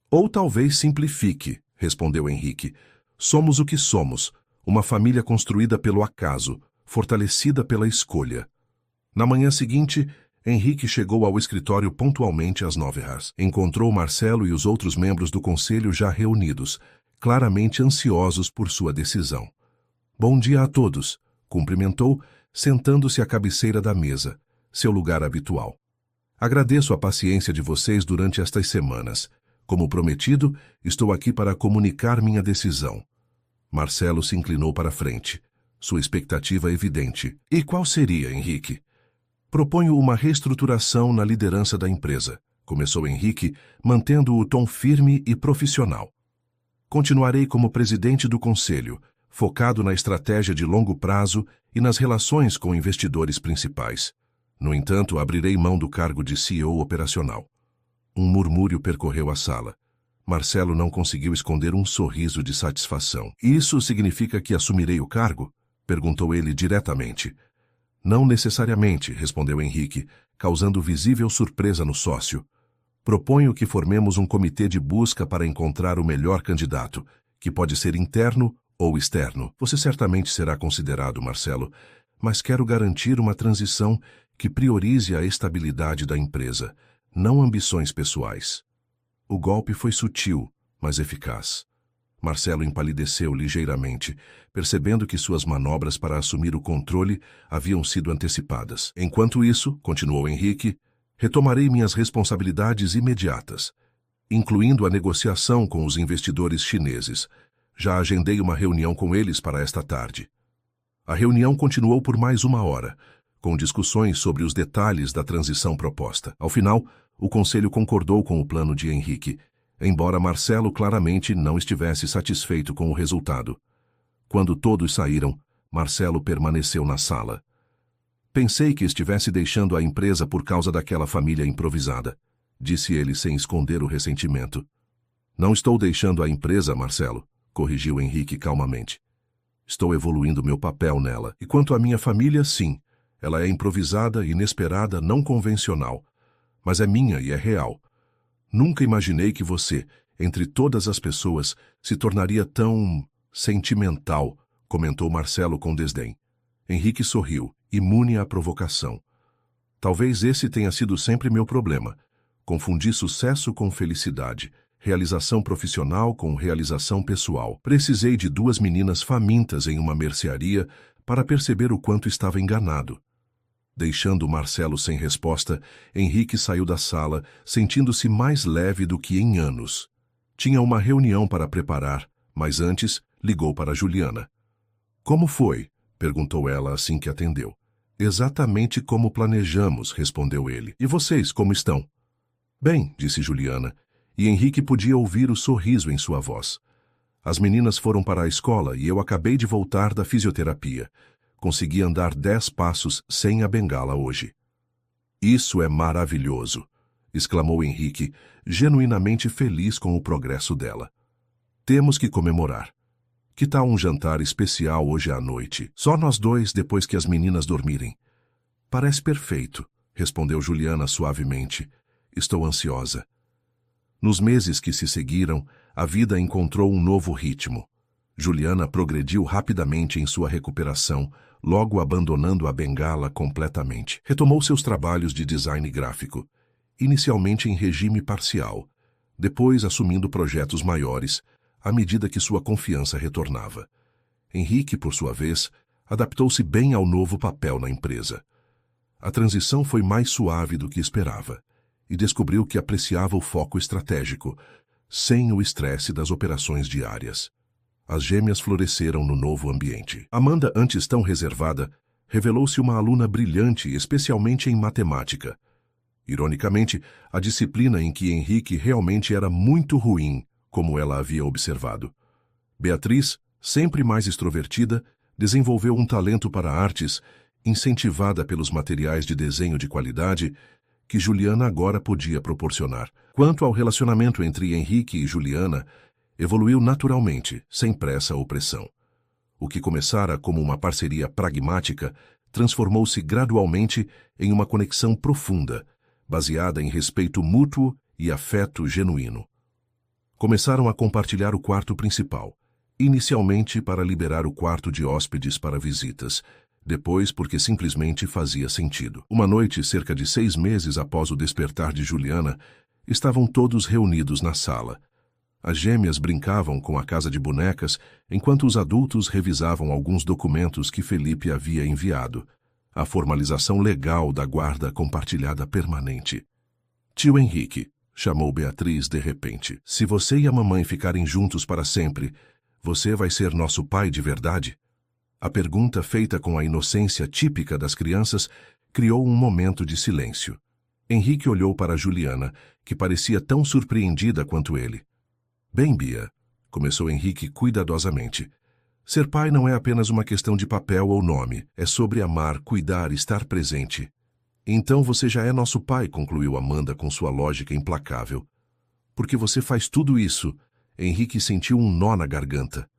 Speaker 1: Ou talvez simplifique, respondeu Henrique. Somos o que somos, uma família construída pelo acaso, fortalecida pela escolha. Na manhã seguinte, Henrique chegou ao escritório pontualmente às 9h. Encontrou Marcelo e os outros membros do conselho já reunidos, claramente ansiosos por sua decisão. Bom dia a todos, cumprimentou, sentando-se à cabeceira da mesa, seu lugar habitual. Agradeço a paciência de vocês durante estas semanas. Como prometido, estou aqui para comunicar minha decisão. Marcelo se inclinou para a frente, sua expectativa evidente. E qual seria, Henrique? Proponho uma reestruturação na liderança da empresa, começou Henrique, mantendo o tom firme e profissional. Continuarei como presidente do conselho, focado na estratégia de longo prazo e nas relações com investidores principais. No entanto, abrirei mão do cargo de CEO operacional. Um murmúrio percorreu a sala. Marcelo não conseguiu esconder um sorriso de satisfação. Isso significa que assumirei o cargo? Perguntou ele diretamente. Não necessariamente, respondeu Henrique, causando visível surpresa no sócio. Proponho que formemos um comitê de busca para encontrar o melhor candidato, que pode ser interno ou externo. Você certamente será considerado, Marcelo, mas quero garantir uma transição que priorize a estabilidade da empresa, não ambições pessoais. O golpe foi sutil, mas eficaz. Marcelo empalideceu ligeiramente, percebendo que suas manobras para assumir o controle haviam sido antecipadas. Enquanto isso, continuou Henrique, retomarei minhas responsabilidades imediatas, incluindo a negociação com os investidores chineses. Já agendei uma reunião com eles para esta tarde. A reunião continuou por mais 1 hora, com discussões sobre os detalhes da transição proposta. Ao final, o conselho concordou com o plano de Henrique, embora Marcelo claramente não estivesse satisfeito com o resultado. Quando todos saíram, Marcelo permaneceu na sala. Pensei que estivesse deixando a empresa por causa daquela família improvisada, disse ele sem esconder o ressentimento. Não estou deixando a empresa, Marcelo, corrigiu Henrique calmamente. Estou evoluindo meu papel nela. E quanto à minha família, sim. Ela é improvisada, inesperada, não convencional. Mas é minha e é real. Nunca imaginei que você, entre todas as pessoas, se tornaria tão sentimental, comentou Marcelo com desdém. Henrique sorriu, imune à provocação. Talvez esse tenha sido sempre meu problema. Confundi sucesso com felicidade, realização profissional com realização pessoal. Precisei de 2 meninas famintas em uma mercearia para perceber o quanto estava enganado. Deixando Marcelo sem resposta, Henrique saiu da sala, sentindo-se mais leve do que em anos. Tinha uma reunião para preparar, mas antes ligou para Juliana. Como foi? Perguntou ela assim que atendeu. Exatamente como planejamos, respondeu ele. E vocês, como estão? Bem, disse Juliana, e Henrique podia ouvir o sorriso em sua voz. As meninas foram para a escola e eu acabei de voltar da fisioterapia. Consegui andar 10 passos sem a bengala hoje. Isso é maravilhoso, exclamou Henrique, genuinamente feliz com o progresso dela. Temos que comemorar. Que tal um jantar especial hoje à noite? Só nós 2 depois que as meninas dormirem. Parece perfeito, respondeu Juliana suavemente. Estou ansiosa. Nos meses que se seguiram, a vida encontrou um novo ritmo. Juliana progrediu rapidamente em sua recuperação, logo abandonando a bengala completamente. Retomou seus trabalhos de design gráfico, inicialmente em regime parcial, depois assumindo projetos maiores, à medida que sua confiança retornava. Henrique, por sua vez, adaptou-se bem ao novo papel na empresa. A transição foi mais suave do que esperava, e descobriu que apreciava o foco estratégico, sem o estresse das operações diárias. As gêmeas floresceram no novo ambiente. Amanda, antes tão reservada, revelou-se uma aluna brilhante, especialmente em matemática. Ironicamente, a disciplina em que Henrique realmente era muito ruim, como ela havia observado. Beatriz, sempre mais extrovertida, desenvolveu um talento para artes, incentivada pelos materiais de desenho de qualidade que Juliana agora podia proporcionar. Quanto ao relacionamento entre Henrique e Juliana, evoluiu naturalmente, sem pressa ou pressão. O que começara como uma parceria pragmática transformou-se gradualmente em uma conexão profunda, baseada em respeito mútuo e afeto genuíno. Começaram a compartilhar o quarto principal, inicialmente para liberar o quarto de hóspedes para visitas, depois porque simplesmente fazia sentido. Uma noite, cerca de 6 meses após o despertar de Juliana, estavam todos reunidos na sala. As gêmeas brincavam com a casa de bonecas, enquanto os adultos revisavam alguns documentos que Felipe havia enviado. A formalização legal da guarda compartilhada permanente. Tio Henrique, chamou Beatriz de repente, se você e a mamãe ficarem juntos para sempre, você vai ser nosso pai de verdade? A pergunta, feita com a inocência típica das crianças, criou um momento de silêncio. Henrique olhou para Juliana, que parecia tão surpreendida quanto ele. Bem, Bia, começou Henrique cuidadosamente. Ser pai não é apenas uma questão de papel ou nome, é sobre amar, cuidar, estar presente. Então você já é nosso pai, concluiu Amanda com sua lógica implacável. Porque você faz tudo isso, Henrique sentiu um nó na garganta.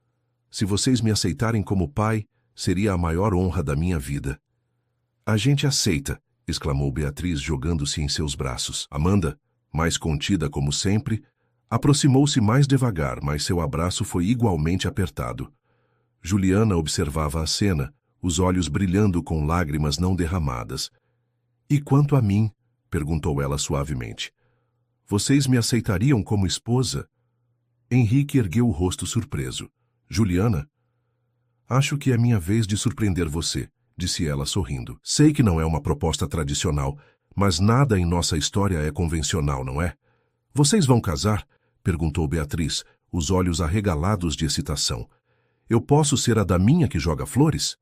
Speaker 1: Se vocês me aceitarem como pai, seria a maior honra da minha vida. A gente aceita, exclamou Beatriz jogando-se em seus braços. Amanda, mais contida como sempre, aproximou-se mais devagar, mas seu abraço foi igualmente apertado. Juliana observava a cena, os olhos brilhando com lágrimas não derramadas. E quanto a mim? Perguntou ela suavemente. Vocês me aceitariam como esposa? Henrique ergueu o rosto surpreso. Juliana? Acho que é minha vez de surpreender você, disse ela sorrindo. Sei que não é uma proposta tradicional, mas nada em nossa história é convencional, não é? Vocês vão casar? Perguntou Beatriz, os olhos arregalados de excitação. Eu posso ser a daminha que joga flores?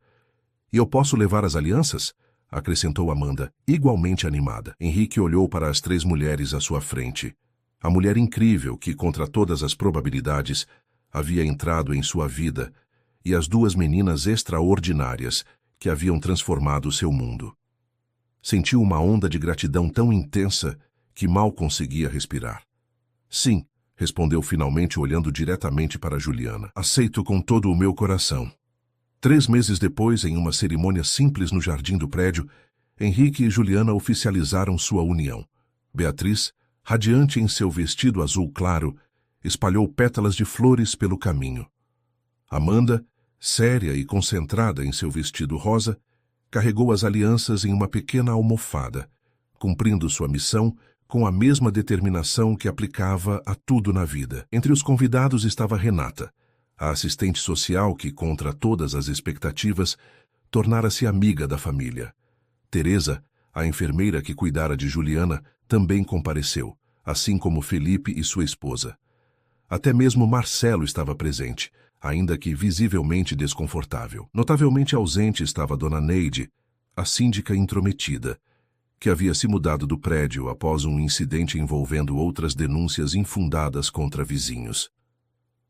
Speaker 1: E eu posso levar as alianças? Acrescentou Amanda, igualmente animada. Henrique olhou para as 3 mulheres à sua frente. A mulher incrível que, contra todas as probabilidades, havia entrado em sua vida, e as 2 meninas extraordinárias que haviam transformado seu mundo. Sentiu uma onda de gratidão tão intensa que mal conseguia respirar. Sim, respondeu finalmente olhando diretamente para Juliana. Aceito com todo o meu coração. 3 meses depois, em uma cerimônia simples no jardim do prédio, Henrique e Juliana oficializaram sua união. Beatriz, radiante em seu vestido azul claro, espalhou pétalas de flores pelo caminho. Amanda, séria e concentrada em seu vestido rosa, carregou as alianças em uma pequena almofada, cumprindo sua missão com a mesma determinação que aplicava a tudo na vida. Entre os convidados estava Renata, a assistente social que, contra todas as expectativas, tornara-se amiga da família. Teresa, a enfermeira que cuidara de Juliana, também compareceu, assim como Felipe e sua esposa. Até mesmo Marcelo estava presente, ainda que visivelmente desconfortável. Notavelmente ausente estava Dona Neide, a síndica intrometida, que havia se mudado do prédio após um incidente envolvendo outras denúncias infundadas contra vizinhos.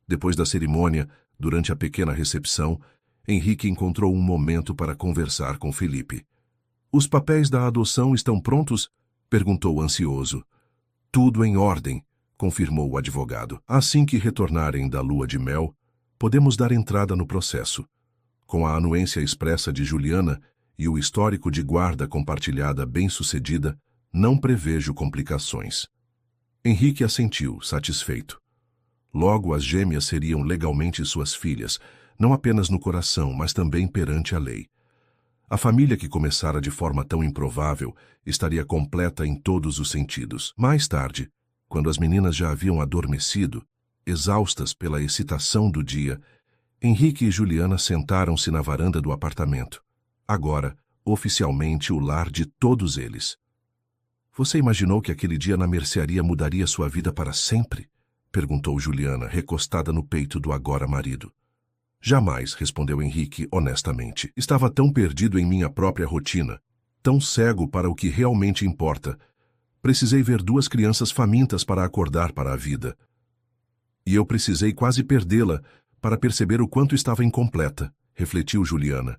Speaker 1: Depois da cerimônia, durante a pequena recepção, Henrique encontrou um momento para conversar com Felipe. Os papéis da adoção estão prontos? Perguntou ansioso. Tudo em ordem, confirmou o advogado. Assim que retornarem da lua de mel, podemos dar entrada no processo. Com a anuência expressa de Juliana e o histórico de guarda compartilhada bem-sucedida, não prevejo complicações. Henrique assentiu, satisfeito. Logo, as gêmeas seriam legalmente suas filhas, não apenas no coração, mas também perante a lei. A família que começara de forma tão improvável estaria completa em todos os sentidos. Mais tarde, quando as meninas já haviam adormecido, exaustas pela excitação do dia, Henrique e Juliana sentaram-se na varanda do apartamento. Agora, oficialmente, o lar de todos eles. Você imaginou que aquele dia na mercearia mudaria sua vida para sempre? Perguntou Juliana, recostada no peito do agora marido. Jamais, respondeu Henrique honestamente. Estava tão perdido em minha própria rotina, tão cego para o que realmente importa, Precisei ver 2 crianças famintas para acordar para a vida. E eu precisei quase perdê-la para perceber o quanto estava incompleta, refletiu Juliana.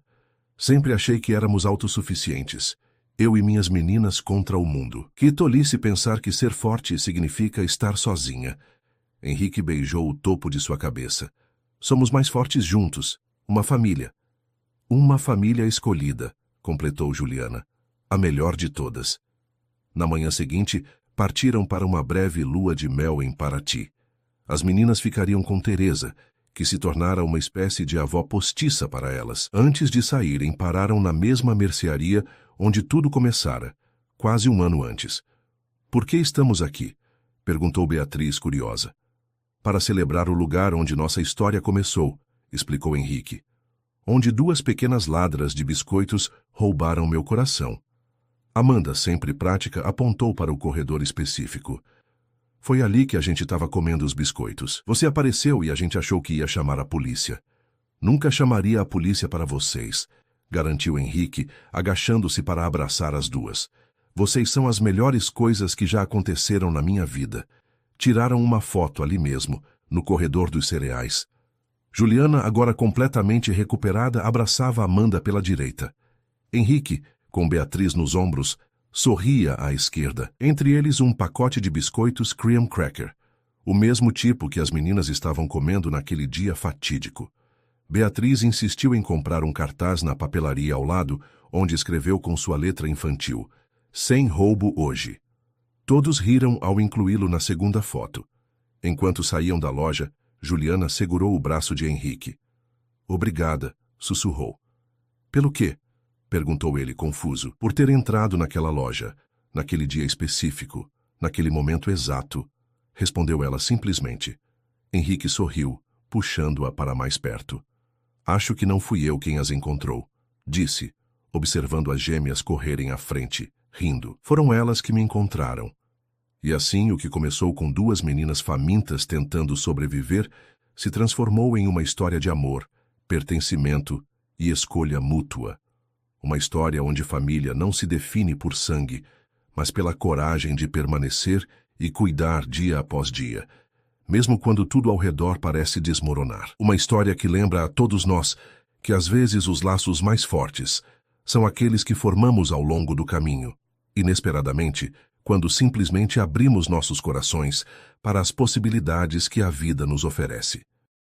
Speaker 1: Sempre achei que éramos autossuficientes. Eu e minhas meninas contra o mundo. Que tolice pensar que ser forte significa estar sozinha. Henrique beijou o topo de sua cabeça. Somos mais fortes juntos. Uma família. Uma família escolhida, completou Juliana. A melhor de todas. Na manhã seguinte, partiram para uma breve lua de mel em Paraty. As meninas ficariam com Teresa, que se tornara uma espécie de avó postiça para elas. Antes de saírem, pararam na mesma mercearia onde tudo começara, quase um ano antes. Por que estamos aqui? Perguntou Beatriz, curiosa. Para celebrar o lugar onde nossa história começou, explicou Henrique. Onde 2 pequenas ladras de biscoitos roubaram meu coração. Amanda, sempre prática, apontou para o corredor específico. Foi ali que a gente estava comendo os biscoitos. Você apareceu e a gente achou que ia chamar a polícia. Nunca chamaria a polícia para vocês, garantiu Henrique, agachando-se para abraçar as 2. Vocês são as melhores coisas que já aconteceram na minha vida. Tiraram uma foto ali mesmo, no corredor dos cereais. Juliana, agora completamente recuperada, abraçava Amanda pela direita. Henrique, com Beatriz nos ombros, sorria à esquerda. Entre eles um pacote de biscoitos cream cracker, o mesmo tipo que as meninas estavam comendo naquele dia fatídico. Beatriz insistiu em comprar um cartaz na papelaria ao lado, onde escreveu com sua letra infantil: "Sem roubo hoje". Todos riram ao incluí-lo na segunda foto. Enquanto saíam da loja, Juliana segurou o braço de Henrique. "Obrigada", sussurrou. "Pelo quê?", perguntou ele, confuso. "Por ter entrado naquela loja, naquele dia específico, naquele momento exato", respondeu ela simplesmente. Henrique sorriu, puxando-a para mais perto. "Acho que não fui eu quem as encontrou", disse, observando as gêmeas correrem à frente, rindo. "Foram elas que me encontraram." E assim o que começou com 2 meninas famintas tentando sobreviver se transformou em uma história de amor, pertencimento e escolha mútua. Uma história onde família não se define por sangue, mas pela coragem de permanecer e cuidar dia após dia, mesmo quando tudo ao redor parece desmoronar. Uma história que lembra a todos nós que às vezes os laços mais fortes são aqueles que formamos ao longo do caminho, inesperadamente, quando simplesmente abrimos nossos corações para as possibilidades que a vida nos oferece.